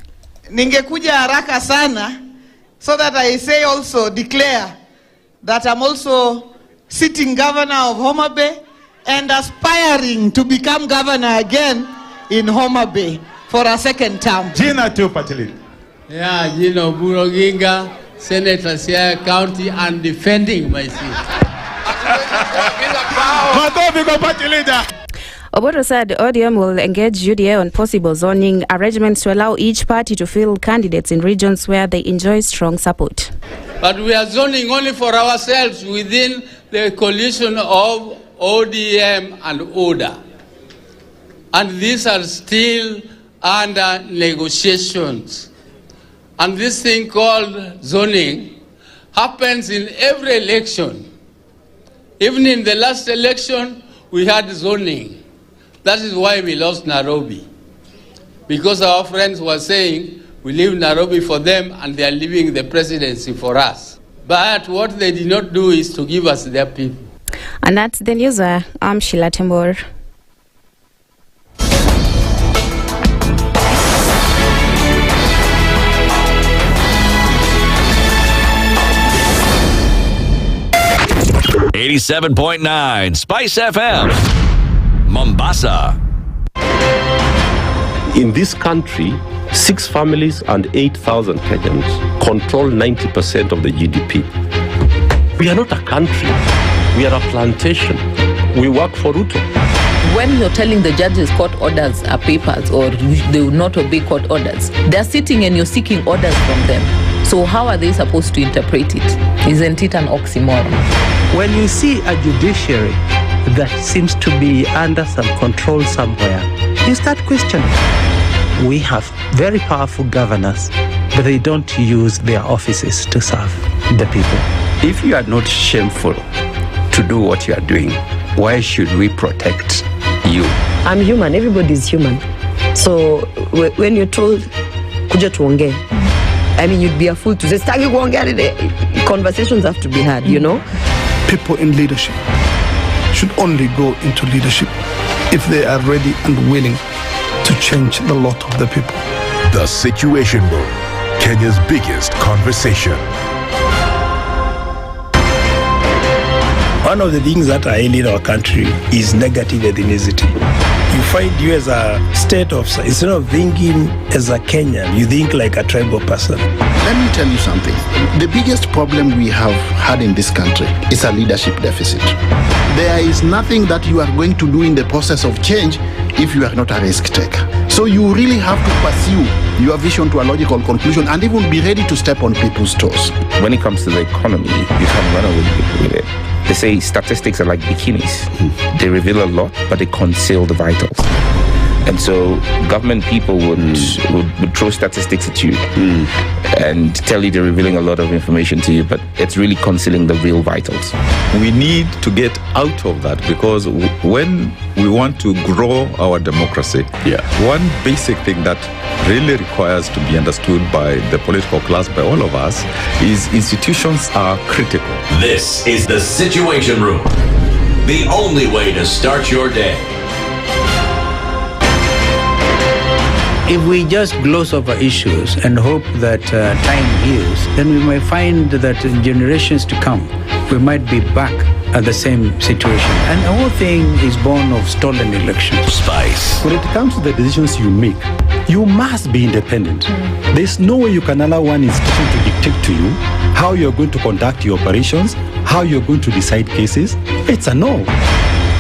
Ningekuja haraka sana, so that I say also declare that I'm also sitting governor of Homa Bay and aspiring to become governor again in Homa Bay for a second term. Jina tu Patilin. Yeah, Jina Oburu Oginga, Senator Siaya County, and defending my seat. Oburu said ODM will engage UDA on possible zoning arrangements to allow each party to field candidates in regions where they enjoy strong support. But we are zoning only for ourselves within the coalition of ODM and ODA. And these are still under negotiations. And this thing called zoning happens in every election. Even in the last election, we had zoning. That is why we lost Nairobi. Because our friends were saying, we leave Nairobi for them and they are leaving the presidency for us. But what they did not do is to give us their people. And that's the news. I'm Sheila Tembor. .9 Spice FM, Mombasa. In this country, 6 families and 8,000 Kenyans control 90% of the GDP. We are not a country. We are a plantation. We work for Ruto. When you're telling the judges court orders are papers or they will not obey court orders, they're sitting and you're seeking orders from them. So how are they supposed to interpret it? Isn't it an oxymoron? When you see a judiciary that seems to be under some control somewhere, you start questioning. We have very powerful governors, but they don't use their offices to serve the people. If you are not shameful to do what you are doing, why should we protect you? I'm human. Everybody's human. So when you're told, kuja tuongee, I mean, you'd be a fool to say, stagi kuongea. Conversations have to be had, you know? People in leadership should only go into leadership if they are ready and willing to change the lot of the people. The Situation Room, Kenya's biggest conversation. One of the things that are ailing our country is negative ethnicity. You find you as a state officer, instead of thinking as a Kenyan, you think like a tribal person. Let me tell you something. The biggest problem we have had in this country is a leadership deficit. There is nothing that you are going to do in the process of change if you are not a risk taker. So you really have to pursue your vision to a logical conclusion and even be ready to step on people's toes. When it comes to the economy, you can run away with it. They say statistics are like bikinis. They reveal a lot, but they conceal the vitals. And so government people would throw statistics at you and tell you they're revealing a lot of information to you, but it's really concealing the real vitals. We need to get out of that, because when we want to grow our democracy, one basic thing that really requires to be understood by the political class, by all of us, is institutions are critical. This is the Situation Room, the only way to start your day. If we just gloss over issues and hope that time heals, then we might find that in generations to come, we might be back at the same situation. And the whole thing is born of stolen elections. Spice. When it comes to the decisions you make, you must be independent. There's no way you can allow one institution to dictate to you how you're going to conduct your operations, how you're going to decide cases. It's a no.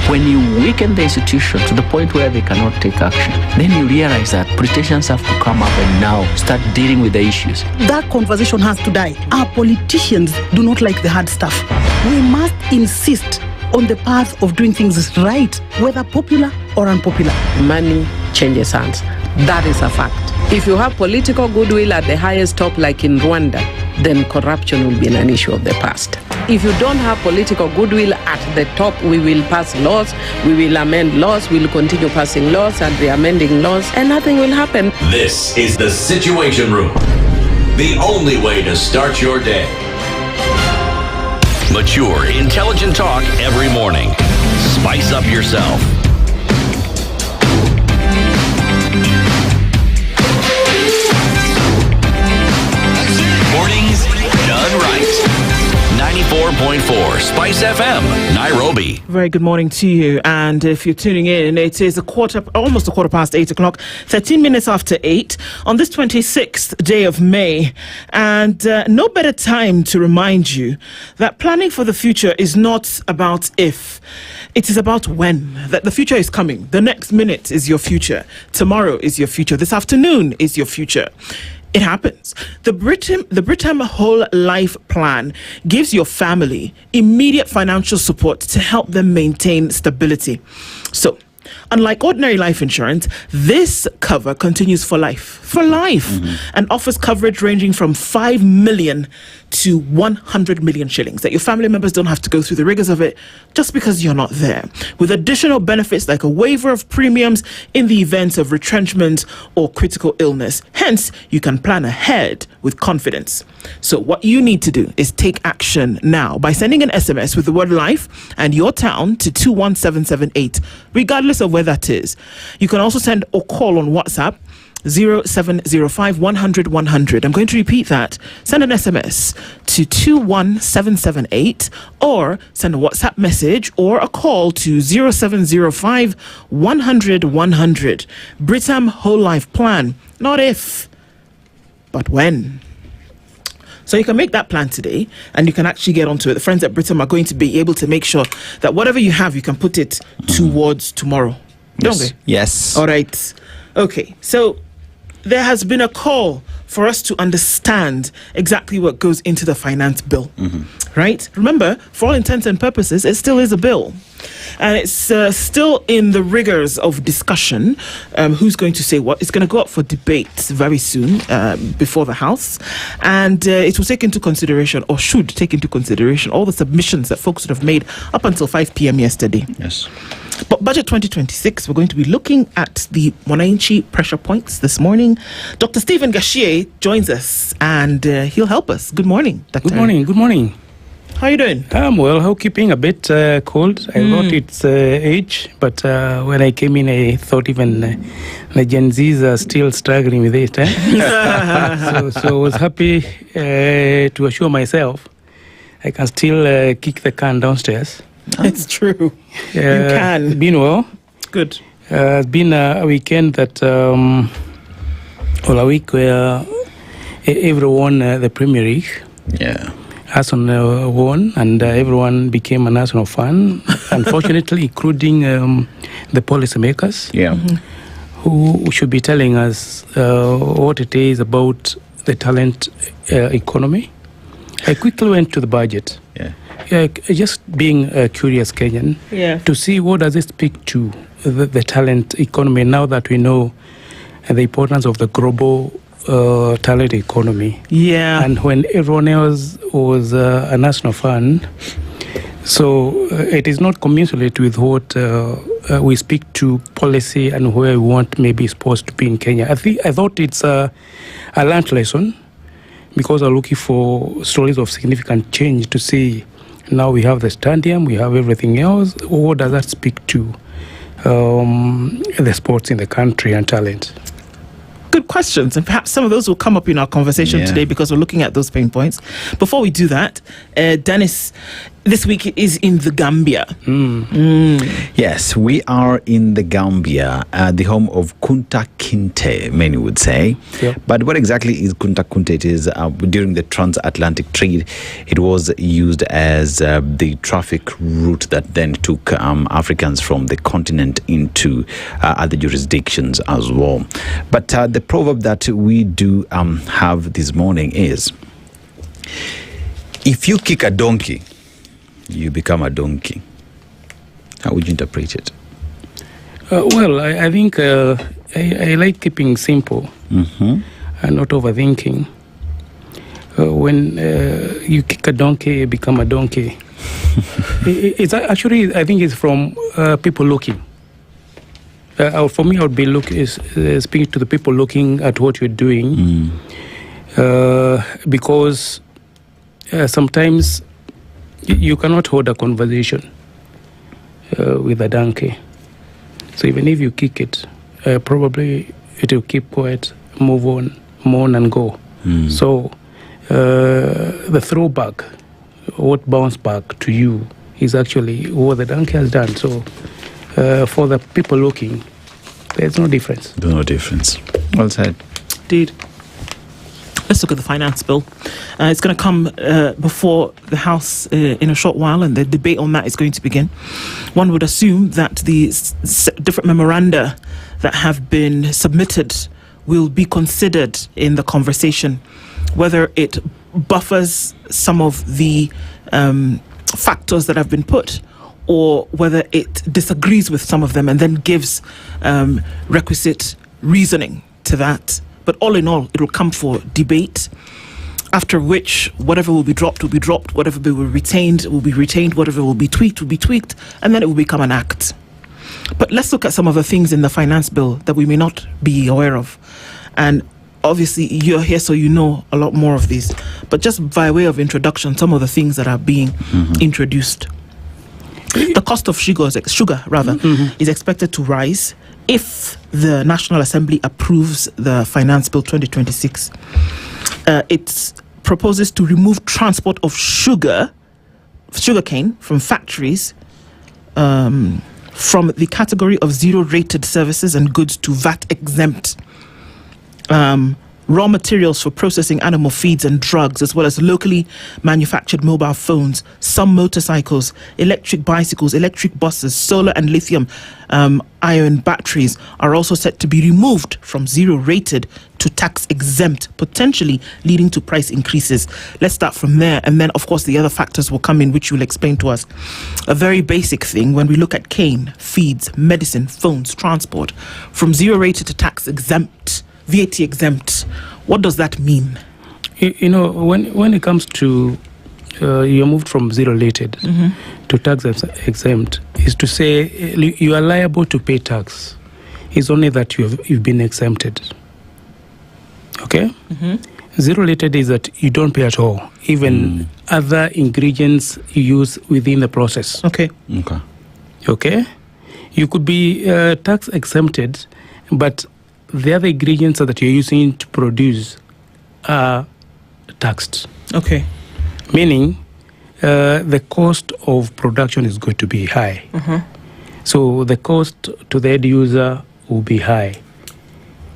When you weaken the institution to the point where they cannot take action, then you realize that politicians have to come up and now start dealing with the issues. That conversation has to die. Our politicians do not like the hard stuff. We must insist on the path of doing things right, whether popular or unpopular. Money changes hands. That is a fact. If you have political goodwill at the highest top, like in Rwanda, then corruption will be an issue of the past. If you don't have political goodwill at the top, we will pass laws, we will amend laws, we will continue passing laws and re-amending laws, and nothing will happen. This is the Situation Room, the only way to start your day. Mature, intelligent talk every morning. Spice up yourself. Mornings done right. 94.4 Spice FM, Nairobi. Very good morning to you. And if you're tuning in, it is almost a quarter past 8 o'clock, 13 minutes after 8 on this 26th day of May. And no better time to remind you that planning for the future is not about if. It is about when. That the future is coming. The next minute is your future. Tomorrow is your future. This afternoon is your future. It happens. The Britam Whole Life Plan gives your family immediate financial support to help them maintain stability. So, unlike ordinary life insurance, this cover continues for life, and offers coverage ranging from 5 million to 100 million shillings, that your family members don't have to go through the rigors of it just because you're not there, with additional benefits like a waiver of premiums in the event of retrenchment or critical illness. Hence, you can plan ahead with confidence. So what you need to do is take action now by sending an SMS with the word life and your town to 21778, regardless of where that is. You can also send or call on WhatsApp 0705 100 100. I'm going to repeat that. Send an SMS to 21778 or send a WhatsApp message or a call to 0705 100 100. Britam Whole Life Plan. Not if, but when. So you can make that plan today and you can actually get onto it. The friends at Britam are going to be able to make sure that whatever you have, you can put it towards tomorrow. Don't they? Yes. All right. Okay. So there has been a call for us to understand exactly what goes into the finance bill. Right? Remember, for all intents and purposes, it still is a bill. And it's still in the rigors of discussion. Who's going to say what? It's going to go up for debate very soon before the House. And it will take into consideration, or should take into consideration, all the submissions that folks would have made up until 5 p.m. yesterday. Yes. But Budget 2026, we're going to be looking at the Mwananchi pressure points this morning. Dr. Stephen Gashie joins us and he'll help us. Good morning, Dr. Good morning. Good morning. How are you doing? I'm well. How keeping a bit cold. I thought it's age, but when I came in, I thought even the Gen Zs are still struggling with it. So I was happy to assure myself I can still kick the can downstairs. It's true. You can. Been well. Good. It's been a weekend that, a week where everyone, the Premier League, Arsenal won, and everyone became an Arsenal fan. Unfortunately, including the policymakers, who should be telling us what it is about the talent economy. I quickly went to the budget. Just being a curious Kenyan to see what does it speak to the talent economy now that we know the importance of the global talent economy. And when everyone else was a national fan, so it is not commensurate with what we speak to policy and where we want maybe sports to be in Kenya. I thought it's a learned lesson because I'm looking for stories of significant change to see. Now we have the stadium, we have everything else. What does that speak to the sports in the country and talent? Good questions, and perhaps some of those will come up in our conversation today because we're looking at those pain points. Before we do that, Dennis, this week is in the Gambia. Yes, we are in the Gambia, the home of Kunta Kinte, many would say. But what exactly is Kunta Kinte? It is during the transatlantic trade, it was used as the traffic route that then took Africans from the continent into other jurisdictions as well. But the proverb that we do have this morning is, if you kick a donkey, you become a donkey. How would you interpret it? Well, I think I like keeping simple and not overthinking. When you kick a donkey, you become a donkey. It's actually, I think it's from people looking. For me, I would be speaking to the people looking at what you're doing, because sometimes you cannot hold a conversation with a donkey. So even if you kick it, probably it will keep quiet, move on, mourn and go. So the throwback, what bounced back to you is actually what the donkey has done. So for the people looking, there's no difference. There's no difference. Well said. Indeed. Let's look at the finance bill. It's going to come before the House in a short while, and the debate on that is going to begin. One would assume that the different memoranda that have been submitted will be considered in the conversation, whether it buffers some of the factors that have been put, or whether it disagrees with some of them and then gives requisite reasoning to that. But all in all, it will come for debate, after which whatever will be dropped, whatever will be retained, whatever will be tweaked, and then it will become an act. But let's look at some of the things in the finance bill that we may not be aware of. And obviously, you're here, so you know a lot more of these. But just by way of introduction, some of the things that are being introduced. The cost of sugar is expected to rise if the National Assembly approves the Finance Bill 2026, it proposes to remove transport of sugarcane from factories from the category of zero-rated services and goods to VAT-exempt. Raw materials for processing animal feeds and drugs, as well as locally manufactured mobile phones, some motorcycles, electric bicycles, electric buses, solar and lithium ion batteries are also set to be removed from zero-rated to tax-exempt, potentially leading to price increases. Let's start from there, and then, of course, the other factors will come in, which you'll explain to us. A very basic thing, when we look at cane, feeds, medicine, phones, transport, from zero-rated to tax-exempt, VAT exempt, what does that mean? You know, when it comes to you're moved from zero-rated to tax exempt, is to say you are liable to pay tax. It's only that you've been exempted. Okay? Zero-rated is that you don't pay at all, even other ingredients you use within the process. Okay. You could be tax exempted, but the other ingredients that you're using to produce are taxed. Okay. Meaning the cost of production is going to be high. So the cost to the end user will be high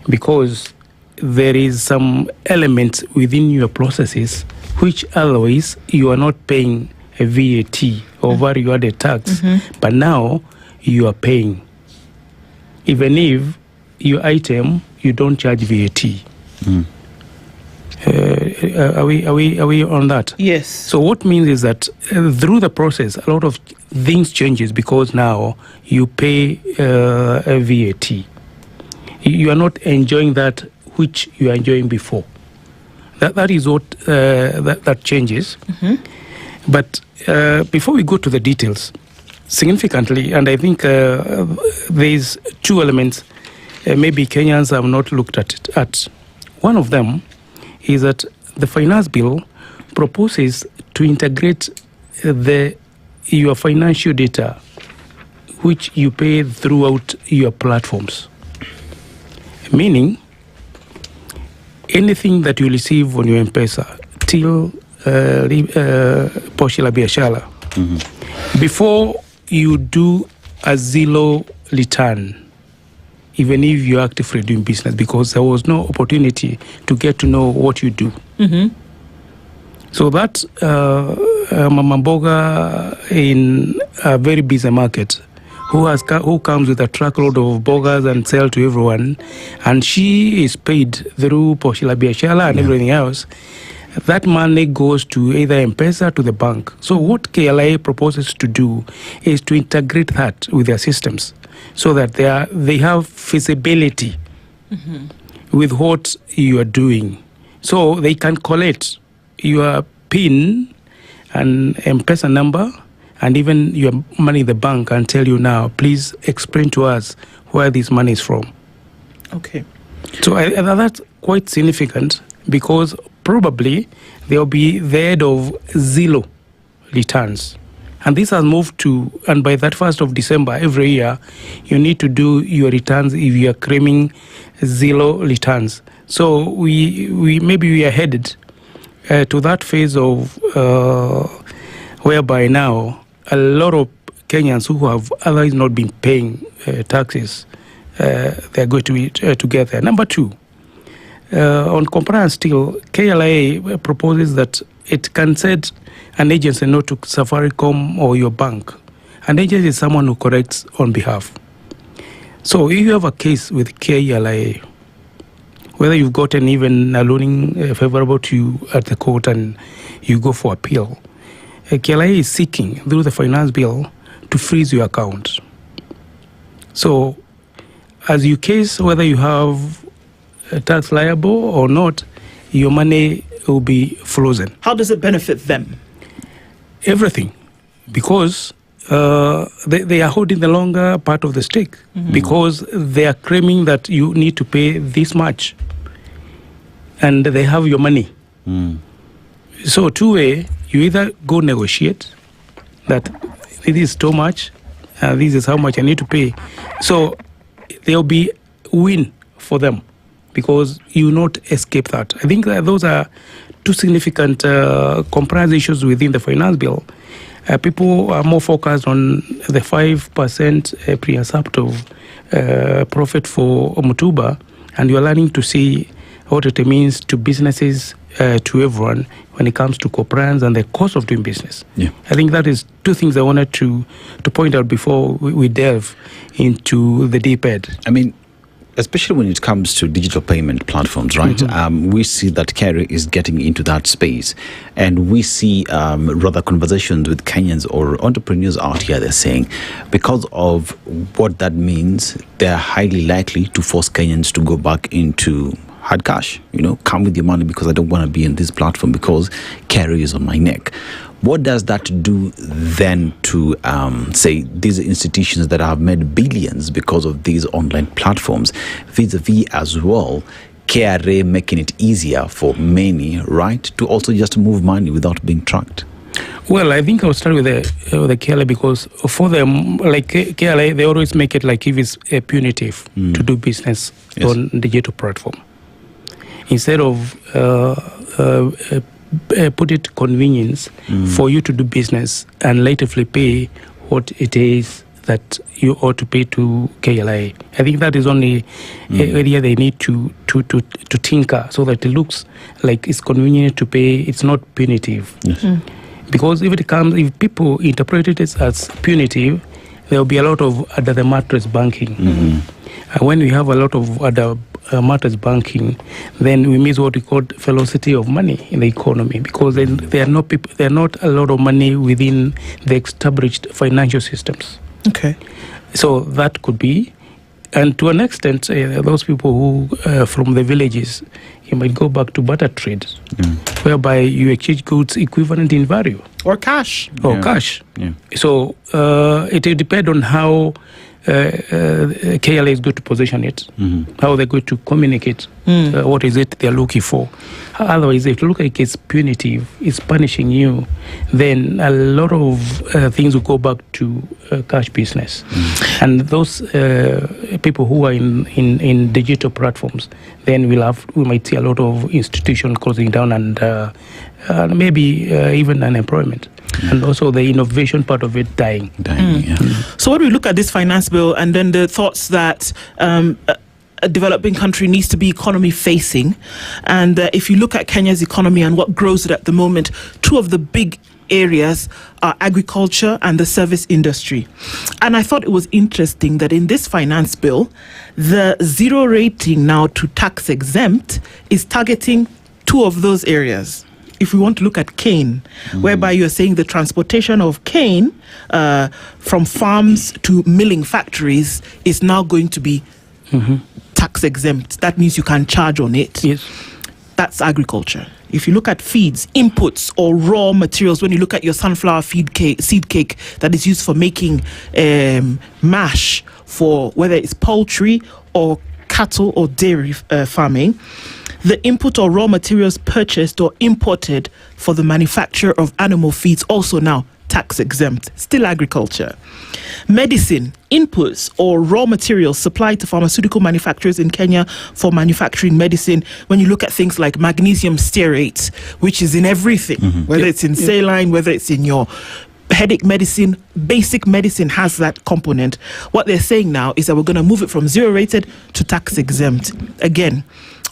because there is some elements within your processes which otherwise you are not paying a VAT or value-added tax, but now you are paying. Even if your item, you don't charge VAT. Are we on that? Yes. So what means is that through the process, a lot of things changes because now you pay a VAT. You are not enjoying that which you are enjoying before. That is what that changes. But before we go to the details, significantly, and I think there's two elements maybe Kenyans have not looked at it. One of them is that the finance bill proposes to integrate your financial data which you pay throughout your platforms. Meaning, anything that you receive on your M-Pesa till Poshi la Biashara, before you do a zero return, even if you're actively doing business, because there was no opportunity to get to know what you do. So that Mama Mboga in a very busy market, who comes with a truckload of burgers and sell to everyone, and she is paid through Poshi la Biashara and everything else, that money goes to either M-Pesa to the bank. So what KLA proposes to do is to integrate that with their systems so that they have feasibility with what you are doing. So they can collect your PIN and M-Pesa number and even your money in the bank and tell you now, please explain to us where this money is from. Okay. So that's quite significant because probably there will be the end of zero returns. And this has moved to, and by that 1st of December every year, you need to do your returns if you are claiming zero returns. So we are headed to that phase of whereby now a lot of Kenyans who have otherwise not been paying taxes, they're going to be together. Number two, on compliance still, KLA proposes that it can set an agency not to Safaricom or your bank. An agency is someone who corrects on behalf. So if you have a case with KLA, whether you've gotten even a ruling favorable to you at the court and you go for appeal, KLA is seeking through the finance bill to freeze your account. So as you case whether you have a tax liable or not, your money will be frozen. How does it benefit them? Everything. Because they are holding the longer part of the stake. Because they are claiming that you need to pay this much. And they have your money. So two-way, you either go negotiate that this is too much, this is how much I need to pay. So there'll be win for them because you will not escape that. I think that those are two significant compromise issues within the finance bill. People are more focused on the 5% pre-assumptive profit for Mutuba, and you're learning to see what it means to businesses, to everyone when it comes to compliance and the cost of doing business. Yeah. I think that is two things I wanted to point out before we delve into the deep end. I mean, especially when it comes to digital payment platforms, right? We see that Kerry is getting into that space, and we see rather conversations with Kenyans or entrepreneurs out here. They're saying because of what that means, they're highly likely to force Kenyans to go back into hard cash. Come with your money because I don't want to be in this platform because Kerry is on my neck. What does that do then to, say, these institutions that have made billions because of these online platforms, vis-a-vis as well, KRA making it easier for many, right, to also just move money without being tracked? Well, I think I'll start with the KRA because for them, like KRA, they always make it like if it's punitive to do business on digital platform. Instead of put it convenience for you to do business and laterly pay what it is that you ought to pay to KLA. I think that is only area they need to tinker so that it looks like it's convenient to pay. It's not punitive. Yes. Because if people interpret it as punitive, there will be a lot of under the mattress banking. When we have a lot of other matters banking, then we miss what we call velocity of money in the economy because there are not a lot of money within the established financial systems. Okay. So that could be, and to an extent, those people who from the villages, you might go back to barter trade, whereby you exchange goods equivalent in value. Or cash. Cash. Yeah. So it will depend on how KLA is going to position it, how they're going to communicate what is it they're looking for. Otherwise, if you look like it's punitive, it's punishing you, then a lot of things will go back to cash business. And those people who are in digital platforms, then we might see a lot of institutions closing down and maybe even unemployment. And also the innovation part of it dying. So when we look at this finance bill and then the thoughts that a developing country needs to be economy facing, and if you look at Kenya's economy and what grows it at the moment, two of the big areas are agriculture and the service industry. And I thought it was interesting that in this finance bill, the zero rating now to tax exempt is targeting two of those areas. If we want to look at cane, whereby you're saying the transportation of cane from farms to milling factories is now going to be tax exempt. That means you can charge on it. Yes. That's agriculture. If you look at feeds, inputs or raw materials, when you look at your sunflower seed cake that is used for making mash for whether it's poultry or cattle or dairy farming, the input or raw materials purchased or imported for the manufacture of animal feeds also now tax exempt, still agriculture. Medicine, inputs or raw materials supplied to pharmaceutical manufacturers in Kenya for manufacturing medicine. When you look at things like magnesium stearate, which is in everything, whether it's in saline, whether it's in your headache medicine, basic medicine has that component. What they're saying now is that we're going to move it from zero rated to tax exempt. Again,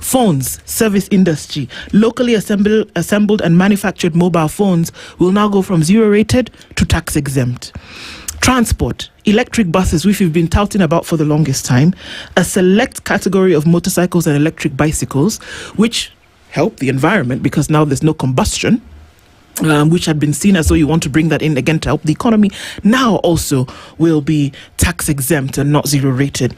phones, service industry, locally assembled and manufactured mobile phones will now go from zero rated to tax exempt. Transport, electric buses, which we've been touting about for the longest time, a select category of motorcycles and electric bicycles, which help the environment because now there's no combustion, which had been seen as though you want to bring that in again to help the economy, now also will be tax exempt and not zero rated.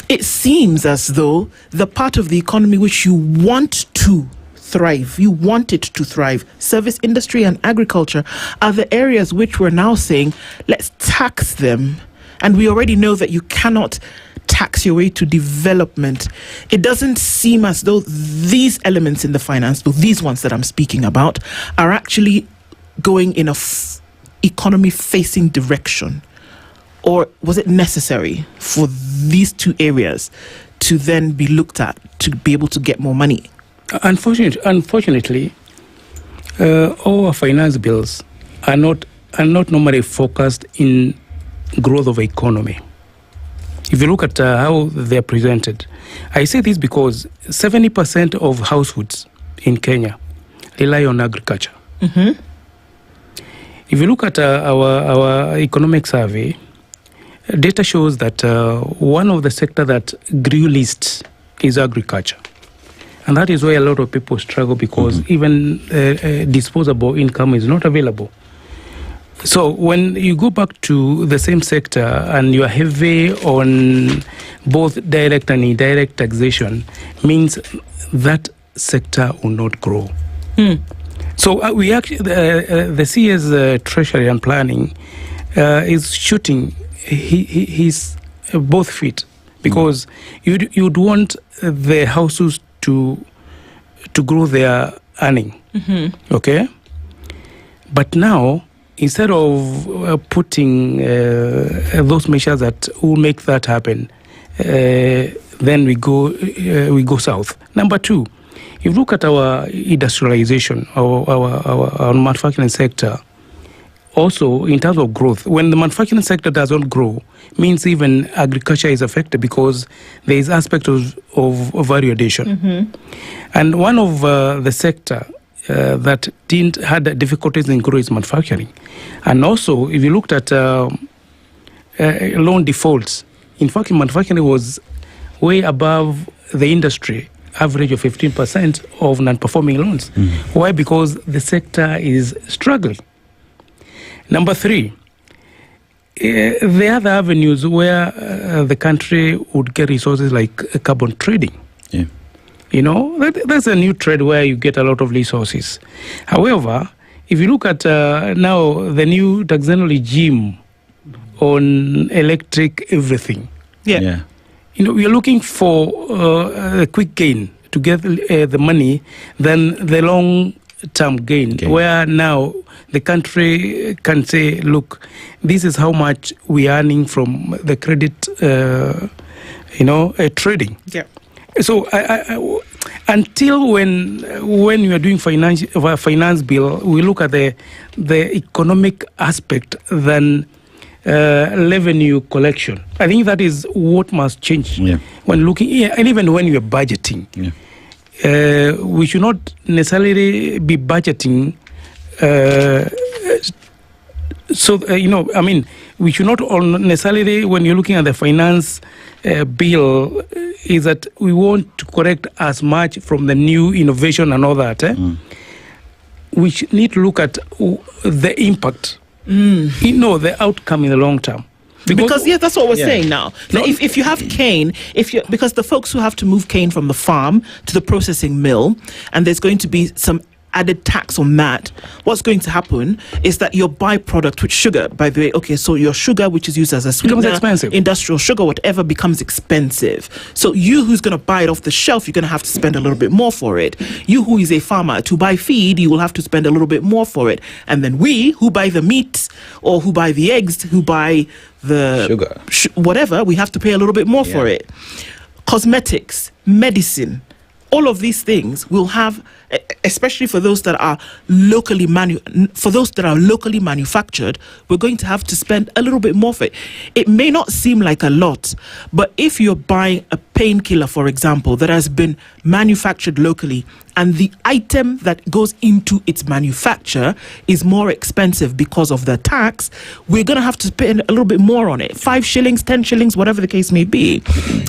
It seems as though the part of the economy which you want to thrive, you want it to thrive, service industry and agriculture, are the areas which we're now saying, let's tax them. And we already know that you cannot tax your way to development. It doesn't seem as though these elements in the finance bill, these ones that I'm speaking about, are actually going in a economy facing direction. or was it necessary for these two areas to then be looked at to be able to get more money? Unfortunately, our finance bills are not normally focused in growth of economy. If you look at how they're presented, I say this because 70% of households in Kenya rely on agriculture. Mm-hmm. If you look at our economic survey, data shows that one of the sectors that grew least is agriculture. And that is why a lot of people struggle, because even disposable income is not available. So when you go back to the same sector and you are heavy on both direct and indirect taxation, means that sector will not grow. So we actually, the CS Treasury and Planning is shooting his both feet, because you'd want the households to grow their earning, okay? But now, instead of putting those measures that will make that happen, then we go south. Number two, if you look at our industrialization, our manufacturing sector, also in terms of growth, when the manufacturing sector doesn't grow, means even agriculture is affected, because there is aspect of value addition. And one of the sector that had difficulties in growth is manufacturing. And also, if you looked at loan defaults, in fact, manufacturing was way above the industry average of 15% of non-performing loans. Why? Because the sector is struggling. Number three, the other avenues where the country would get resources like carbon trading. You know, that's a new trade where you get a lot of resources. However, if you look at now the new taxation regime on electric everything, you know, we're looking for a quick gain to get the money than the long-term gain, where now the country can say, look, this is how much we are earning from the credit, trading. So until when you are doing finance bill, we look at the economic aspect than revenue collection. I think that is what must change when looking, and even when you are budgeting. We should not necessarily be budgeting. We should not necessarily, when you're looking at the finance bill, is that we want to correct as much from the new innovation and all that. We need to look at the impact, the outcome in the long term. Because that's what we're saying now. Now, if you have cane, because the folks who have to move cane from the farm to the processing mill, and there's going to be some added tax on that, what's going to happen is that your byproduct, which sugar, by the way, okay, so your sugar, which is used as a sweetener, becomes expensive. Industrial sugar, whatever, becomes expensive. So you who's going to buy it off the shelf, you're going to have to spend a little bit more for it. You who is a farmer, to buy feed, you will have to spend a little bit more for it. And then we who buy the meat, or who buy the eggs, who buy the sugar, whatever, we have to pay a little bit more for it. Cosmetics, medicine, all of these things will have, especially for those that are locally manufactured, we're going to have to spend a little bit more for it. It may not seem like a lot, but if you're buying a painkiller, for example, that has been manufactured locally, and the item that goes into its manufacture is more expensive because of the tax, we're going to have to spend a little bit more on it. 5 shillings, 10 shillings, whatever the case may be.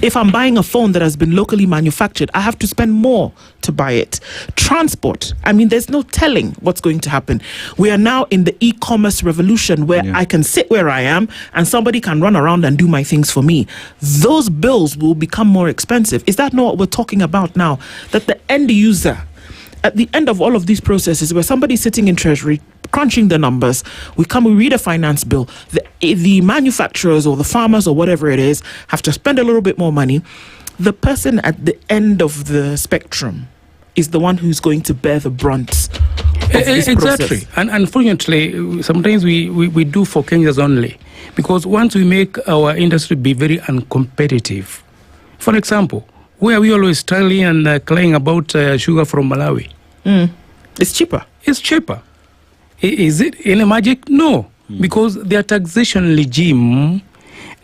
If I'm buying a phone that has been locally manufactured, I have to spend more to buy it. Transport, I mean, there's no telling what's going to happen. We are now in the e-commerce revolution where I can sit where I am and somebody can run around and do my things for me. Those bills will become more expensive. Is that not what we're talking about now? That the end user, at the end of all of these processes, where somebody's sitting in treasury crunching the numbers, we read a finance bill, the manufacturers or the farmers or whatever it is have to spend a little bit more money. The person at the end of the spectrum is the one who's going to bear the brunt this exactly. process. And unfortunately, sometimes we do for Kenyans only, because once we make our industry be very uncompetitive, for example, where we always struggling and crying about sugar from Malawi. It's cheaper. It's cheaper. Is it any magic? No, because their taxation regime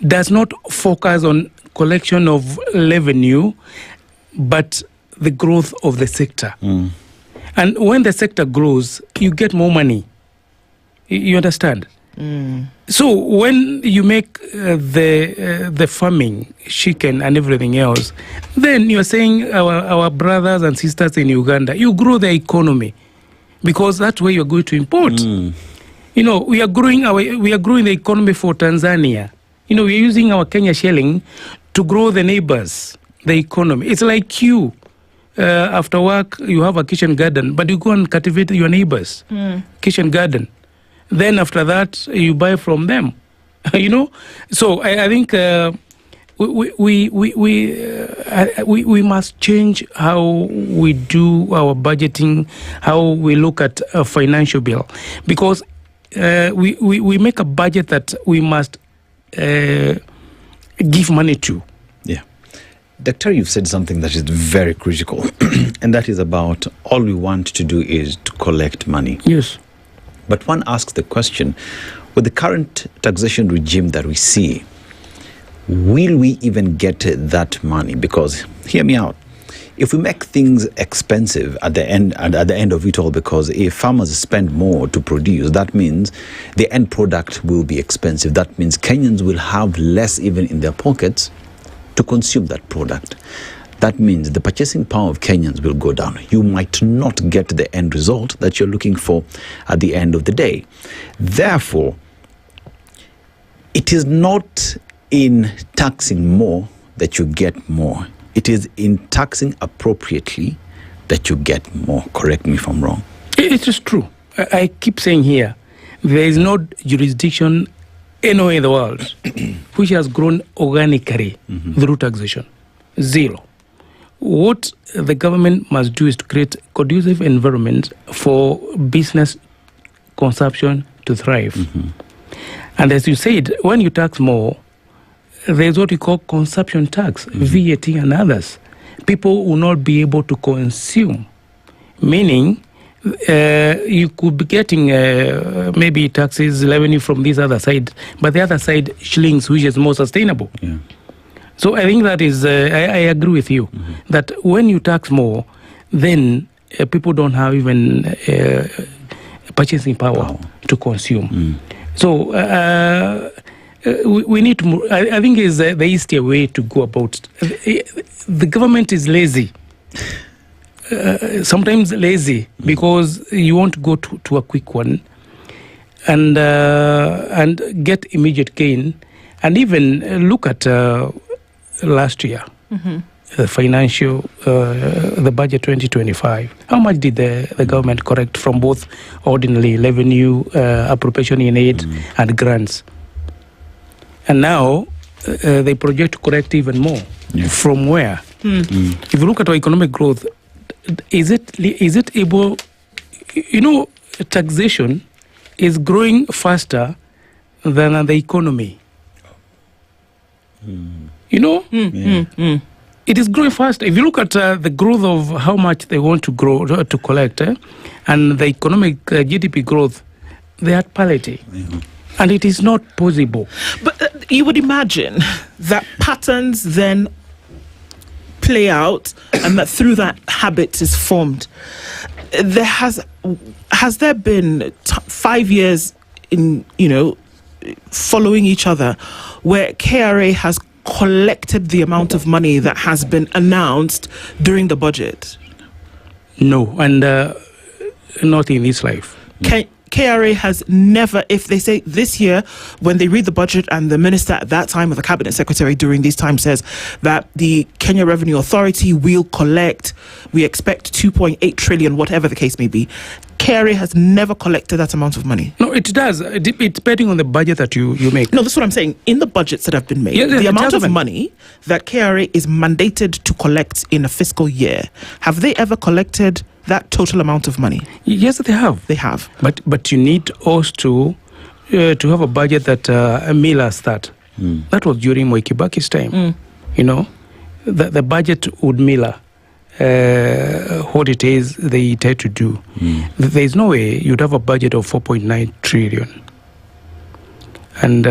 does not focus on collection of revenue, but the growth of the sector. And when the sector grows, you get more money. You understand? So when you make the farming, chicken and everything else, then you're saying our brothers and sisters in Uganda, you grow the economy, because that's where you're going to import. You know, we are growing the economy for Tanzania. You know, we're using our Kenya shilling to grow the neighbors, the economy. It's like you. After work, you have a kitchen garden, but you go and cultivate your neighbors' kitchen garden. Then after that, you buy from them. You know, so I think we must change how we do our budgeting, how we look at a financial bill, because we make a budget that we must give money to. Yeah. Doctor, you've said something that is very critical, and that is about all we want to do is to collect money. Yes. But one asks the question, with the current taxation regime that we see, will we even get that money? Because, hear me out, if we make things expensive at the end of it all, because if farmers spend more to produce, that means the end product will be expensive. That means Kenyans will have less even in their pockets to consume that product. That means the purchasing power of Kenyans will go down. You might not get the end result that you're looking for at the end of the day. Therefore, it is not in taxing more that you get more. It is in taxing appropriately that you get more. Correct me if I'm wrong. It is true. I keep saying here, there is no jurisdiction anywhere in the world which has grown organically through taxation. Zero. What the government must do is to create conducive environment for business consumption to thrive. And as you said, when you tax more, there's what we call consumption tax, VAT and others. People will not be able to consume, meaning you could be getting maybe taxes, revenue from this other side, but the other side shillings, which is more sustainable. So I think that is, I agree with you, that when you tax more, then people don't have even purchasing power to consume. So we need to, I think is the easier way to go about it. The government is lazy. Sometimes lazy because you want to go to a quick one and get immediate gain. And even look at last year, the financial, the budget 2025. How much did the government collect from both ordinary revenue, appropriation in aid, and grants? And now they project to collect even more. From where? If you look at our economic growth, is it able? You know, taxation is growing faster than the economy. You know, it is growing fast. If you look at the growth of how much they want to grow to collect, and the economic GDP growth, they are at parity, and it is not possible. But you would imagine that patterns then play out, and that through that habit is formed. There has there been 5 years in following each other where KRA has collected the amount of money that has been announced during the budget? No, and not in this life. KRA has never, if they say this year, when they read the budget and the minister at that time, or the cabinet secretary during this time, says that the Kenya Revenue Authority will collect, we expect 2.8 trillion, whatever the case may be. KRA has never collected that amount of money. No, it does. It's depending on the budget that you make. No, that's what I'm saying. In the budgets that have been made, the amount of money that KRA is mandated to collect in a fiscal year, have they ever collected that total amount of money? Yes, they have. They have. But you need also to have a budget that mirrors that. That was during Moi Kibaki's time. You know, the budget would mirror what it is they try to do. There is no way you'd have a budget of 4.9 trillion. And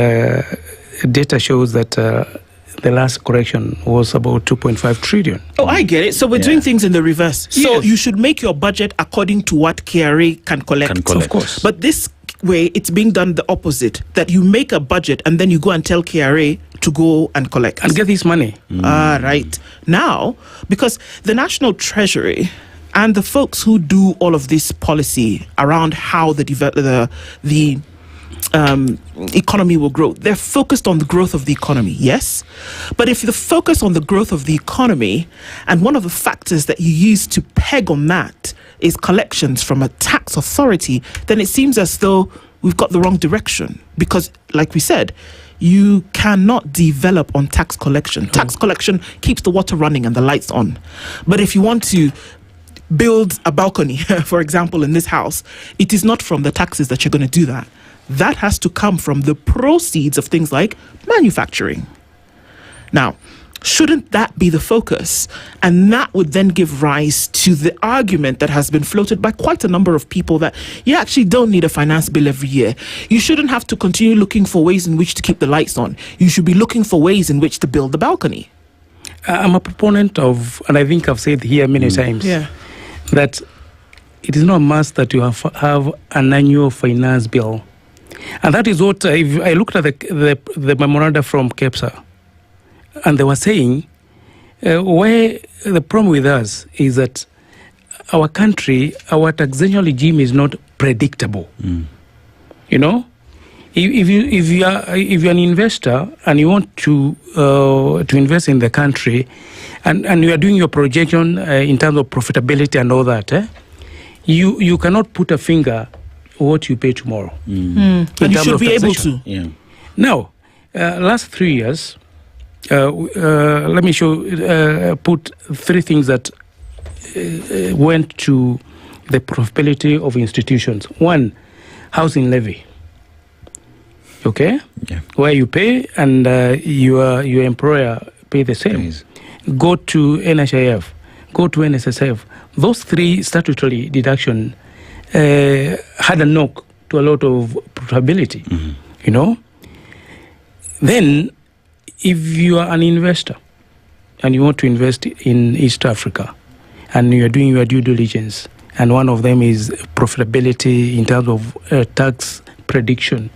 data shows that the last correction was about 2.5 trillion. Oh, I get it. So we're doing things in the reverse. So you should make your budget according to what KRA can collect. Of course. But this way, it's being done the opposite. That you make a budget and then you go and tell KRA to go and collect. And get this money. Right. Now, because the National Treasury and the folks who do all of this policy around how the economy will grow, they're focused on the growth of the economy, yes? But if the focus on the growth of the economy, and one of the factors that you use to peg on that is collections from a tax authority, then it seems as though we've got the wrong direction. Because, like we said, you cannot develop on tax collection. Tax collection keeps the water running and the lights on. But if you want to build a balcony, for example, in this house, it is not from the taxes that you're going to do that. That has to come from the proceeds of things like manufacturing. Now, shouldn't that be the focus? And that would then give rise to the argument that has been floated by quite a number of people that you actually don't need a finance bill every year. You shouldn't have to continue looking for ways in which to keep the lights on. You should be looking for ways in which to build the balcony. I'm a proponent of, and I think I've said here many times, that it is not a must that you have an annual finance bill. And that is what I looked at the memoranda from KEPSA, and they were saying where the problem with us is that our country, our taxation regime is not predictable. You know, if you're an investor and you want to invest in the country, and you are doing your projection in terms of profitability and all that, you cannot put a finger what you pay tomorrow. And you should be able to. Now, last 3 years, let me put three things that went to the profitability of institutions. One, housing levy. Okay? Where you pay and your employer pay the same. Go to NHIF, go to NSSF. Those three statutory deduction had a knock to a lot of profitability, you know. Then, if you are an investor and you want to invest in East Africa and you are doing your due diligence, and one of them is profitability in terms of tax prediction,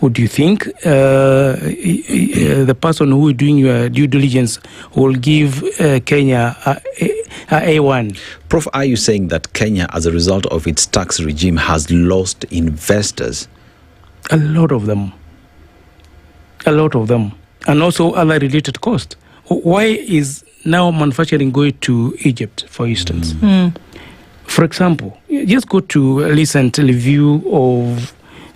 would you think the person who is doing your due diligence will give Kenya a A1? Prof, are you saying that Kenya, as a result of its tax regime, has lost investors? A lot of them. And also other related costs. Why is now manufacturing going to Egypt, for instance? For example, just go to a recent review of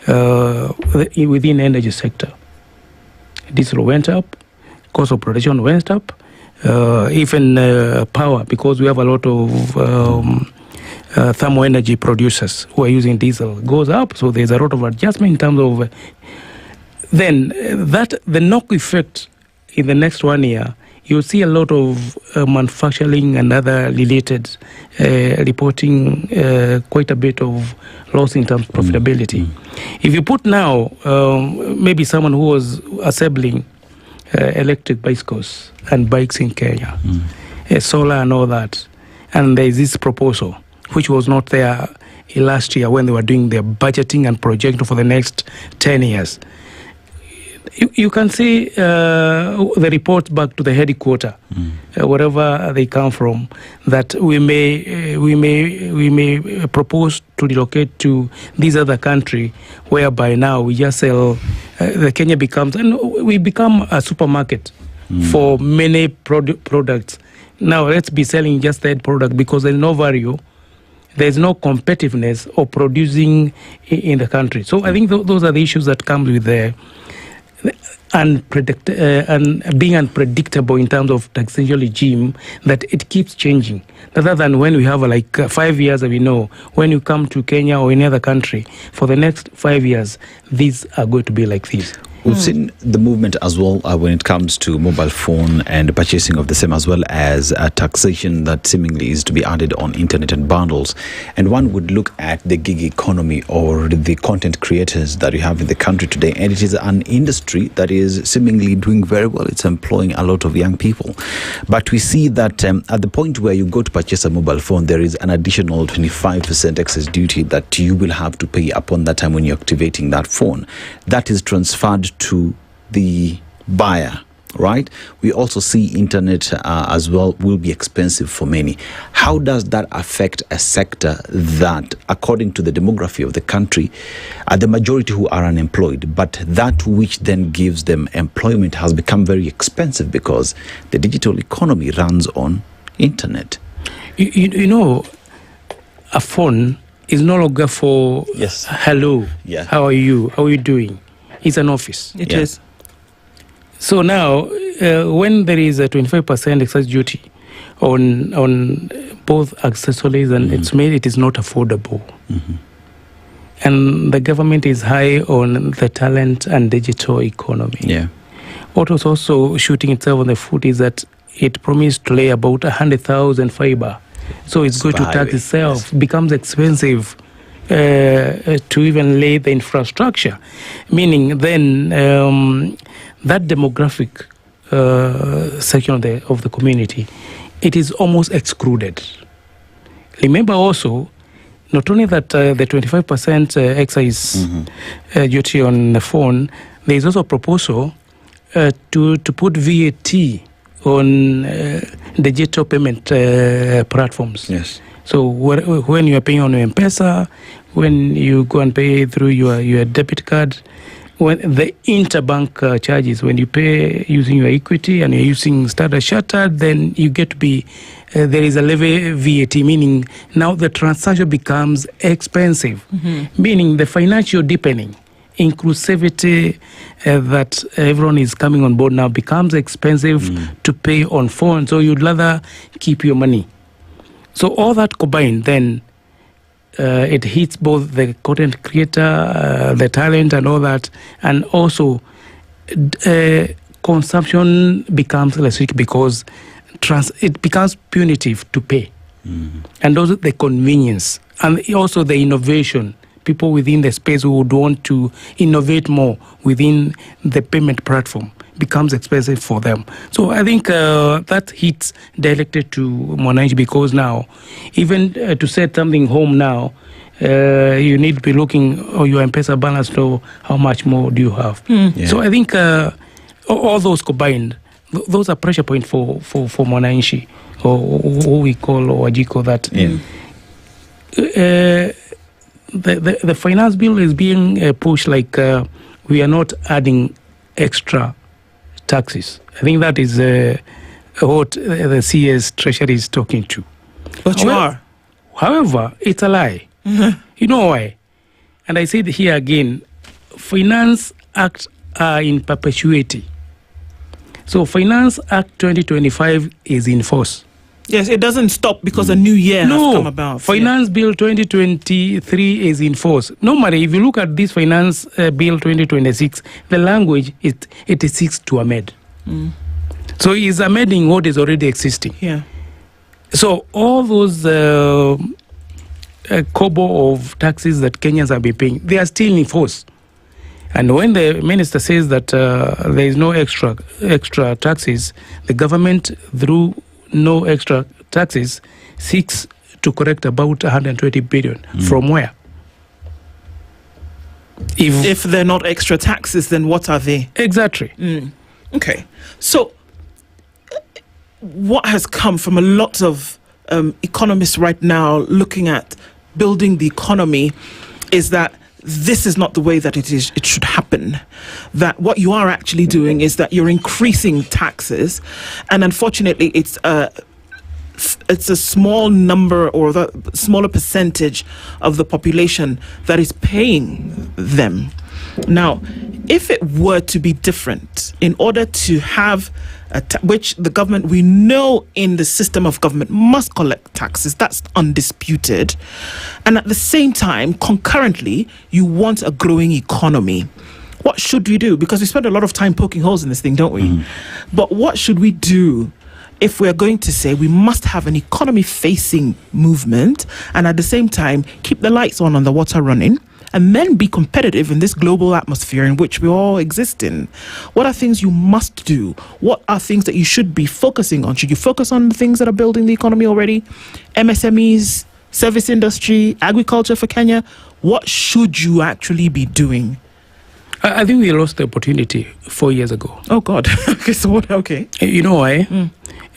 within energy sector. Diesel went up, cost of production went up, even power, because we have a lot of thermal energy producers who are using diesel, goes up. So there's a lot of adjustment in terms of then the knock effect in the next 1 year. You'll see a lot of manufacturing and other related reporting quite a bit of loss in terms of profitability. If you put now maybe someone who was assembling electric bicycles and bikes in Kenya, solar and all that, and there is this proposal which was not there last year when they were doing their budgeting and projection for the next 10 years. You can see the reports back to the headquarters, wherever they come from, that we may propose to relocate to this other country, whereby now we just sell. The Kenya becomes, and we become a supermarket for many products. Now let's be selling just that product because there's no value. There's no competitiveness of producing in the country. So I think those are the issues that come with the and being unpredictable in terms of taxation regime, that it keeps changing. Rather than when we have 5 years, we know when you come to Kenya or any other country, for the next 5 years, these are going to be like this. We've seen the movement as well when it comes to mobile phone and purchasing of the same, as well as taxation that seemingly is to be added on internet and bundles. And one would look at the gig economy or the content creators that we have in the country today, and it is an industry that is seemingly doing very well. It's employing a lot of young people. But we see that at the point where you go to purchase a mobile phone, there is an additional 25% excess duty that you will have to pay upon that time when you're activating that phone. That is transferred to the buyer, right? We also see internet as well will be expensive for many. How does that affect a sector that, according to the demography of the country, the majority who are unemployed, but that which then gives them employment has become very expensive because the digital economy runs on internet? You know, a phone is no longer for hello, how are you doing? It's an office. It is. So now, when there is a 25% excise duty on both accessories and it's made, it is not affordable. And the government is high on the talent and digital economy. Yeah. What was also shooting itself on the foot is that it promised to lay about 100,000 fiber. So it's going to tax itself, becomes expensive to even lay the infrastructure, meaning then that demographic section of the community, it is almost excluded. Remember also, not only that the 25% excise duty on the phone, there is also a proposal to put VAT on digital payment platforms. Yes. So when you are paying on your M-Pesa, when you go and pay through your debit card, when the interbank charges, when you pay using your equity and you're using Standard Chartered, then you get to be, there is a levy VAT, meaning now the transaction becomes expensive, meaning the financial deepening, inclusivity that everyone is coming on board now becomes expensive to pay on phone, so you'd rather keep your money. So all that combined, then it hits both the content creator, the talent and all that, and also consumption becomes less weak because it becomes punitive to pay. And also the convenience and also the innovation. People within the space who would want to innovate more within the payment platform becomes expensive for them. So I think that hits directly to Mwananchi, because now, even to set something home now, you need to be looking at your M-Pesa balance to know how much more do you have. So I think all those combined, those are pressure points for Mwananchi, or what we call Wajiko, that the finance bill is being pushed like we are not adding extra taxes. I think that is what the CS Treasury is talking to. But you are. However, it's a lie. You know why? And I said here again, Finance Act are in perpetuity. So Finance Act 2025 is in force. Yes, it doesn't stop because a new year has come about. Finance Bill 2023 is in force. Normally, if you look at this Finance Bill 2026, the language, it seeks to amend. So it's amending what is already existing. Yeah. So all those kobo of taxes that Kenyans have been paying, they are still in force. And when the minister says that there is no extra taxes, the government, through no extra taxes, seeks to correct about 120 billion. From where? If they're not extra taxes, then what are they? Exactly. Okay. So what has come from a lot of economists right now looking at building the economy is that this is not the way that it should happen. That what you are actually doing is that you're increasing taxes, and unfortunately it's a small number, or the smaller percentage of the population that is paying them. Now, if it were to be different, in order to have which the government, we know in the system of government, must collect taxes, that's undisputed, and at the same time, concurrently, you want a growing economy. What should we do? Because we spend a lot of time poking holes in this thing, don't we? But what should we do if we're going to say we must have an economy-facing movement and at the same time keep the lights on the water running and then be competitive in this global atmosphere in which we all exist in? What are things you must do? What are things that you should be focusing on? Should you focus on the things that are building the economy already? MSMEs, service industry, agriculture for Kenya? What should you actually be doing? I think we lost the opportunity 4 years ago. Oh, God. Okay, so what? Okay. You know why?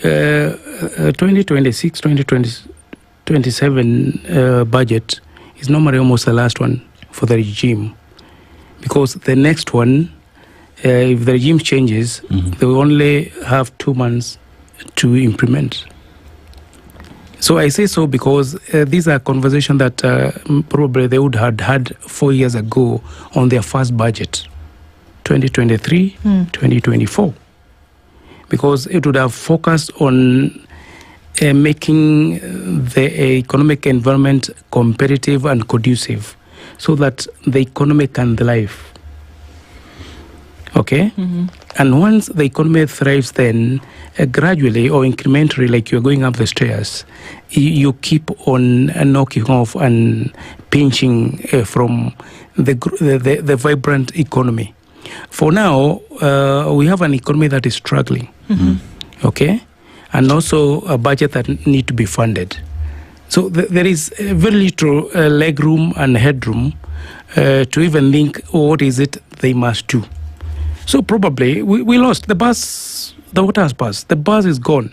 2026, 2027 budget is normally almost the last one for the regime. Because the next one, if the regime changes, they will only have 2 months to implement. So I say so because these are conversations that probably they would have had 4 years ago on their first budget, 2023, 2024. Because it would have focused on making the economic environment competitive and conducive so that the economy can thrive. Okay? And once the economy thrives, then gradually or incrementally, like you're going up the stairs, you keep on knocking off and pinching from the vibrant economy. For now, we have an economy that is struggling, okay? And also a budget that need to be funded. So there is very little leg room and headroom to even think, what is it they must do? So probably we lost the bus, the water has passed, the bus is gone.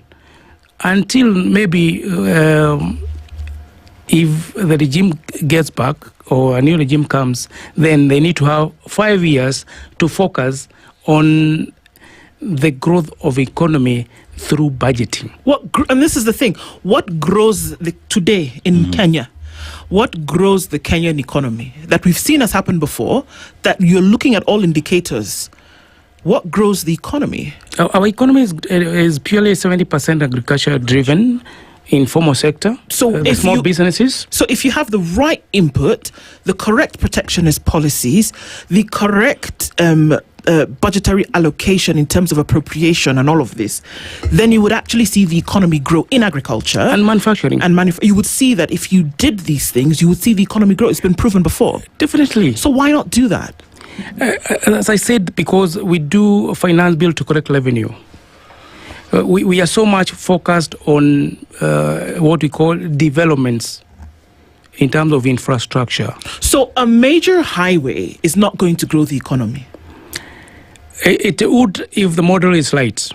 Until maybe if the regime gets back or a new regime comes, then they need to have 5 years to focus on the growth of economy through budgeting. And this is the thing, what grows today in Kenya? What grows the Kenyan economy that we've seen has happened before, that you're looking at all indicators? What grows the economy? Our economy is purely 70% agriculture driven, informal sector, so small businesses. So if you have the right input, the correct protectionist policies, the correct budgetary allocation in terms of appropriation and all of this, then you would actually see the economy grow in agriculture and manufacturing. You would see that if you did these things, you would see the economy grow. It's been proven before. Definitely. So why not do that? As I said, because we do a finance bill to correct revenue. We are so much focused on what we call developments in terms of infrastructure. So a major highway is not going to grow the economy? It would if the model is right.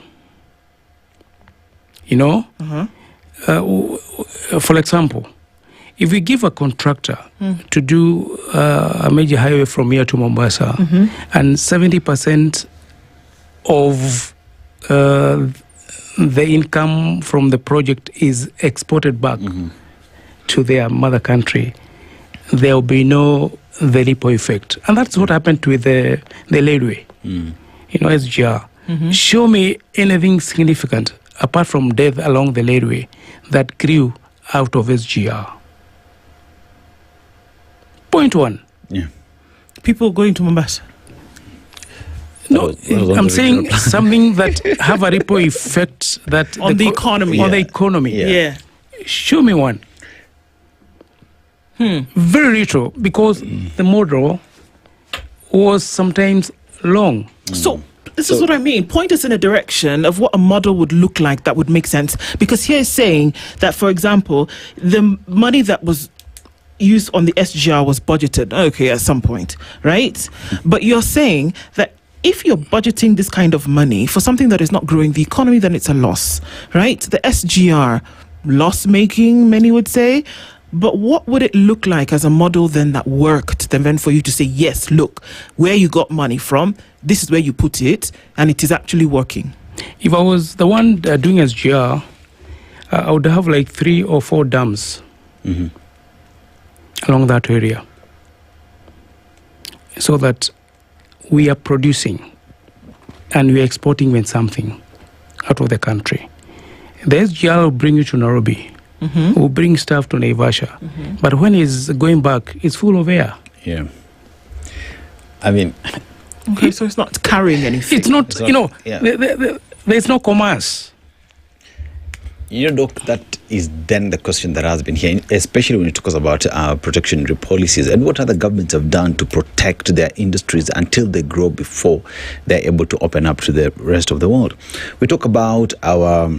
You know? For example, if we give a contractor to do a major highway from here to Mombasa, and 70% of the income from the project is exported back to their mother country, there will be no the ripple effect. And that's what happened with the railway, SGR. Show me anything significant apart from death along the railway that grew out of SGR. Point one. Yeah. People going to Mombasa. No, I'm saying something that have a ripple effect that on the economy. On the economy. Yeah. Show me one. Very little, because the model was sometimes long. So this is what I mean. Point us in a direction of what a model would look like that would make sense. Because here is saying that, for example, the money that was used on the SGR was budgeted, okay, at some point, right? But you're saying that if you're budgeting this kind of money for something that is not growing the economy, then it's a loss, right? The SGR, loss-making, many would say. But what would it look like as a model then that worked, then for you to say, yes, look, where you got money from, this is where you put it, and it is actually working? If I was the one doing SGR, I would have like 3 or 4 dams along that area, so that we are producing and we are exporting when something out of the country. The SGR will bring you to Nairobi, will bring stuff to Naivasha, but when it's going back, it's full of air. Yeah. I mean... Okay, so it's not carrying anything. It's not, there's no commerce. Doc, that is then the question that has been here, especially when it talks about protectionary policies and what other governments have done to protect their industries until they grow before they're able to open up to the rest of the world. We talk about our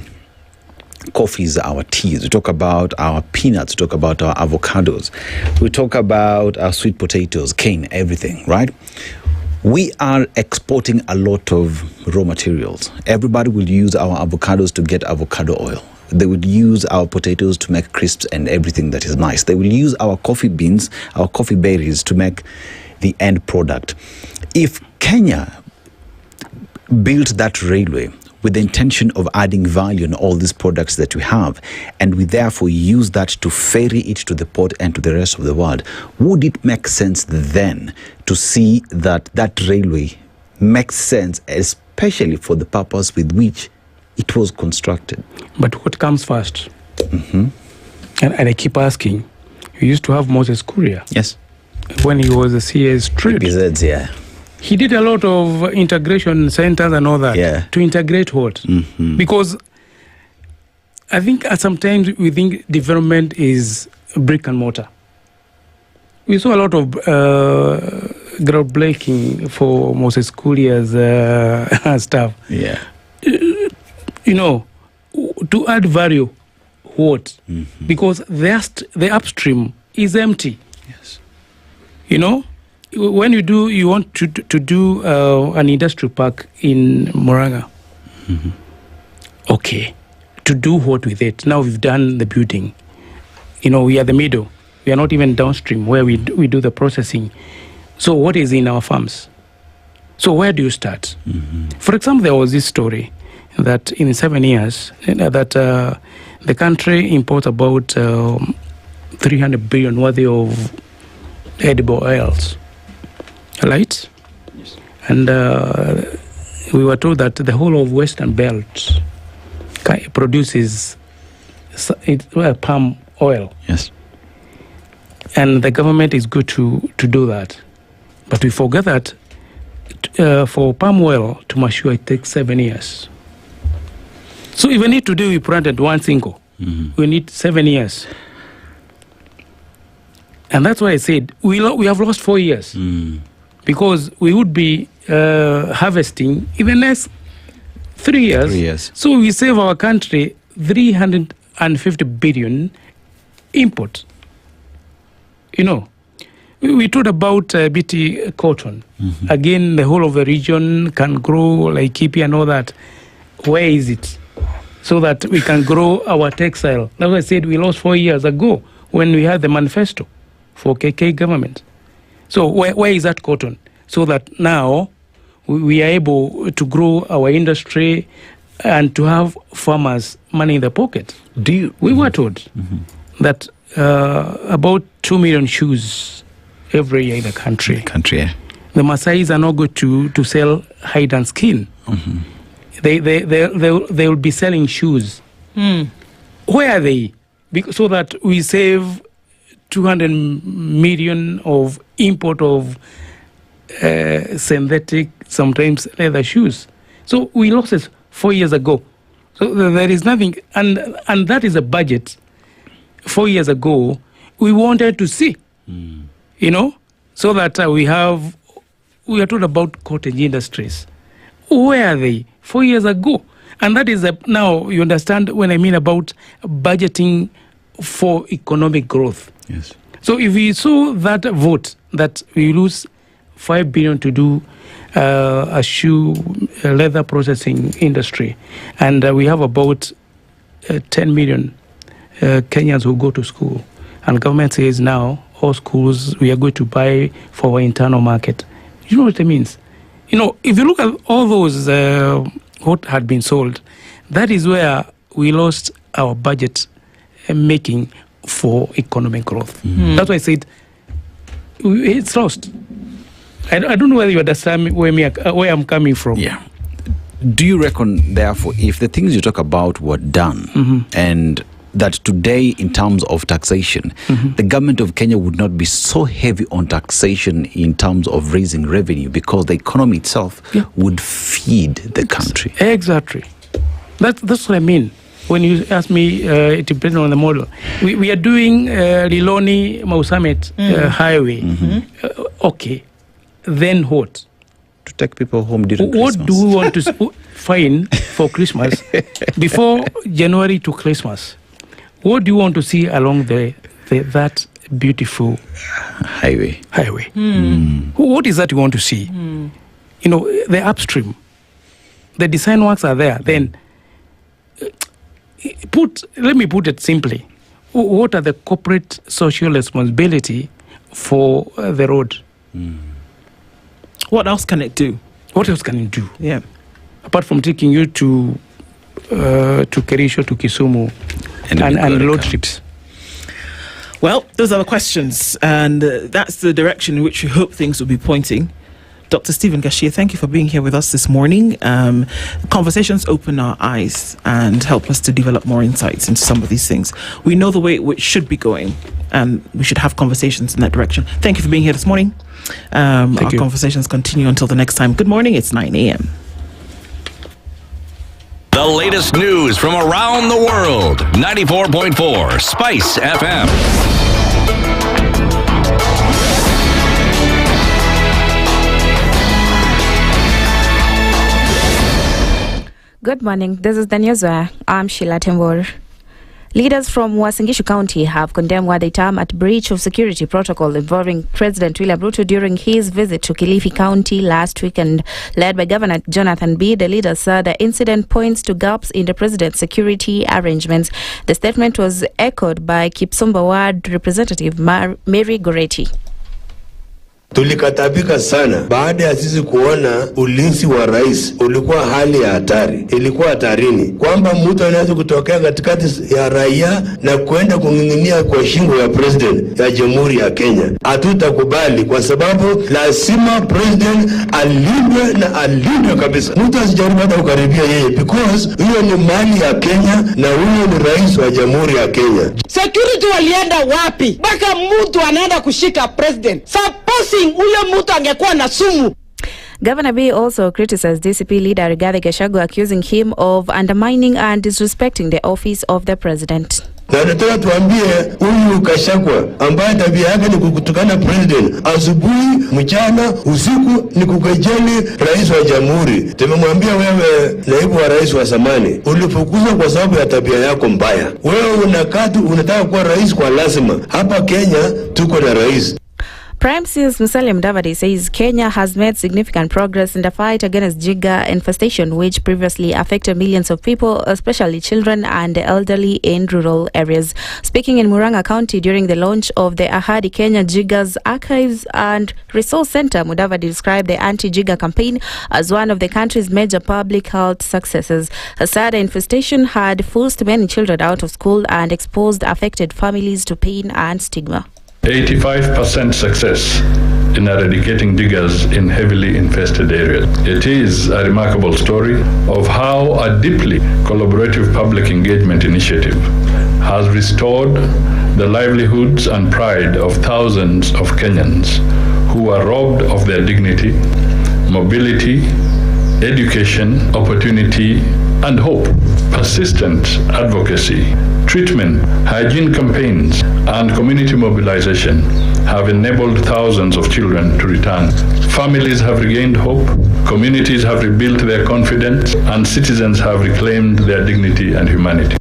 coffees, our teas, we talk about our peanuts, we talk about our avocados, we talk about our sweet potatoes, cane, everything, right? We are exporting a lot of raw materials. Everybody will use our avocados to get avocado oil. They would use our potatoes to make crisps and everything that is nice. They will use our coffee beans, our coffee berries to make the end product. If Kenya built that railway with the intention of adding value on all these products that we have, and we therefore use that to ferry it to the port and to the rest of the world, would it make sense then to see that that railway makes sense, especially for the purpose with which it was constructed? But what comes first? And I keep asking, you used to have Moses Kuria. Yes. When he was a CS trade. Yeah. He did a lot of integration centers and all that to integrate what? Because I think sometimes we think development is brick and mortar. We saw a lot of groundbreaking for Moses Kuria's stuff. Yeah. To add value, what? Because the upstream is empty. Yes. When you want to do an industrial park in Murang'a. Okay. To do what with it? Now we've done the building. We are the middle. We are not even downstream where we do the processing. So what is in our farms? So where do you start? For example, there was this story that in 7 years, that the country imports about 300 billion worth of edible oils. Right? Yes. And we were told that the whole of Western Belt produces palm oil. Yes. And the government is good to do that. But we forget that for palm oil to mature, it takes 7 years. So even if today we planted one single, we need 7 years. And that's why I said we have lost 4 years. Because we would be harvesting in the next 3 years. 3 years. So we save our country 350 billion import. We talked about BT cotton. Again, the whole of the region can grow like Kipi and all that. Where is it? So that we can grow our textile. Like I said, we lost 4 years ago when we had the manifesto for KK government. So where is that cotton? So that now we are able to grow our industry and to have farmers money in the pocket. We were told that about 2 million shoes every year in the country. The Maasais are not good to sell hide and skin. They will be selling shoes. Where are they? So that we save 200 million of import of synthetic, sometimes leather shoes. So we lost it 4 years ago. So there is nothing, and that is a budget. 4 years ago, we wanted to see, so that we are told about cottage industries. Where are they 4 years ago? And that is now you understand when I mean about budgeting for economic growth. Yes. So if we saw that vote that we lose 5 billion to do a leather processing industry, and we have about 10 million Kenyans who go to school, and government says now all schools we are going to buy for our internal market. You know what it means? If you look at all those what had been sold, that is where we lost our budget making for economic growth. That's why I said it's lost. I don't know whether you understand where I'm coming from. Yeah. Do you reckon, therefore, if the things you talk about were done and that today, in terms of taxation, the government of Kenya would not be so heavy on taxation in terms of raising revenue because the economy itself would feed the country? Exactly. That's what I mean. When you ask me, it depends on the model. We are doing Liloni Mausamet highway. Okay. Then what? To take people home during Christmas. What do we want to find for Christmas before January to Christmas? What do you want to see along that beautiful highway? What is that you want to see? You know, the upstream. The design works are there. Then let me put it simply. What are the corporate social responsibility for the road? What else can it do? What else can it do? Yeah. Apart from taking you to Kerisho, to Kisumu, and road trips. Well, those are the questions, and that's the direction in which we hope things will be pointing. Dr. Stephen Gashie, thank you for being here with us this morning. Conversations open our eyes and help us to develop more insights into some of these things. We know the way it should be going, and we should have conversations in that direction. Thank you for being here this morning. Our conversations continue until the next time. Good morning. It's 9 a.m. The latest news from around the world. 94.4 Spice FM. Good morning. This is the news. I'm Sheila Tembor. Leaders from Uasin Gishu County have condemned what they term a breach of security protocol involving President William Ruto during his visit to Kilifi County last weekend. Led by Governor Jonathan B., the leaders said the incident points to gaps in the president's security arrangements. The statement was echoed by Kipsumba Ward Representative Mary Goretti. Tulikatabika sana baada ya sisi kuona ulinzi wa rais ulikuwa hali ya hatari, ilikuwa hatarini kwamba mtu anaweza kutokea katikati ya raia na kwenda kung'ing'inia kwa shingo ya president ya Jamhuri ya Kenya. Hatutakubali kwa sababu lazima president alindwe na alindwe kabisa. Mtu asijaribu hata kukaribia yeye because hiyo ni mali ya Kenya na huyo ni rais wa Jamhuri ya Kenya. Security walienda wapi? Baka mtu anaenda kushika president. Supposing ule mtu angekuwa na sumu. Governor B also criticized DCP leader Rigathi Gachagua, accusing him of undermining and disrespecting the office of the president. Na nataka tuambie huyu Gachagua ambaye tabia yake ni kutukana president asubuhi, mchana, usiku ni kukejeli rais wa jamhuri. Tumemwambia wewe naibu wa rais wa zamani, ulifukuzwa kwa sababu ya tabia yako mbaya. Wewe unataka kuwa rais kwa lazima. Hapa Kenya tuko na rais. Prime Minister Musalia Mudavadi says Kenya has made significant progress in the fight against Jiga infestation, which previously affected millions of people, especially children and the elderly in rural areas. Speaking in Murang'a County during the launch of the Ahadi Kenya Jiga's Archives and Resource Center, Mudavadi described the anti-Jiga campaign as one of the country's major public health successes. He said the infestation had forced many children out of school and exposed affected families to pain and stigma. 85% success in eradicating diggers in heavily infested areas. It is a remarkable story of how a deeply collaborative public engagement initiative has restored the livelihoods and pride of thousands of Kenyans who were robbed of their dignity, mobility, education, opportunity, and hope. Persistent advocacy, treatment, hygiene campaigns, and community mobilization have enabled thousands of children to return. Families have regained hope, communities have rebuilt their confidence, and citizens have reclaimed their dignity and humanity.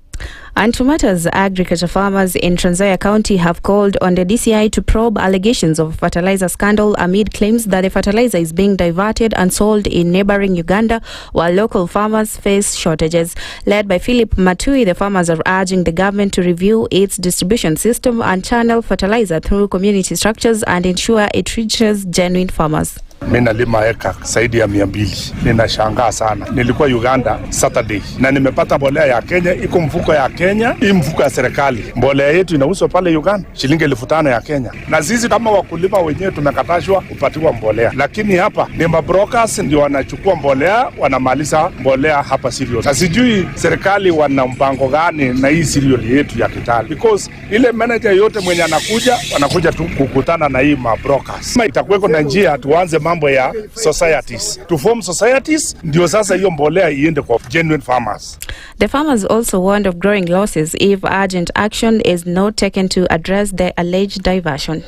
And to matters, agriculture farmers in Trans Nzoia County have called on the DCI to probe allegations of a fertilizer scandal amid claims that the fertilizer is being diverted and sold in neighboring Uganda while local farmers face shortages. Led by Philip Matui, the farmers are urging the government to review its distribution system and channel fertilizer through community structures and ensure it reaches genuine farmers. Mimi nalima eka zaidi ya 200. Ninashangaa sana. Nilikuwa Uganda Saturday na nimepata mbolea ya Kenya, iko mfuko ya Kenya, hii mfuko ya serikali. Mbolea yetu inauzwa pale Uganda shilingi 5,000 ya Kenya. Na sisi kama wakulima wenyewe tumekatashwa kupatiwa mbolea. Lakini hapa ni mabrokers ndio wanachukua mbolea, wanamaliza mbolea hapa cereal. Na sijui serikali wana mpango gani na hii cereal yetu ya Kitale. Because ile manager yote mwenye wanakuja tu kukutana na hii mabrokers. Itakuweko na njia tuanze mambo ya societies. To form societies ndio sasa hiyo mbolea iende kwa genuine farmers. The farmers also warned of growing losses if urgent action is not taken to address the alleged diversion.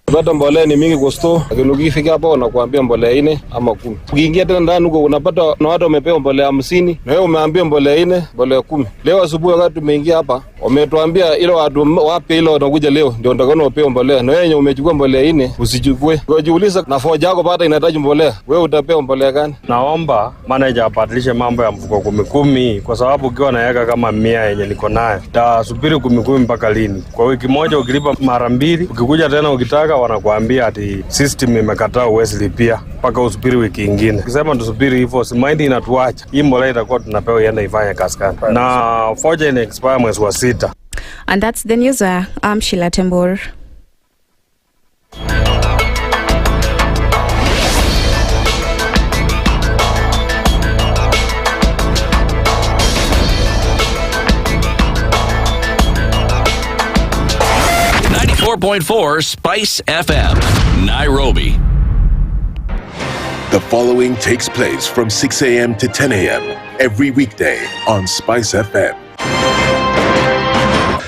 Unapata mbolea ni mingi kwa store, lakini ukifika hapo wanakuambia mbolea 4 ama 10. Ukiingia tena ndani huko unapata na watu wamepewa mbolea 50 na wewe umeambiwa mbolea 4, mbolea 10. Leo asubuhi wakati tumeingia hapa, wametuambia ile watu wapi ile wanakuja leo ndio utakao upewe mbolea. Na wewe umechukua mbolea 4 usichukue. Unajiuliza na foja yako baada inahitaji mbolea. Wewe utapewa mbolea gani? Naomba manager abadilishe mambo ya mfuko 10 kwa sababu ukiwa naweka kama 100 yenye niko nayo, tasubiri 10 mpaka lini? Kwa wiki moja ukilipa mara 2, ukikuja tena ukitaka wanakuambia ati system imekataa uwezi lipia mpaka usubiri wiki nyingine. Ukisema tusubiri hivyo, si mind inatuacha. Hii mbolea itakuwa tunapewa iende ifanye kazi gani? Na foja ina expire mwezi wa 6. And that's the news. I'm Sheila Tembor. .4 Spice FM, Nairobi. The following takes place from 6 a.m. to 10 a.m. every weekday on Spice FM.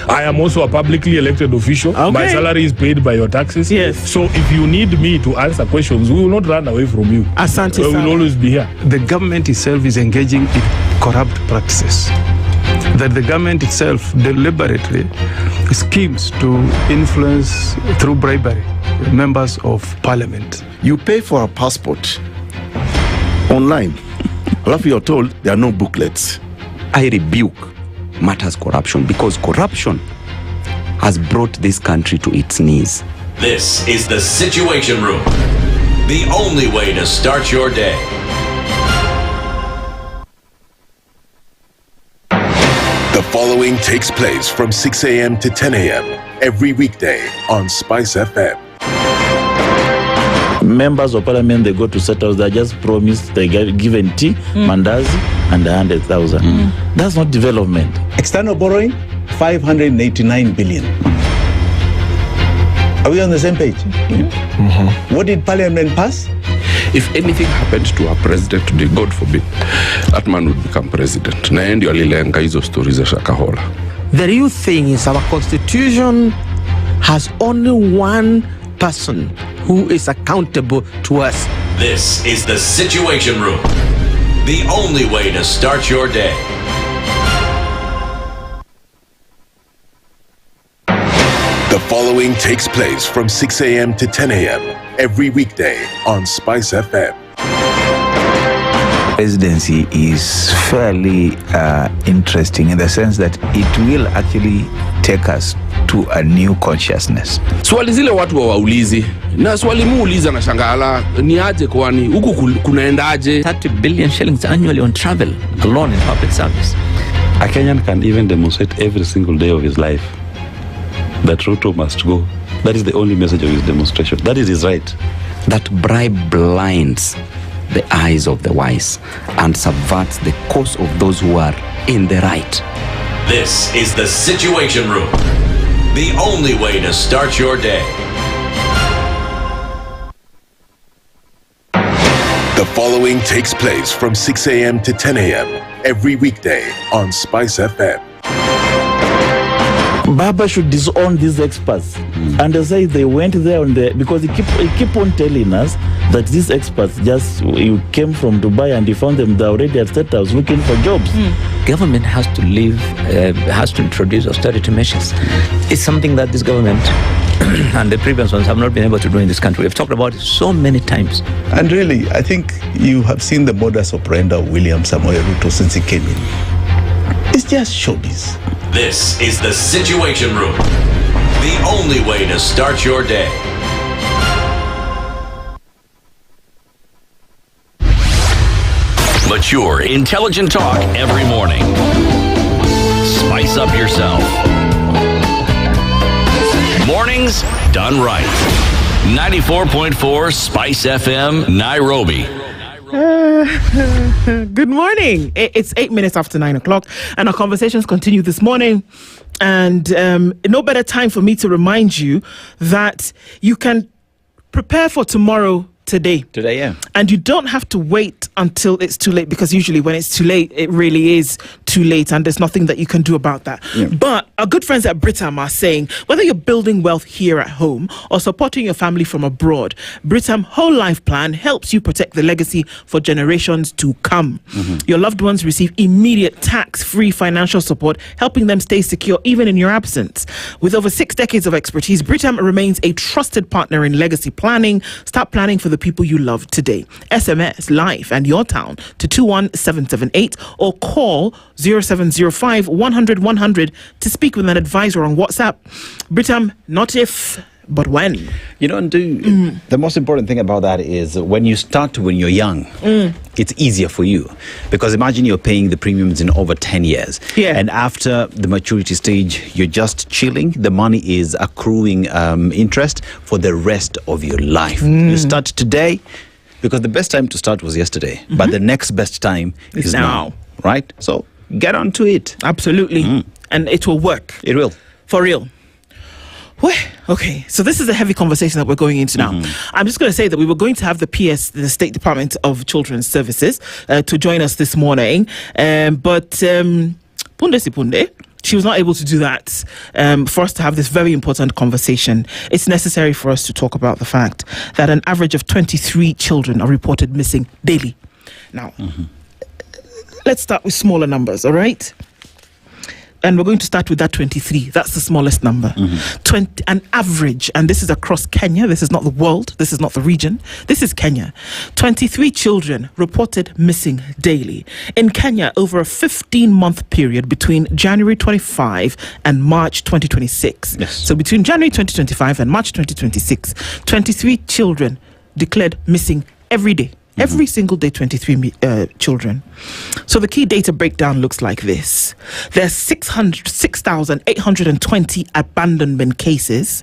I am also a publicly elected official. Okay. My salary is paid by your taxes. Yes. So if you need me to answer questions, we will not run away from you. Asante We will always be here. The government itself is engaging in corrupt practices. That the government itself deliberately schemes to influence through bribery members of parliament. You pay for a passport online. Alafu you're told there are no booklets. I rebuke matters corruption because corruption has brought this country to its knees. This is the Situation Room, the only way to start your day. The following takes place from 6 a.m. to 10 a.m. every weekday on Spice FM. Members of parliament, they go to settle, they're just promised, they get given tea, mandazi, and 100,000. That's not development. External borrowing, 589 billion. Are we on the same page? What did parliament pass? If anything happened to our president today, God forbid, that man would become president. Na ndio alilenga hizo stories za Shakahola. The real thing is our constitution has only one person who is accountable to us. This is the Situation Room, the only way to start your day. The following takes place from 6 a.m. to 10 a.m. every weekday on Spice FM. Presidency is fairly interesting in the sense that it will actually take us to a new consciousness. Swali zile watu waulizi na swali muuliza na shangala ni aje kwani huku kunaendaje? 30 billion shillings annually on travel alone in public service. A Kenyan can even demonstrate every single day of his life that Ruto must go. That is the only message of his demonstration. That is his right. That bribe blinds the eyes of the wise and subverts the cause of those who are in the right. This is the Situation Room, the only way to start your day. The following takes place from 6 a.m. to 10 a.m. every weekday on Spice FM. Baba should disown these experts and they say they went there on the because he keep on telling us that these experts just you came from Dubai and you found them there already at State House looking for jobs. Government has to has to introduce austerity measures. It's something that this government and the previous ones have not been able to do in this country. We've talked about it so many times. And really, I think you have seen the modus operandi of William Samoei Ruto since he came in. It's just showbiz. This is the Situation Room, the only way to start your day. Mature, intelligent talk every morning. Spice up yourself. Mornings done right. 94.4 Spice FM, Nairobi. Good morning. It's 8 minutes after 9 o'clock, and our conversations continue this morning. And no better time for me to remind you that you can prepare for tomorrow today. Today, yeah. And you don't have to wait until it's too late, because usually when it's too late, it really is too late, and there's nothing that you can do about that. Yeah. But our good friends at Britam are saying, whether you're building wealth here at home or supporting your family from abroad, Britam Whole Life Plan helps you protect the legacy for generations to come. Your loved ones receive immediate tax-free financial support, helping them stay secure even in your absence. With over 6 decades of expertise, Britam remains a trusted partner in legacy planning. Start planning for the people you love today. SMS Life and your town to 21778 or call 0705 100 100 to speak with an advisor on WhatsApp. Britam, not if, but when. You know, Nduh, the most important thing about that is when you start when you're young, it's easier for you. Because imagine you're paying the premiums in over 10 years. Yeah. And after the maturity stage, you're just chilling. The money is accruing interest for the rest of your life. You start today, because the best time to start was yesterday. But the next best time is now. Right? So get on to it. Absolutely. And it will work. It will. For real. Okay, so this is a heavy conversation that we're going into now. I'm just going to say that we were going to have the PS, the State Department of Children's Services, to join us this morning. But Punde, she was not able to do that for us to have this very important conversation. It's necessary for us to talk about the fact that an average of 23 children are reported missing daily. Now, let's start with smaller numbers, all right? And we're going to start with that 23. That's the smallest number. 20, an average, and this is across Kenya. This is not the world. This is not the region. This is Kenya. 23 children reported missing daily. In Kenya, over a 15-month period between January 25 and March 2026. Yes. So between January 2025 and March 2026, 23 children declared missing every day. Every single day, 23 children. So the key data breakdown looks like this. There's 6,820 abandonment cases.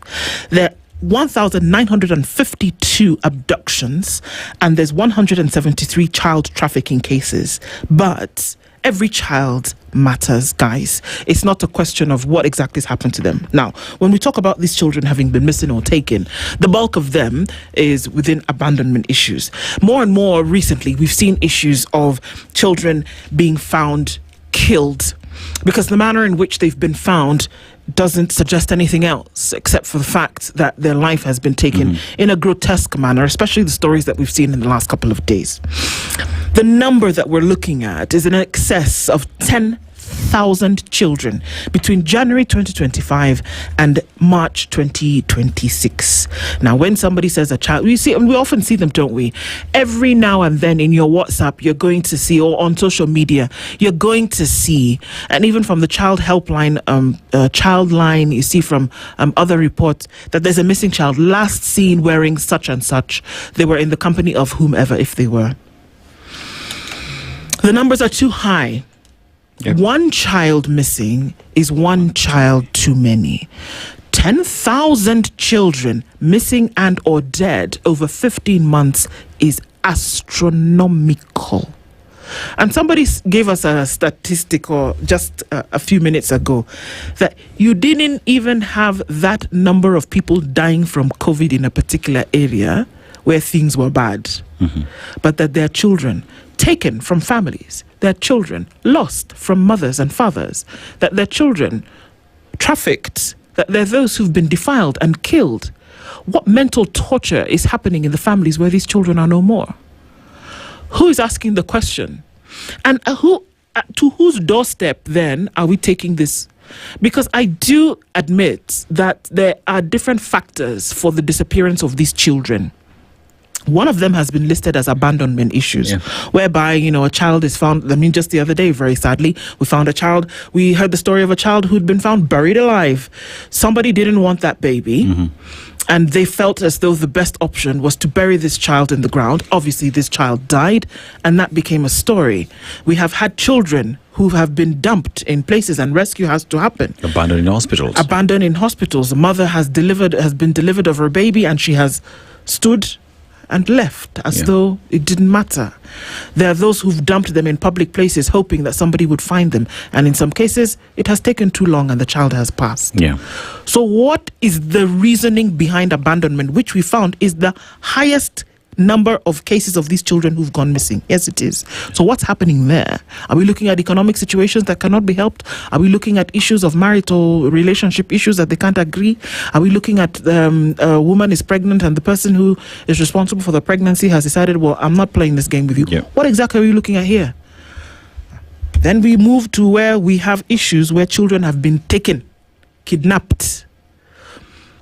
There are 1,952 abductions. And there's 173 child trafficking cases. But every child matters, guys. It's not a question of what exactly has happened to them. Now, when we talk about these children having been missing or taken, the bulk of them is within abandonment issues. More and more recently, we've seen issues of children being found killed, because the manner in which they've been found doesn't suggest anything else except for the fact that their life has been taken in a grotesque manner, especially the stories that we've seen in the last couple of days. The number that we're looking at is in excess of 10,000 children between January 2025 and March 2026. Now, when somebody says a child, we often see them, don't we? Every now and then in your WhatsApp, you're going to see, or on social media, you're going to see, and even from the child helpline, Childline, you see from other reports that there's a missing child last seen wearing such and such. They were in the company of whomever, if they were. The numbers are too high. Yep. One child missing is one child too many. 10,000 children missing and or dead over 15 months is astronomical. And somebody gave us a statistic just a few minutes ago that you didn't even have that number of people dying from COVID in a particular area where things were bad, but that their children taken from families, their children lost from mothers and fathers, that their children trafficked, that there are those who've been defiled and killed. What mental torture is happening in the families where these children are no more? Who is asking the question? And to whose doorstep then are we taking this? Because I do admit that there are different factors for the disappearance of these children. One of them has been listed as abandonment issues, whereby, a child is found. I mean, just the other day, very sadly, we found a child. We heard the story of a child who'd been found buried alive. Somebody didn't want that baby. And they felt as though the best option was to bury this child in the ground. Obviously, this child died, and that became a story. We have had children who have been dumped in places, and rescue has to happen. Abandoned in hospitals. Abandoned in hospitals. A mother has been delivered of her baby, and she has stood and left as though it didn't matter. There are those who've dumped them in public places hoping that somebody would find them, and in some cases it has taken too long and the child has passed. So what is the reasoning behind abandonment, which we found is the highest number of cases of these children who've gone missing? Yes, it is. So what's happening there? Are we looking at economic situations that cannot be helped? Are we looking at issues of marital relationship issues that they can't agree? Are we looking at a woman is pregnant and the person who is responsible for the pregnancy has decided, well, I'm not playing this game with you? What exactly are we looking at here? Then we move to where we have issues where children have been taken, kidnapped,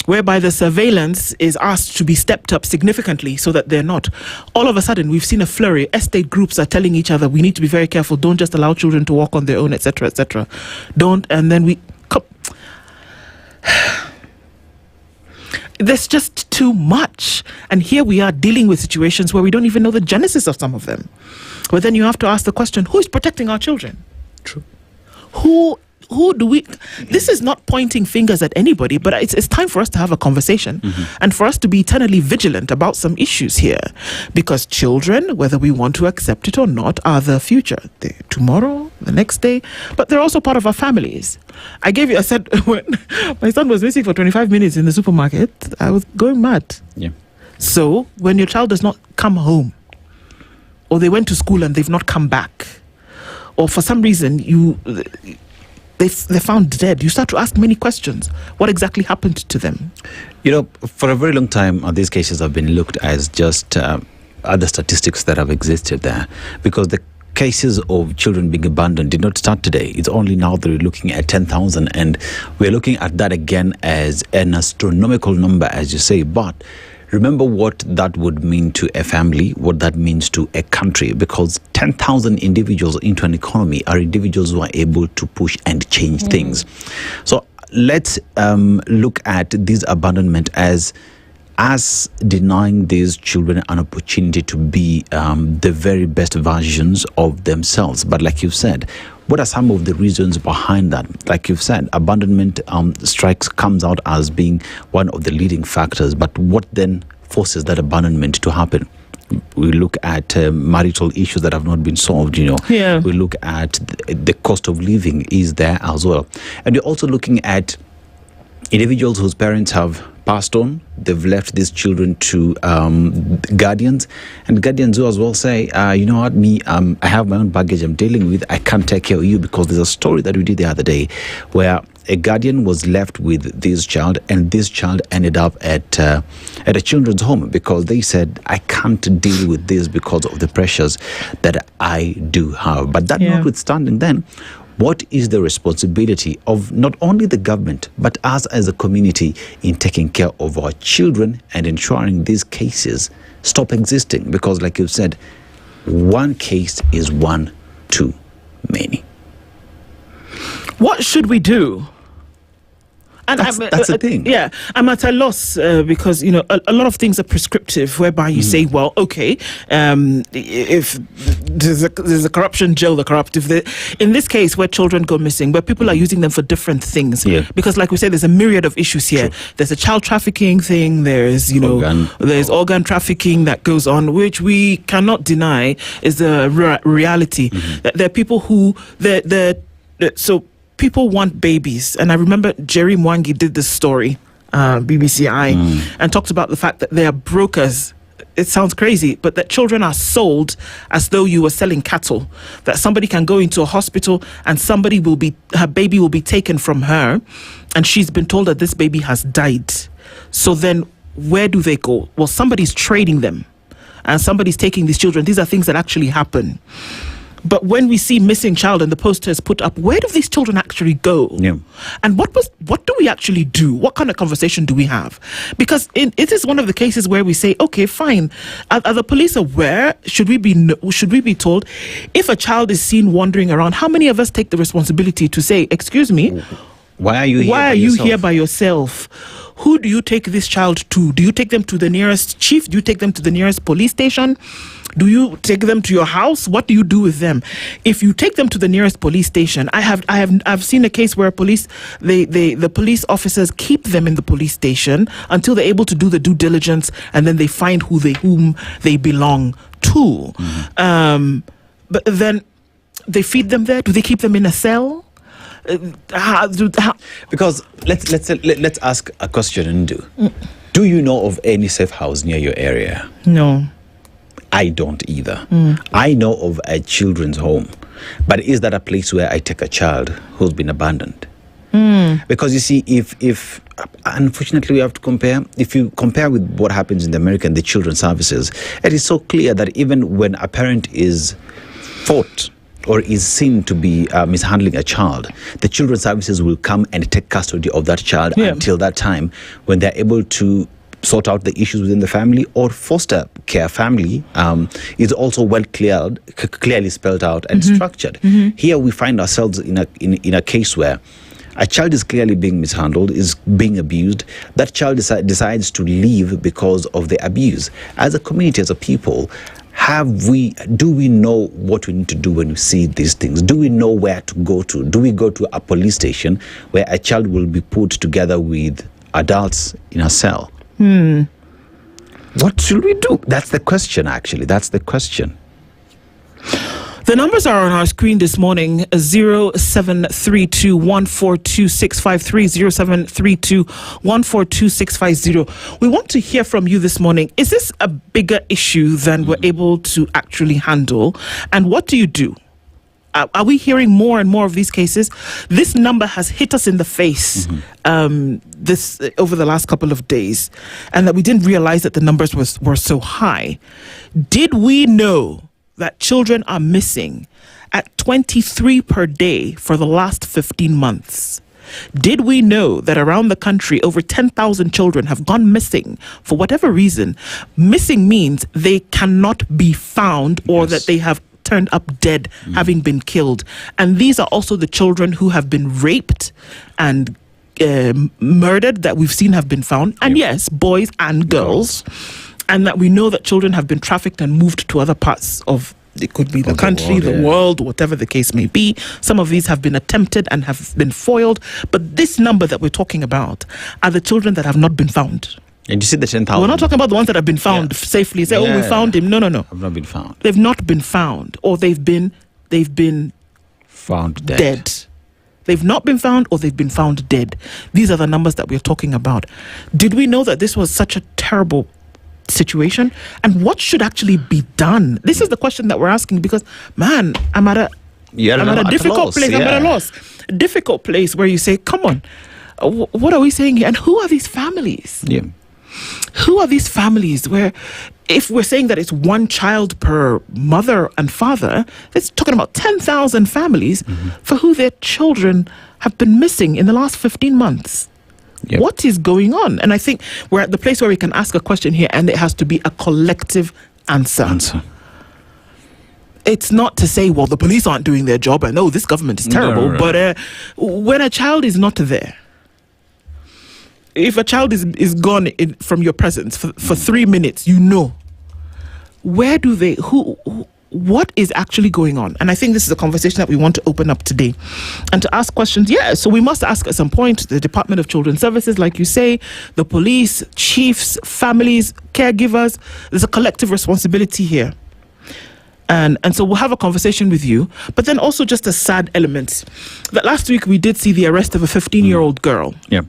whereby the surveillance is asked to be stepped up significantly so that they're not. All of a sudden, we've seen a flurry. Estate groups are telling each other, we need to be very careful. Don't just allow children to walk on their own, etc., etc. And then there's just too much. And here we are dealing with situations where we don't even know the genesis of some of them. But then you have to ask the question, who is protecting our children? True. Who do we... This is not pointing fingers at anybody, but it's time for us to have a conversation and for us to be eternally vigilant about some issues here. Because children, whether we want to accept it or not, are the future. They're tomorrow, the next day, but they're also part of our families. I said, when my son was missing for 25 minutes in the supermarket, I was going mad. So, when your child does not come home, or they went to school and they've not come back, or for some reason they're found dead, you start to ask many questions. What exactly happened to them? You know, for a very long time, these cases have been looked as just other statistics that have existed there, because the cases of children being abandoned did not start today. It's only now that we're looking at 10,000, and we're looking at that again as an astronomical number, as you say. But remember what that would mean to a family, what that means to a country, because 10,000 individuals into an economy are individuals who are able to push and change things. So let's look at this abandonment as denying these children an opportunity to be the very best versions of themselves. But like you've said, what are some of the reasons behind that? Like you've said, abandonment comes out as being one of the leading factors. But what then forces that abandonment to happen? We look at marital issues that have not been solved, We look at the cost of living is there as well. And we're also looking at individuals whose parents have passed on. They've left these children to guardians, and guardians who as well say, you know what, I have my own baggage I'm dealing with, I can't take care of you. Because there's a story that we did the other day where a guardian was left with this child, and this child ended up at a children's home because they said, I can't deal with this because of the pressures that I do have. But that notwithstanding, then what is the responsibility of not only the government, but us as a community in taking care of our children and ensuring these cases stop existing? Because like you said, one case is one too many. What should we do? And that's the thing. Yeah, I'm at a loss because, a lot of things are prescriptive, whereby you say, well, okay, if there's a corruption, jail the corrupt. In this case, where children go missing, where people are using them for different things. Because like we said, there's a myriad of issues here. There's a child trafficking thing. There's, there's organ trafficking that goes on, which we cannot deny is a reality. There are people who, people want babies. And I remember Njeri Mungai did this story, BBCI, and talked about the fact that they are brokers. It sounds crazy, but that children are sold as though you were selling cattle. That somebody can go into a hospital and her baby will be taken from her, and she's been told that this baby has died. So then where do they go? Well, somebody's trading them, and somebody's taking these children. These are things that actually happen. But when we see missing child and the poster is put up, where do these children actually go? And what do we actually do? What kind of conversation do we have? Because it is one of the cases where we say, okay, fine. Are the police aware? Should we be told if a child is seen wandering around? How many of us take the responsibility to say, excuse me, why are you here by yourself? who do you take this child to? Do you take them to the nearest chief? Do you take them to the nearest police station? Do you take them to your house? What do you do with them? If you take them to the nearest police station, I've seen a case where the police officers keep them in the police station until they're able to do the due diligence, and then they find whom they belong to. But then they feed them there. Do they keep them in a cell? Because let's ask a question, Nduh. Do you know of any safe house near your area? No. I don't either. I know of a children's home, but is that a place where I take a child who's been abandoned? Because you see, if unfortunately we have to compare, if you compare with what happens in the children's services, it is so clear that even when a parent is fought or is seen to be mishandling a child, the children's services will come and take custody of that child until that time when they're able to sort out the issues within the family, or foster care family is also well clearly spelled out and structured. Here we find ourselves in a case where a child is clearly being mishandled, is being abused. That child decides to leave because of the abuse. As a community, as a people, do we know what we need to do when we see these things? Do we know where to go to? Do we go to a police station where a child will be put together with adults in a cell? What should we do? That's the question, actually. That's the question. The numbers are on our screen this morning, 0732-142-653, 0732-142-650. We want to hear from you this morning. Is this a bigger issue than we're able to actually handle? And what do you do? Are we hearing more and more of these cases? This number has hit us in the face this over the last couple of days, and that we didn't realize that the numbers were so high. Did we know that children are missing at 23 per day for the last 15 months? Did we know that around the country over 10,000 children have gone missing for whatever reason? Missing means they cannot be found, or that they have turned up dead, having been killed. And these are also the children who have been raped and murdered that we've seen have been found. And yes, boys and girls. And that we know that children have been trafficked and moved to other parts of, it could be the country, the world, whatever the case may be. Some of these have been attempted and have been foiled. But this number that we're talking about are the children that have not been found. And you see the 10,000. We're not talking about the ones that have been found safely. Say, we found him. No. Have not been found. They've not been found, or they've been found dead. They've not been found, or they've been found dead. These are the numbers that we're talking about. Did we know that this was such a terrible situation? And what should actually be done? This is the question that we're asking, because, man, I'm at a difficult place. I'm at a loss. A difficult place where you say, come on, what are we saying here? And who are these families? Yeah. Who are these families where, if we're saying that it's one child per mother and father, it's talking about 10,000 families for who their children have been missing in the last 15 months. Yep. What is going on? And I think we're at the place where we can ask a question here, and it has to be a collective answer. It's not to say, well, the police aren't doing their job, and this government is terrible. But when a child is not there, if a child is gone from your presence for 3 minutes, what is actually going on? And I think this is a conversation that we want to open up today and to ask questions. So we must ask at some point the Department of Children's Services, like you say, the police, chiefs, families, caregivers. There's a collective responsibility here. And so we'll have a conversation with you. But then also just a sad element that last week we did see the arrest of a 15-year-old girl. Yeah.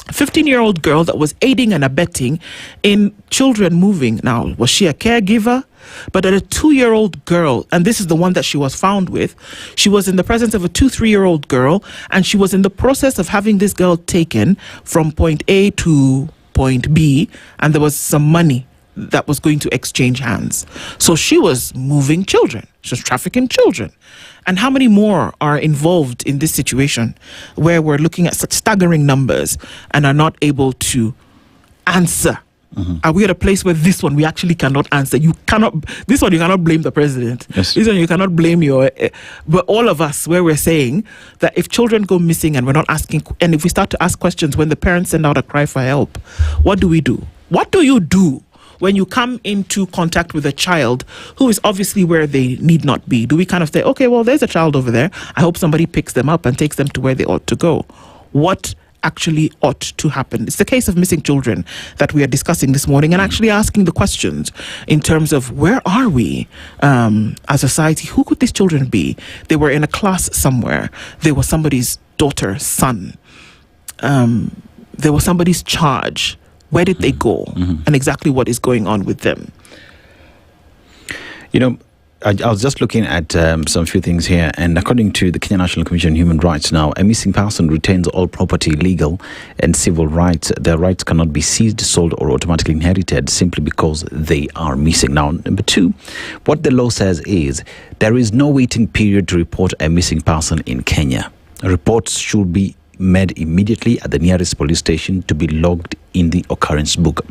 15-year-old girl that was aiding and abetting in children moving. Now, was she a caregiver? But at a 2-year-old girl, and this is the one that she was found with, she was in the presence of a 2-3-year-old girl, and she was in the process of having this girl taken from point A to point B, and there was some money that was going to exchange hands. So she was moving children. She was trafficking children. And how many more are involved in this situation where we're looking at such staggering numbers and are not able to answer Are we at a place where this one we actually cannot answer? This one you cannot blame the president. Yes. This one you cannot blame but all of us, where we're saying that if children go missing and we're not asking, and if we start to ask questions when the parents send out a cry for help, what do we do? What do you do when you come into contact with a child who is obviously where they need not be? Do we kind of say, okay, well, there's a child over there. I hope somebody picks them up and takes them to where they ought to go? What actually ought to happen? It's the case of missing children that we are discussing this morning, and actually asking the questions in terms of where are we as a society? Who could these children be? They were in a class somewhere. They were somebody's daughter, son. They were somebody's charge. Where did they go? And exactly what is going on with them? You know, I was just looking at some few things here, and according to the Kenya National Commission on Human Rights now, a missing person retains all property, legal and civil rights. Their rights cannot be seized, sold or automatically inherited simply because they are missing. Now, number two, what the law says is there is no waiting period to report a missing person in Kenya. Reports should be made immediately at the nearest police station to be logged in the occurrence book.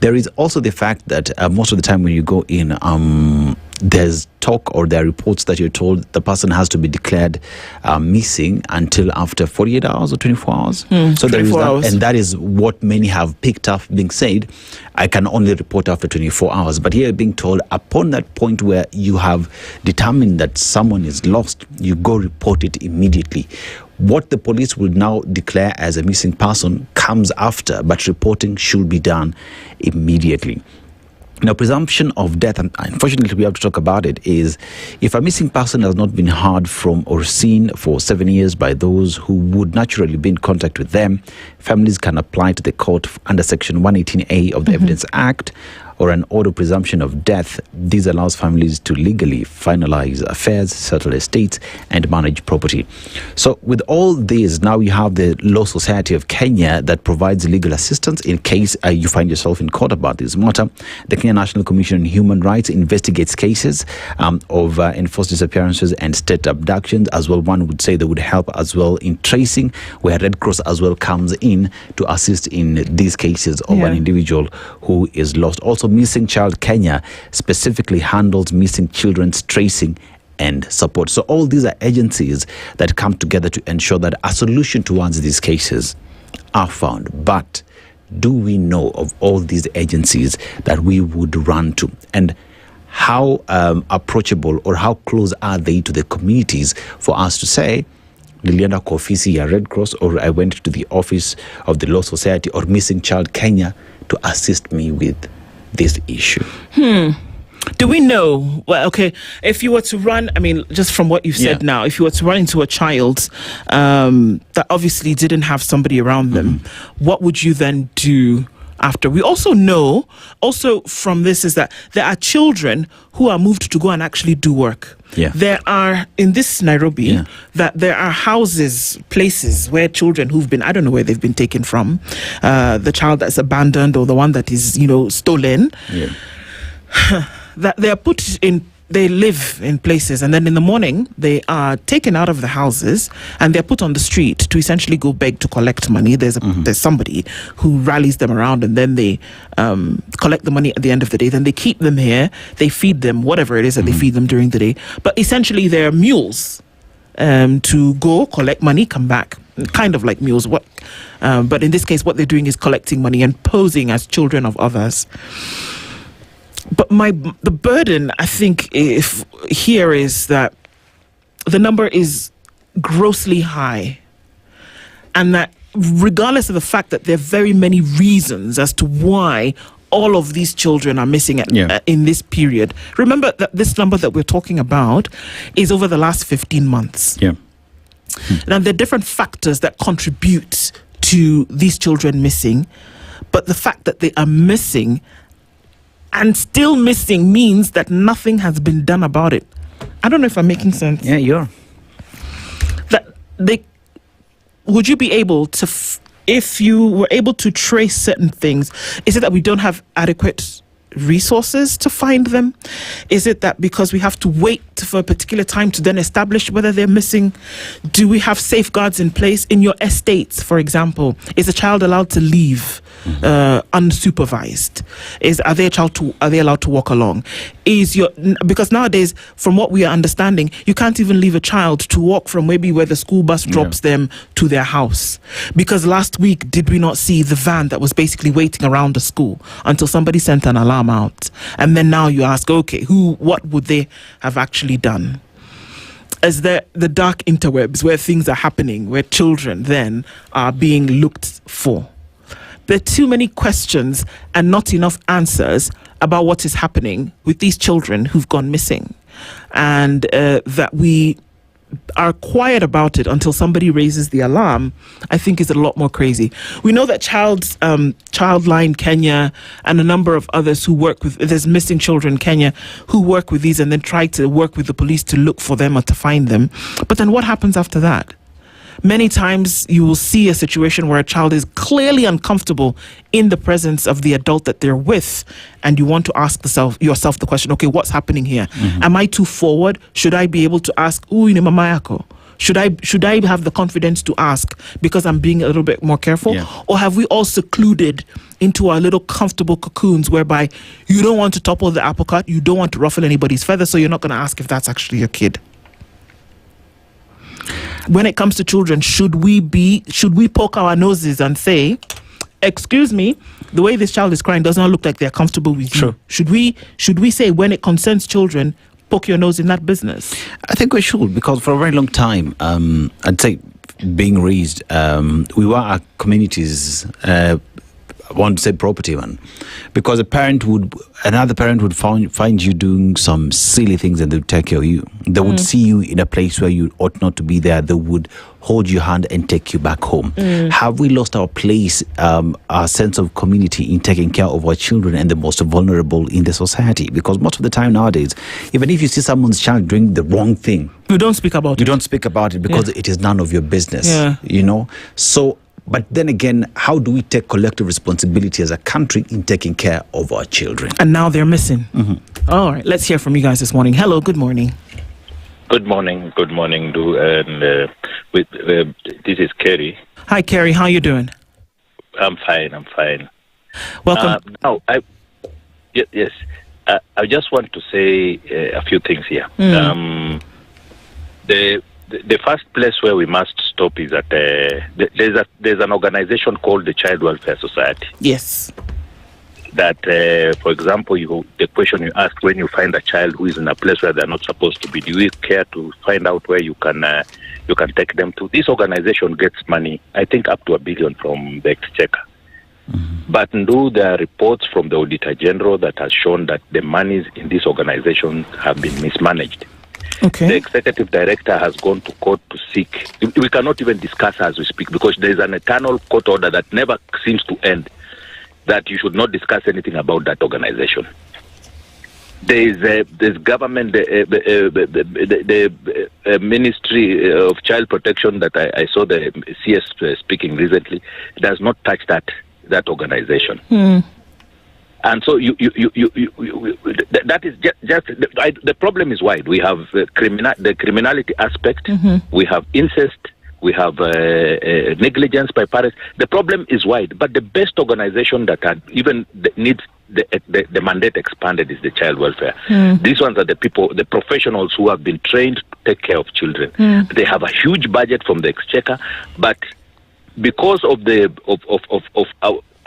There is also the fact that most of the time when you go in, there's talk or there are reports that you're told the person has to be declared missing until after 48 hours or 24 hours. So there is that, hours. and that is what many have picked up being said, I can only report after 24 hours. But here being told upon that point where you have determined that someone is lost, you go report it immediately. What the police will now declare as a missing person comes after, but reporting should be done immediately. Now, presumption of death, and unfortunately we have to talk about it, is if a missing person has not been heard from or seen for 7 years by those who would naturally be in contact with them, families can apply to the court under Section 118A of the Evidence Act or an order presumption of death. This allows families to legally finalize affairs, settle estates, and manage property. So with all this, now you have the Law Society of Kenya that provides legal assistance in case you find yourself in court about this matter. The Kenya National Commission on Human Rights investigates cases of enforced disappearances and state abductions as well. One would say they would help as well in tracing, where Red Cross as well comes in to assist in these cases of an individual who is lost. Also, Missing Child Kenya specifically handles missing children's tracing and support. So all these are agencies that come together to ensure that a solution towards these cases are found. But do we know of all these agencies that we would run to? And how approachable or how close are they to the communities for us to say, Lilienda kwa ofisi ya Red Cross, or I went to the office of the Law Society or Missing Child Kenya to assist me with this issue? Do we know? Well, okay, if you were to run, I mean, just from what you've said now, if you were to run into a child that obviously didn't have somebody around them, what would you then do after? We also know, from this, is that there are children who are moved to go and actually do work. There are, in this Nairobi, that there are houses, places where children who've been, I don't know where they've been taken from, the child that's abandoned or the one that is, stolen, that they are put in, they live in places, and then in the morning they are taken out of the houses and they're put on the street to essentially go beg to collect money. There's somebody who rallies them around, and then they collect the money at the end of the day. Then they keep them here, they feed them whatever it is that they feed them during the day. But essentially they're mules to go collect money, come back, kind of like mules. But in this case, what they're doing is collecting money and posing as children of others. But the burden, I think, here is that the number is grossly high, and that regardless of the fact that there are very many reasons as to why all of these children are missing in this period. Remember that this number that we're talking about is over the last 15 months. Now, there are different factors that contribute to these children missing, but the fact that they are missing and still missing means that nothing has been done about it. I don't know if I'm making sense. Yeah, you are. Would you be able to, if you were able to trace certain things, is it that we don't have adequate resources to find them? Is it that because we have to wait for a particular time to then establish whether they're missing? Do we have safeguards in place? In your estates, for example, is a child allowed to leave unsupervised? Are they allowed to walk along? Because nowadays, from what we are understanding, you can't even leave a child to walk from maybe where the school bus drops them to their house. Because last week, did we not see the van that was basically waiting around the school until somebody sent an alarm out? And then now you ask, okay, what would they have actually done? Is there the dark interwebs where things are happening, where children then are being looked for? There are too many questions and not enough answers about what is happening with these children who've gone missing, and that we are quiet about it until somebody raises the alarm, I think is a lot more crazy. We know that Childline Kenya and a number of others who work with, there's Missing Children Kenya, who work with these and then try to work with the police to look for them or to find them. But then what happens after that? Many times you will see a situation where a child is clearly uncomfortable in the presence of the adult that they're with, and you want to ask yourself the question, okay, what's happening here? Am I too forward? Should I be able to ask, ni mama yako? Should I have the confidence to ask because I'm being a little bit more careful? Yeah. Or have we all secluded into our little comfortable cocoons whereby you don't want to topple the apple cart, you don't want to ruffle anybody's feathers, so you're not going to ask if that's actually your kid? When it comes to children, should we poke our noses and say, excuse me, the way this child is crying does not look like they're comfortable with you? Should we say, when it concerns children, poke your nose in that business? I think we should, because for a very long time, I'd say being raised, we were our communities, I want to say property one, because another parent would find you doing some silly things and they would take care of you. They would see you in a place where you ought not to be there. They would hold your hand and take you back home. Have we lost our place, our sense of community in taking care of our children and the most vulnerable in the society? Because most of the time nowadays, even if you see someone's child doing the wrong thing, you don't speak about it. You don't speak about it because it is none of your business. So, but then again, how do we take collective responsibility as a country in taking care of our children? And now they're missing. All right, let's hear from you guys this morning. Hello, good morning. Good morning, Nduh, and this is Kerry. Hi, Kerry. How you doing? I'm fine. Welcome. Yes. I just want to say a few things here. The first place where we must stop is that there's an organization called the Child Welfare Society. Yes. That, for example, the question you asked, when you find a child who is in a place where they're not supposed to be, do you care to find out where you can take them to? This organization gets money, I think, up to $1 billion from the Exchequer. But Nduh, there are reports from the Auditor General that has shown that the monies in this organization have been mismanaged. Okay. The executive director has gone to court to seek. We cannot even discuss as we speak because there is an eternal court order that never seems to end, that you should not discuss anything about that organization. There's government, the Ministry of Child Protection that I saw the CS speaking recently does not touch that organization. And so that is just the problem is wide. We have the criminality aspect, we have incest, we have negligence by parents. The problem is wide, but the best organization that needs the mandate expanded is the child welfare. These ones are the professionals who have been trained to take care of children. They have a huge budget from the Exchequer, but because of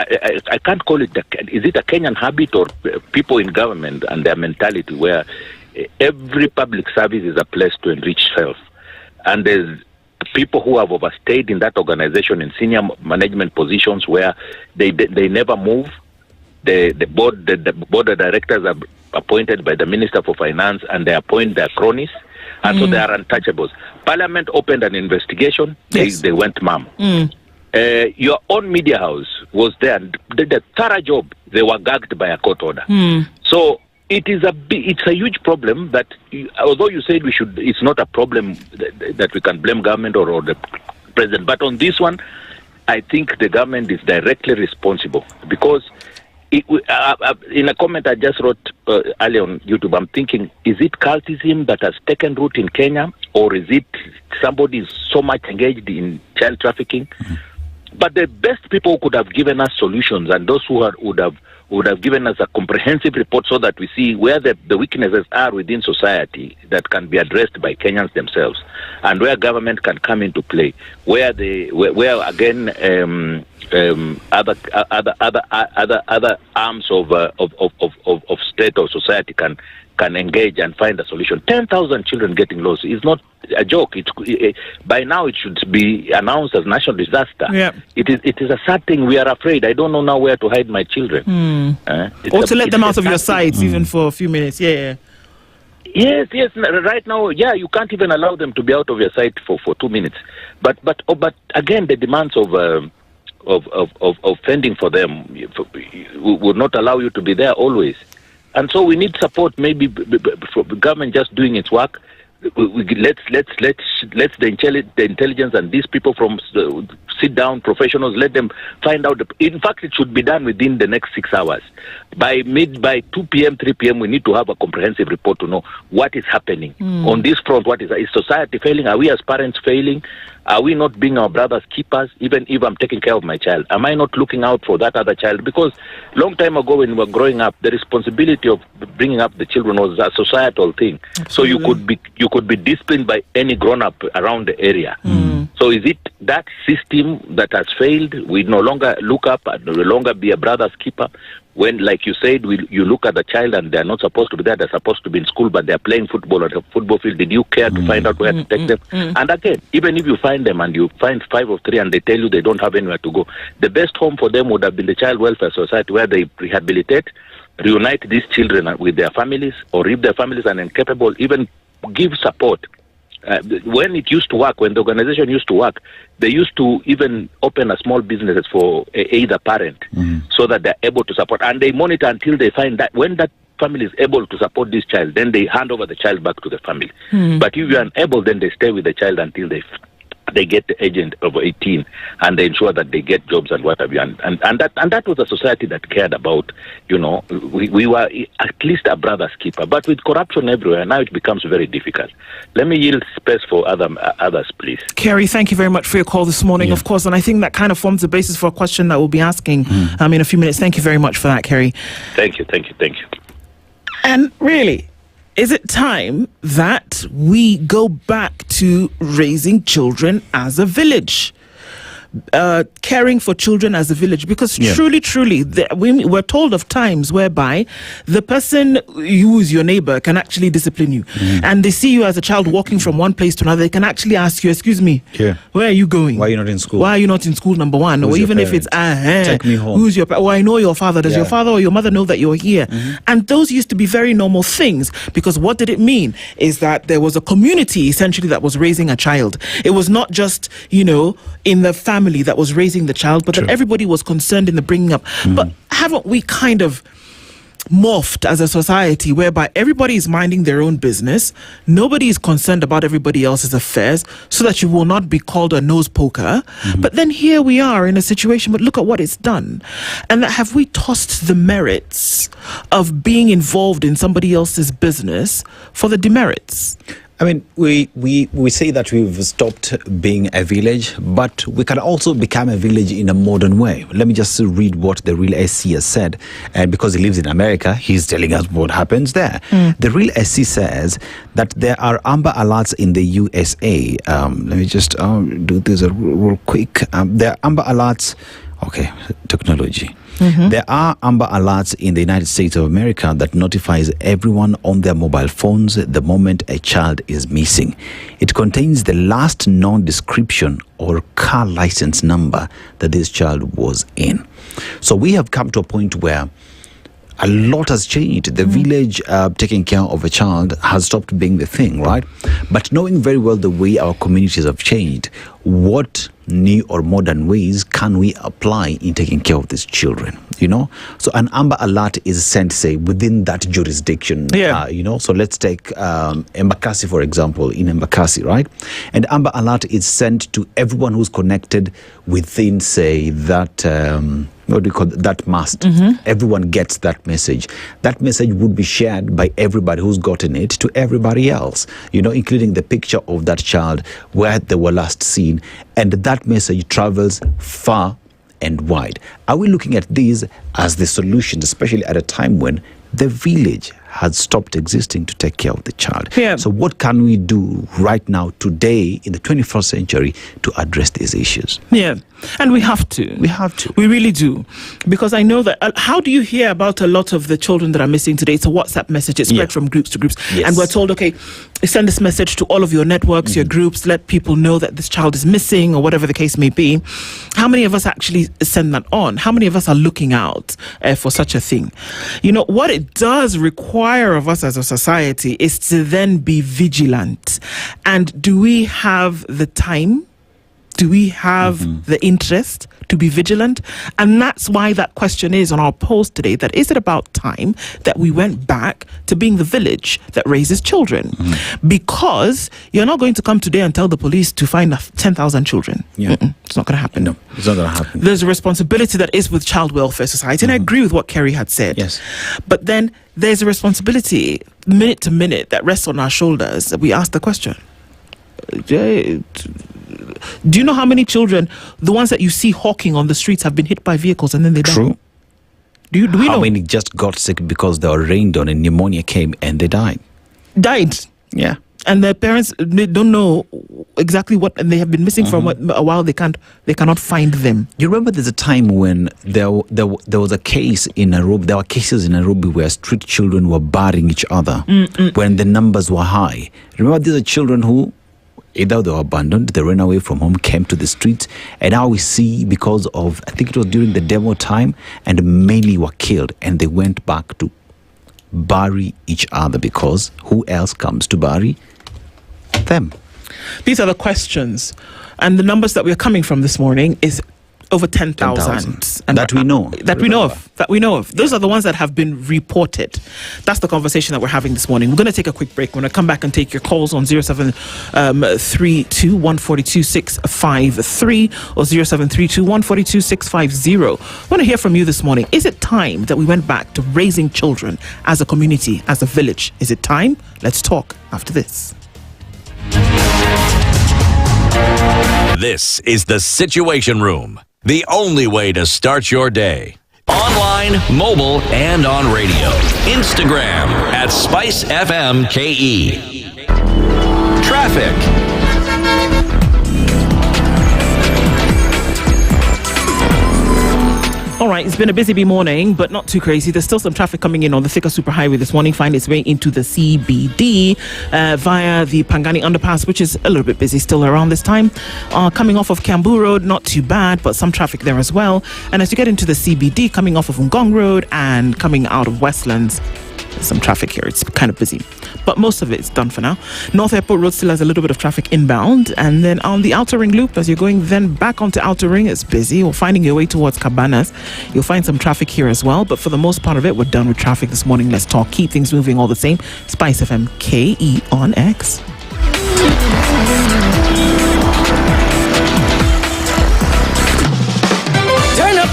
I can't call it, is it a Kenyan habit or people in government and their mentality where every public service is a place to enrich self? And there's people who have overstayed in that organization in senior management positions where they never move. The board of directors are appointed by the Minister for Finance and they appoint their cronies. And so they are untouchables. Parliament opened an investigation. Yes. They went mum. Your own media house was there and did a thorough job. They were gagged by a court order. So it's a huge problem that, although you said it's not a problem that we can blame government or the president, but on this one, I think the government is directly responsible because In a comment I just wrote earlier on YouTube, I'm thinking, is it cultism that has taken root in Kenya, or is it somebody so much engaged in child trafficking? But the best people who could have given us solutions, and those who would have given us a comprehensive report so that we see where the weaknesses are within society that can be addressed by Kenyans themselves, and where government can come into play, where again other arms of state or society can engage and find a solution. 10,000 children getting lost is not a joke. By now it should be announced as national disaster. Yeah. It is a sad thing. We are afraid. I don't know now where to hide my children. Or to let them out of your sight even for a few minutes. Yeah. Yes. Right now, you can't even allow them to be out of your sight for 2 minutes. But again, the demands of fending for them would not allow you to be there always. And so we need support, maybe for the government just doing its work. Let's the intelligence and these people from sit down professionals, let them find out. In fact, it should be done within the next 6 hours. By 2 p.m., 3 p.m., we need to have a comprehensive report to know what is happening on this front. Is society failing? Are we as parents failing? Are we not being our brother's keepers? Even if I'm taking care of my child, am I not looking out for that other child? Because long time ago when we were growing up, the responsibility of bringing up the children was a societal thing. Absolutely. So you could be disciplined by any grown-up around the area. So is it that system that has failed? We no longer look up and no longer be a brother's keeper. When, like you said, you look at the child and they're not supposed to be there, they're supposed to be in school, but they're playing football at a football field. Did you care to find out where to take them? And again, even if you find them and you find 5 or 3 and they tell you they don't have anywhere to go, the best home for them would have been the Child Welfare Society, where they rehabilitate, reunite these children with their families, or if their families are incapable, even give support. When it used to work, when the organization used to work, they used to even open a small businesses for either parent so that they're able to support. And they monitor until they find that when that family is able to support this child, then they hand over the child back to the family. But if you're unable, then they stay with the child until they get the agent over 18 and they ensure that they get jobs and what have you. And that was a society that cared about, we were at least a brother's keeper. But with corruption everywhere, now it becomes very difficult. Let me yield space for others, please. Kerry, thank you very much for your call this morning, of course. And I think that kind of forms the basis for a question that we'll be asking in a few minutes. Thank you very much for that, Kerry. Thank you. And really, is it time that we go back to raising children as a village? Caring for children as a village, because truly we're told of times whereby the person who is your neighbor can actually discipline you, and they see you as a child walking from one place to another. They can actually ask you, excuse me, where are you going? Why are you not in school? Why are you not in school, number one? Who's or even if it's take me home. Who's your I know your father. Does your father or your mother know that you're here? And those used to be very normal things, because what did it mean is that there was a community essentially that was raising a child. It was not just in the family that was raising the child, but that everybody was concerned in the bringing up. But haven't we kind of morphed as a society whereby everybody is minding their own business, nobody is concerned about everybody else's affairs, so that you will not be called a nose poker? But then here we are in a situation, but look at what it's done. And that have we tossed the merits of being involved in somebody else's business for the demerits? I mean, we say that we've stopped being a village, but we can also become a village in a modern way. Let me just read what the real SC has said. And because he lives in America, he's telling us what happens there. The real SC says that there are amber alerts in the USA. Let me just do this real quick. There are amber alerts. Okay, technology. There are amber alerts in the United States of America that notifies everyone on their mobile phones the moment a child is missing. It contains the last known description or car license number that this child was in. So we have come to a point where a lot has changed. The village taking care of a child has stopped being the thing, right? But knowing very well the way our communities have changed, what new or modern ways can we apply in taking care of these children? So an amber alert is sent, say, within that jurisdiction. So let's take Embakasi, for example, in Embakasi, right? And amber alert is sent to everyone who's connected within, say, that what do you call that must. Everyone gets that message. That message would be shared by everybody who's gotten it to everybody else, including the picture of that child where they were last seen. And that message travels far and wide. Are we looking at these as the solution, especially at a time when the village has stopped existing to take care of the child? Yeah. So what can we do right now, today, in the 21st century, to address these issues? Yeah, and we have to. We have to. We really do. Because I know that, how do you hear about a lot of the children that are missing today? It's a WhatsApp message. It's spread from groups to groups. Yes. And we're told, okay, send this message to all of your networks, your groups, let people know that this child is missing or whatever the case may be. How many of us actually send that on? How many of us are looking out for such a thing? What it does require of us as a society is to then be vigilant. And do we have the time? Do we have the interest to be vigilant? And that's why that question is on our post today, that is it about time that we went back to being the village that raises children? Because you're not going to come today and tell the police to find 10,000 children. It's not going to happen. No, it's not going to happen. There's a responsibility that is with Child Welfare Society, and I agree with what Kerry had said. Yes. But then there's a responsibility, minute to minute, that rests on our shoulders. We ask the question, do you know how many children, the ones that you see hawking on the streets, have been hit by vehicles and then they die? True. Do we know? How many just got sick because they were rained on and pneumonia came and they died? Yeah. And their parents, they don't know exactly what, and they have been missing for a while. They cannot find them. You remember there's a time when there was a case in Nairobi. There were cases in Nairobi where street children were barring each other when the numbers were high. Remember, these are children who either they were abandoned, they ran away from home, came to the streets, and now we see, because of, I think it was during the demo time, and many were killed, and they went back to bury each other, because who else comes to bury them? These are the questions, and the numbers that we're coming from this morning is over 10,000. And that we know. That we know of. Those are the ones that have been reported. That's the conversation that we're having this morning. We're going to take a quick break. We're going to come back and take your calls on 0732 142 653 or 0732 142 650. I want to hear from you this morning. Is it time that we went back to raising children as a community, as a village? Is it time? Let's talk after this. This is the Situation Room, the only way to start your day. Online, mobile, and on radio. Instagram at SpiceFM KE. Traffic. All right, it's been a busy morning, but not too crazy. There's still some traffic coming in on the Thika Superhighway this morning, find its way into the CBD via the Pangani Underpass, which is a little bit busy still around this time. Coming off of Kiambu Road, not too bad, but some traffic there as well. And as you get into the CBD, coming off of Ngong Road and coming out of Westlands, some traffic here. It's kind of busy, but most of it is done for now. North Airport Road still has a little bit of traffic inbound, and then on the Outer Ring Loop, as you're going then back onto Outer Ring, it's busy, or finding your way towards Cabanas, you'll find some traffic here as well. But for the most part of it, we're done with traffic this morning. Let's talk, keep things moving all the same. SpiceFM KE on X.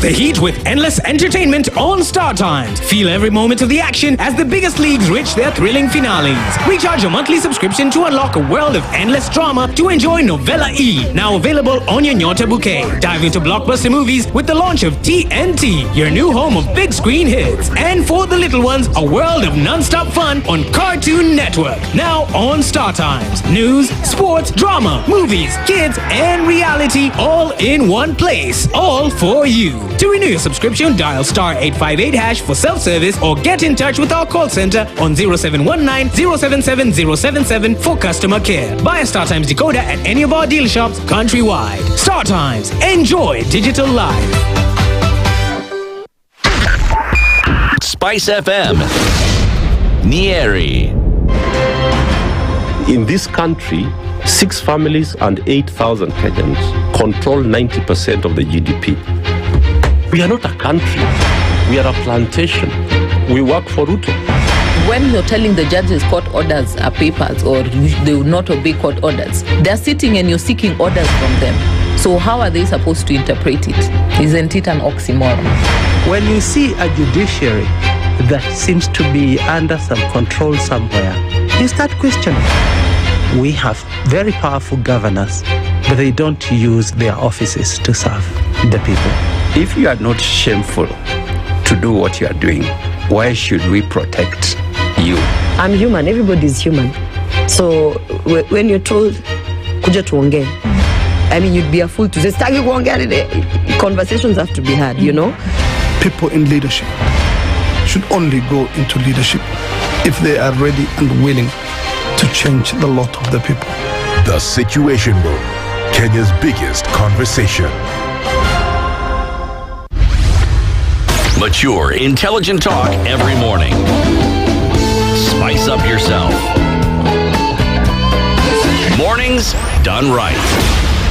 The heat with endless entertainment on Star Times. Feel every moment of the action as the biggest leagues reach their thrilling finales. Recharge your monthly subscription to unlock a world of endless drama to enjoy Novella E, now available on your Nyota bouquet. Dive into blockbuster movies with the launch of TNT, your new home of big screen hits. And for the little ones, a world of non-stop fun on Cartoon Network, now on Star Times. News, sports, drama, movies, kids, and reality all in one place. All for you. To renew your subscription, dial *858# for self-service or get in touch with our call center on 0719 077 077 for customer care. Buy a StarTimes decoder at any of our deal shops countrywide. StarTimes. Enjoy digital life. SpiceFM. Njeri. In this country, 6 families and 8,000 Kenyans control 90% of the GDP. We are not a country. We are a plantation. We work for Ruto. When you're telling the judges court orders are papers or they will not obey court orders, they're sitting and you're seeking orders from them. So how are they supposed to interpret it? Isn't it an oxymoron? When you see a judiciary that seems to be under some control somewhere, you start questioning. We have very powerful governors, but they don't use their offices to serve the people. If you are not shameful to do what you are doing, why should we protect you? I'm human. Everybody's human. So when you're told, kuja tuongee, I mean, you'd be a fool to say, stagi kuongea. Conversations have to be had, you know? People in leadership should only go into leadership if they are ready and willing to change the lot of the people. The Situation Room, Kenya's biggest conversation. Mature, intelligent talk every morning. Spice up yourself. Mornings done right.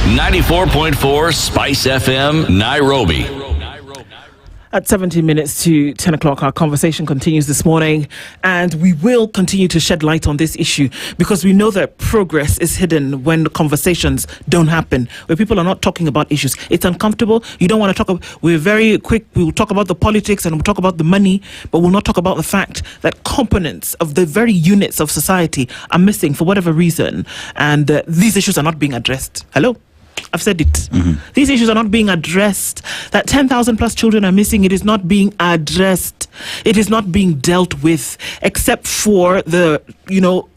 94.4 Spice FM, Nairobi. At 17 minutes to 10 o'clock, our conversation continues this morning, and we will continue to shed light on this issue because we know that progress is hidden when the conversations don't happen, where people are not talking about issues. It's uncomfortable. You don't want to talk. We're very quick. We'll talk about the politics and we'll talk about the money, but we'll not talk about the fact that components of the very units of society are missing for whatever reason, and these issues are not being addressed. Hello? I've said it. Mm-hmm. These issues are not being addressed. That 10,000 plus children are missing. It is not being addressed. It is not being dealt with, except for the,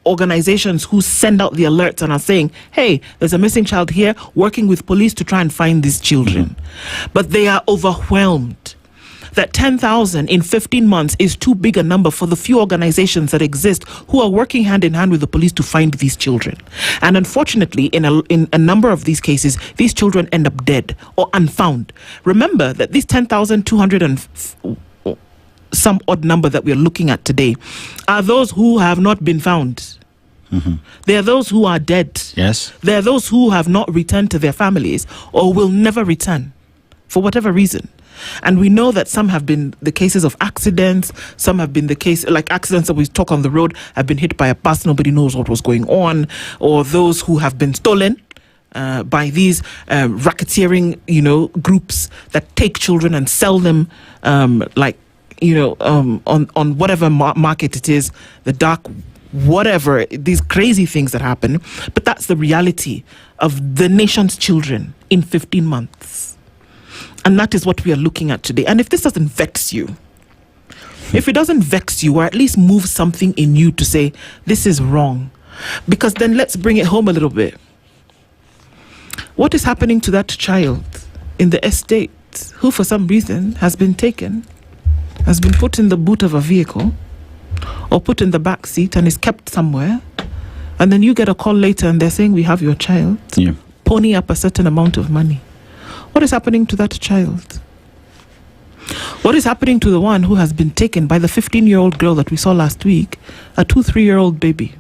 organizations who send out the alerts and are saying, hey, there's a missing child here, working with police to try and find these children. Mm-hmm. But they are overwhelmed. That 10,000 in 15 months is too big a number for the few organizations that exist who are working hand in hand with the police to find these children. And unfortunately, in a number of these cases, these children end up dead or unfound. Remember that these 10,200 and some odd number that we're looking at today are those who have not been found. Mm-hmm. They are those who are dead. Yes. They are those who have not returned to their families or will never return for whatever reason. And we know that some have been the cases of accidents, some have been the case, like accidents that we talk on the road, have been hit by a bus, nobody knows what was going on, or those who have been stolen by these racketeering, groups that take children and sell them on whatever market it is, the dark, whatever, these crazy things that happen. But that's the reality of the nation's children in 15 months. And that is what we are looking at today. And if this doesn't vex you, if it doesn't vex you, or at least move something in you to say, this is wrong, because then let's bring it home a little bit. What is happening to that child in the estate who for some reason has been taken, has been put in the boot of a vehicle or put in the back seat and is kept somewhere, and then you get a call later and they're saying, we have your child, pony up a certain amount of money. What is happening to that child? What is happening to the one who has been taken by the 15-year-old girl that we saw last week, a 2-3-year-old baby,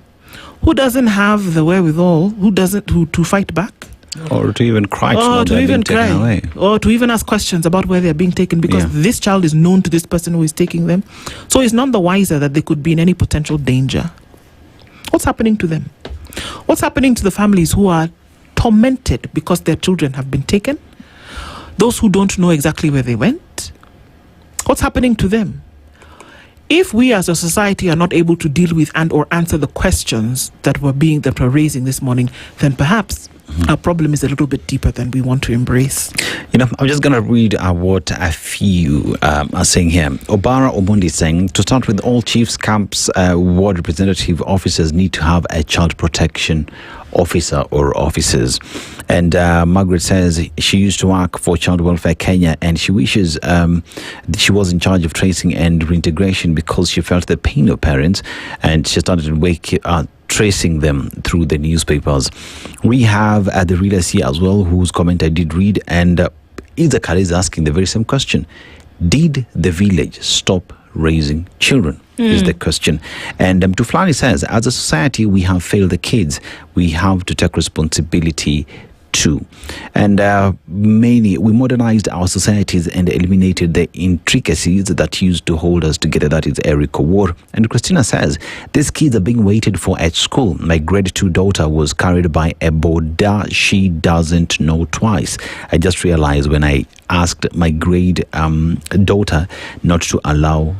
who doesn't have the wherewithal, to fight back? Or to even cry to even cry, away. Or to even ask questions about where they're being taken, because this child is known to this person who is taking them. So it's none the wiser that they could be in any potential danger. What's happening to them? What's happening to the families who are tormented because their children have been taken? Those who don't know exactly where they went? What's happening to them? If we as a society are not able to deal with and or answer the questions that we're raising this morning, then perhaps our problem is a little bit deeper than we want to embrace. I'm just going to read what a few are saying here. Obara Omundi saying, to start with, all chiefs, camps, ward representative officers need to have a child protection officer or officers. And Margaret says she used to work for Child Welfare Kenya, and she wishes she was in charge of tracing and reintegration because she felt the pain of parents, and she started tracing them through the newspapers. We have the readers here as well, whose comment I did read, and Izakar is asking the very same question. Did the village stop raising children? Is the question. And Tuflani says, as a society, we have failed the kids. We have to take responsibility too. And we modernized our societies and eliminated the intricacies that used to hold us together. That is Eric War. And Christina says, these kids are being waited for at school. My grade 2 daughter was carried by a boda she doesn't know twice. I just realized when I asked my grade daughter not to allow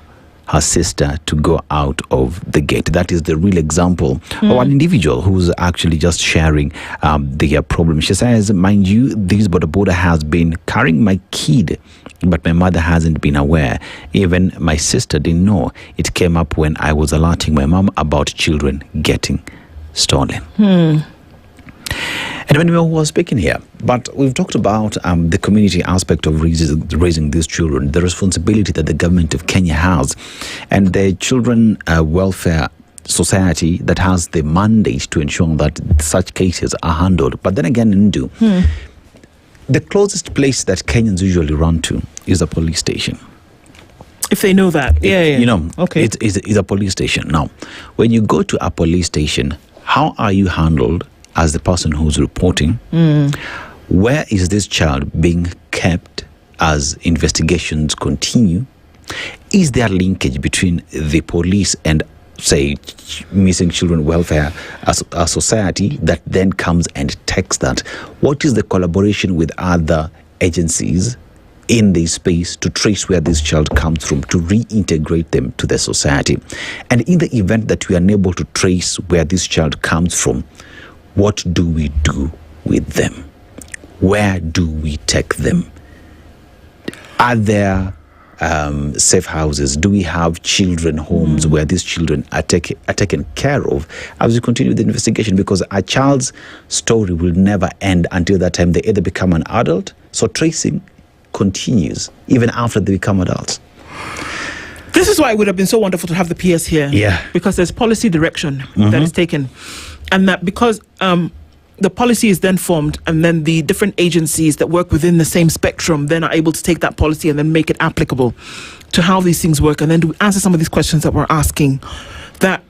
her sister to go out of the gate. That is the real example of an individual who's actually just sharing their problem. She says, mind you, this boda has been carrying my kid, but my mother hasn't been aware. Even my sister didn't know. It came up when I was alerting my mom about children getting stolen. And when we were speaking here, but we've talked about the community aspect of raising these children, the responsibility that the government of Kenya has, and the Children Welfare Society that has the mandate to ensure that such cases are handled. But then again, Nduh, the closest place that Kenyans usually run to is a police station. If they know that, You know, okay, it's a police station. Now, when you go to a police station, how are you handled as the person who's reporting? Where is this child being kept as investigations continue? Is there linkage between the police and, say, Missing Children Welfare as a society that then comes and takes that? What is the collaboration with other agencies in this space to trace where this child comes from, to reintegrate them to the society? And in the event that we are unable to trace where this child comes from, what do we do with them? Where do we take them? Are there safe houses? Do we have children homes where these children are taken care of as we continue the investigation? Because a child's story will never end until that time they either become an adult. So tracing continues even after they become adults. This is why it would have been so wonderful to have the PS here. Yeah. Because there's policy direction that is taken. And that because the policy is then formed, and then the different agencies that work within the same spectrum then are able to take that policy and then make it applicable to how these things work, and then to answer some of these questions that we're asking, that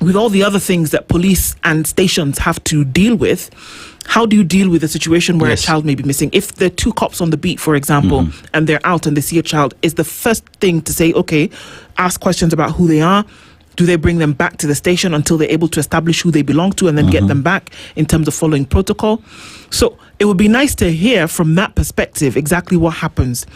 with all the other things that police and stations have to deal with, how do you deal with a situation where a child may be missing? If there are 2 cops on the beat, for example, and they're out and they see a child, is the first thing to say, okay, ask questions about who they are. Do they bring them back to the station until they're able to establish who they belong to and then get them back in terms of following protocol? So it would be nice to hear from that perspective exactly what happens.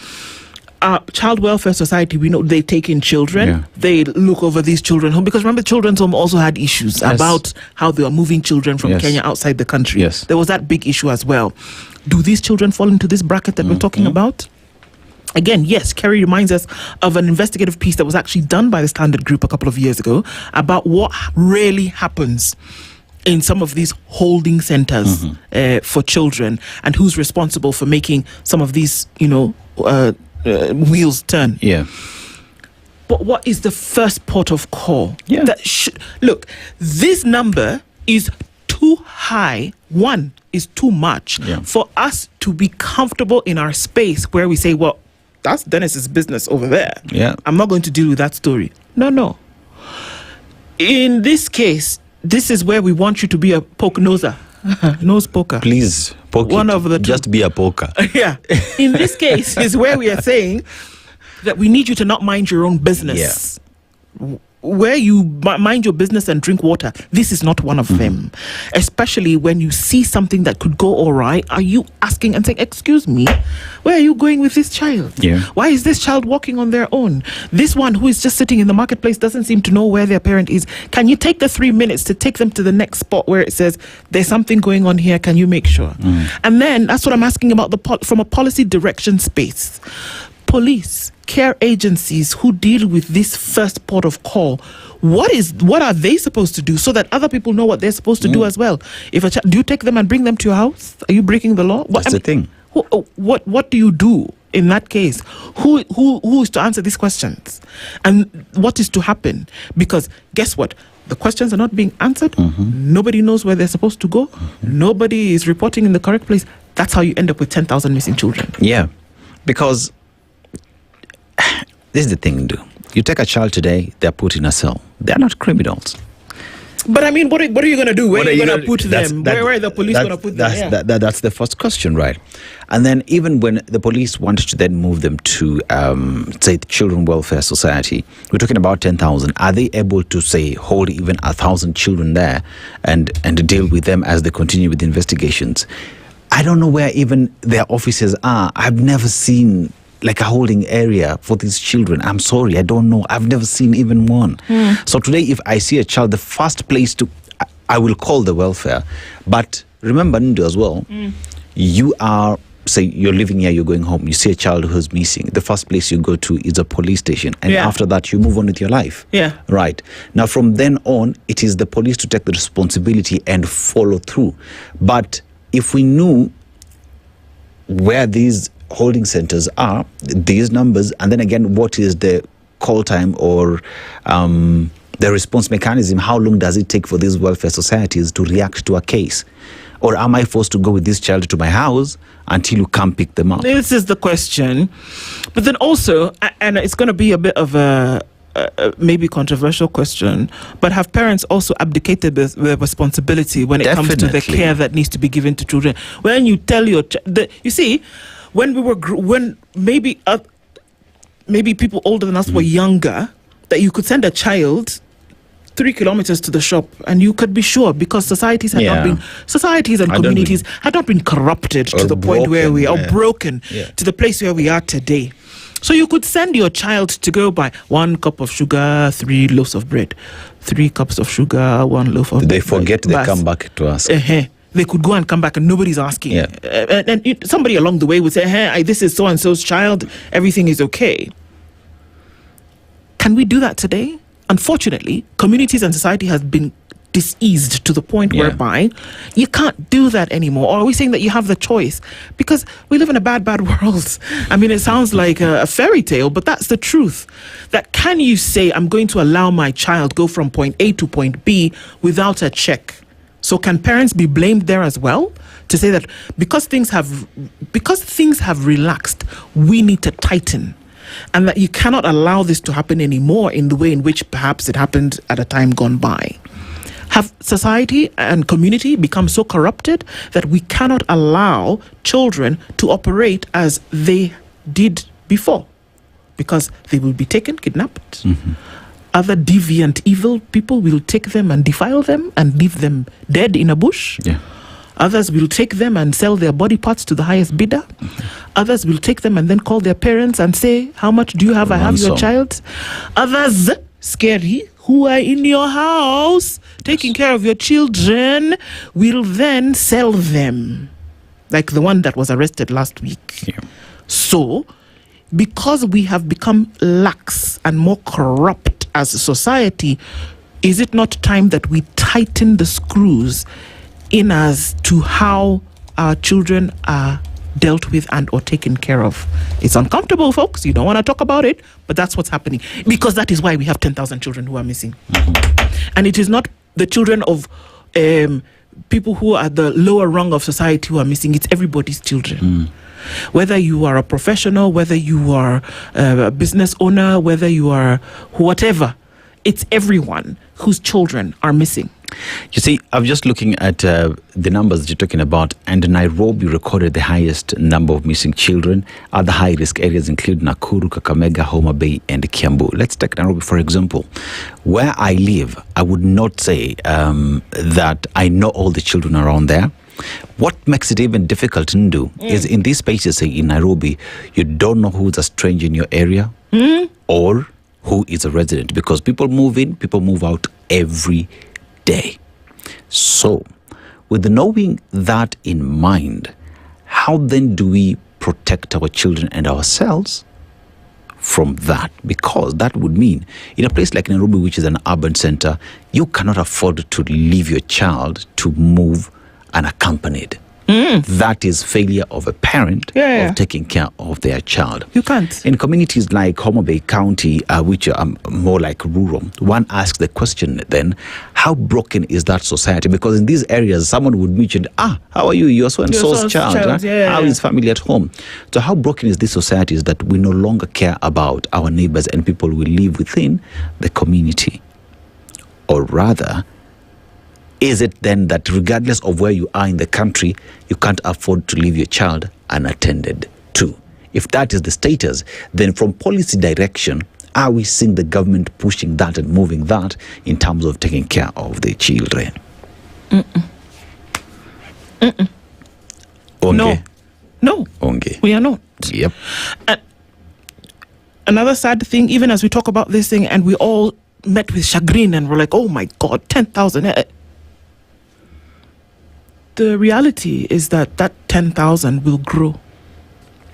Child Welfare Society, we know they take in children. They look over these children home, because remember, Children's Home also had issues about how they are moving children from Kenya outside the country. There was that big issue as well. Do these children fall into this bracket that we're talking about? Again, yes, Kerry reminds us of an investigative piece that was actually done by the Standard Group a couple of years ago about what really happens in some of these holding centers for children, and who's responsible for making some of these, wheels turn. But what is the first port of call? Look, this number is too high. 1 is too much for us to be comfortable in our space where we say, well, that's Dennis's business over there. I'm not going to deal with that story. No. In this case, this is where we want you to be a poke-noser. Nose poker. Please, poke one of the 2. Just be a poker. In this case is where we are saying that we need you to not mind your own business. Where you mind your business and drink water, this is not one of them. Especially when you see something that could go all right, are you asking and saying, excuse me, where are you going with this child? Why is this child walking on their own? This one who is just sitting in the marketplace doesn't seem to know where their parent is. Can you take the 3 minutes to take them to the next spot where it says, there's something going on here, can you make sure? And then that's what I'm asking about from a policy direction space. Police, care agencies who deal with this first port of call, what are they supposed to do so that other people know what they're supposed to do as well? If do you take them and bring them to your house? Are you breaking the law? That's the thing. What do you do in that case? Who is to answer these questions? And what is to happen? Because guess what? The questions are not being answered. Nobody knows where they're supposed to go. Nobody is reporting in the correct place. That's how you end up with 10,000 missing children. Because this is the thing, Nduh. You take a child today, they're put in a cell. They're not criminals. But I mean, what are you going to do? Where are you going to put them? Where are the police going to put them? That's the first question, right? And then even when the police wanted to then move them to, say, the Children Welfare Society, we're talking about 10,000. Are they able to, say, hold even 1,000 children there and deal with them as they continue with the investigations? I don't know where even their offices are. I've never seen like a holding area for these children. I'm sorry, I don't know. I've never seen even one. So today, if I see a child, the first place I will call the welfare. But remember, Nduh, as well, you are, say, you're living here, you're going home, you see a child who's missing. The first place you go to is a police station. And after that, you move on with your life. Yeah. Right. Now, from then on, it is the police to take the responsibility and follow through. But if we knew where these holding centers are, these numbers, and then again, what is the call time or the response mechanism? How long does it take for these welfare societies to react to a case? Or am I forced to go with this child to my house until you come pick them up? This is the question. But then also, and it's going to be a bit of a maybe controversial question, but have parents also abdicated their responsibility when it comes to the care that needs to be given to children? When you tell your you see, when maybe people older than us were younger, that you could send a child 3 kilometers to the shop and you could be sure, because societies and communities had not been corrupted to the point where we are broken to the place where we are today. So you could send your child to go buy 1 cup of sugar, 3 loaves of bread, 3 cups of sugar, 1 loaf of bread. They forget, they come back to us. They could go and come back and nobody's asking. And somebody along the way would say, hey, this is so-and-so's child, everything is okay. Can we do that today? Unfortunately, communities and society has been diseased to the point whereby you can't do that anymore. Or are we saying that you have the choice? Because we live in a bad world. I mean, it sounds like a fairy tale, but that's the truth. That can you say, I'm going to allow my child go from point A to point B without a check? So can parents be blamed there as well? To say that because things have relaxed, we need to tighten. And that you cannot allow this to happen anymore in the way in which perhaps it happened at a time gone by. Have society and community become so corrupted that we cannot allow children to operate as they did before? Because they will be taken, kidnapped. Other deviant, evil people will take them and defile them and leave them dead in a bush. Others will take them and sell their body parts to the highest bidder. Others will take them and then call their parents and say, how much do you have? I have your child. Others, scary, who are in your house taking care of your children, will then sell them. Like the one that was arrested last week. So, because we have become lax and more corrupt as a society, is it not time that we tighten the screws in as to how our children are dealt with and or taken care of? It's uncomfortable, folks. You don't want to talk about it, but that's what's happening. Because that is why we have 10,000 children who are missing. And it is not the children of people who are the lower rung of society who are missing. It's everybody's children. Whether you are a professional, whether you are a business owner, whether you are whatever, it's everyone whose children are missing. You see, I'm just looking at the numbers that you're talking about, and Nairobi recorded the highest number of missing children. Other high-risk areas include Nakuru, Kakamega, Homa Bay, and Kiambu. Let's take Nairobi, for example. Where I live, I would not say that I know all the children around there. What makes it even difficult to do is in these spaces, say in Nairobi, you don't know who's a stranger in your area or who is a resident, because people move in, people move out every day. So, with knowing that in mind, how then do we protect our children and ourselves from that? Because that would mean, in a place like Nairobi, which is an urban center, you cannot afford to leave your child to move unaccompanied. That is failure of a parent of taking care of their child. You can't. In communities like Homa Bay County, which are more like rural, one asks the question then, how broken is that society? Because in these areas, someone would mention, how are you? You're so-and-so's child. How is family at home? So how broken is this society is that we no longer care about our neighbors and people we live within the community? Or rather, is it then that regardless of where you are in the country, you can't afford to leave your child unattended to? If that is the status, then from policy direction, are we seeing the government pushing that and moving that in terms of taking care of the children? No. Onge. We are not. Yep. Another sad thing, even as we talk about this thing, and we all met with chagrin and we're like, oh my God, 10,000. The reality is that 10,000 will grow.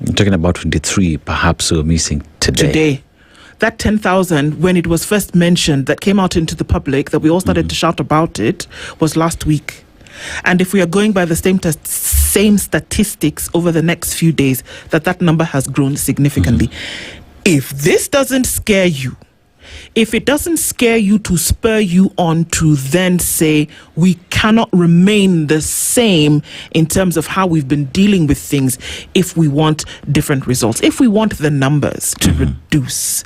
I'm talking about 23, perhaps we're missing today. That 10,000, when it was first mentioned, that came out into the public, that we all started to shout about it, was last week. And if we are going by the same statistics over the next few days, that number has grown significantly. If this doesn't scare you, if it doesn't scare you to spur you on to then say we cannot remain the same in terms of how we've been dealing with things if we want different results, if we want the numbers to reduce,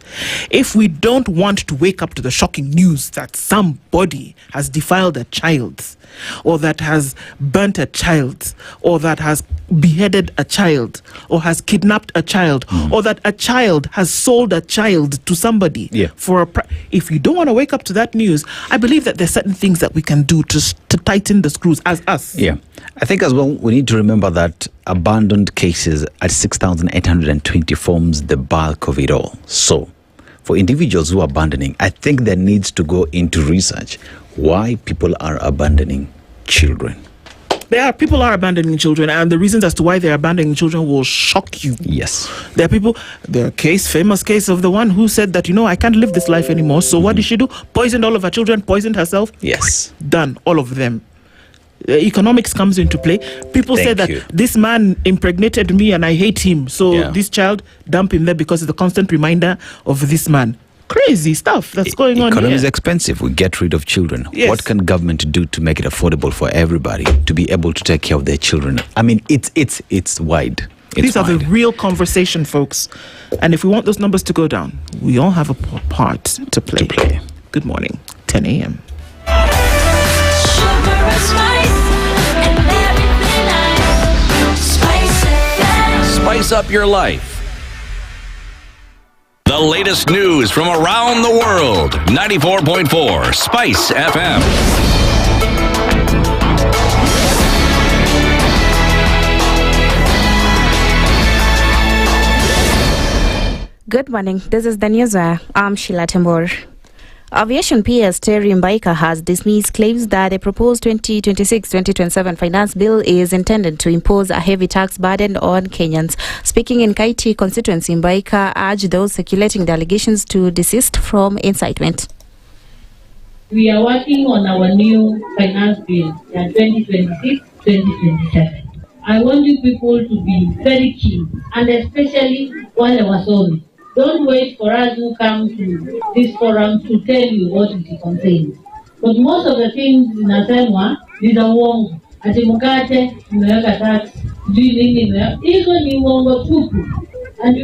if we don't want to wake up to the shocking news that somebody has defiled a child, or that has burnt a child, or that has beheaded a child, or has kidnapped a child, or that a child has sold a child to somebody for a if you don't want to wake up to that news, I believe that there's certain things that we can do to tighten the screws as us. Yeah. I think as well, we need to remember that abandoned cases at 6,820 forms the bulk of it all. So, for individuals who are abandoning, I think there needs to go into research why people are abandoning children. People are abandoning children, and the reasons as to why they're abandoning children will shock you. Yes. There are people, the famous case of the one who said that, I can't live this life anymore. So what did she do? Poisoned all of her children, poisoned herself. Yes. Done, all of them. Economics comes into play. People say that this man impregnated me and I hate him. So this child, dump him there because it's a constant reminder of this man. Crazy stuff that's going on here. Economy is expensive. We get rid of children. Yes. What can government do to make it affordable for everybody to be able to take care of their children? I mean, it's wide. These are the real conversation, folks. And if we want those numbers to go down, we all have a part to play. Good morning, 10 a.m. Spice up your life. The latest news from around the world. 94.4 Spice FM. Good morning. This is the news. I'm Sheila Tembor. Aviation PS Terry Mbaika has dismissed claims that the proposed 2026-2027 finance bill is intended to impose a heavy tax burden on Kenyans. Speaking in Kaiti constituency, Mbaika urged those circulating the allegations to desist from incitement. We are working on our new finance bill, 2026-2027. I want you people to be very keen, and especially while I was on. Don't wait for us who come to this forum to tell you what it contains. But most of the things inasemwa ni za uongo. Ati mkate, imeweka tax, hizo ni uongo tupu. And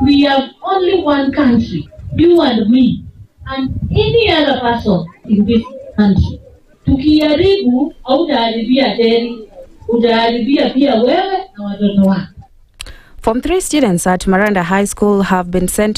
we have only one country, you and me, and any other person in this country. Tukiharibu, hautaharibia Terry, utaharibia pia wewe na watoto wako. Form 3 students at Maranda High School have been sent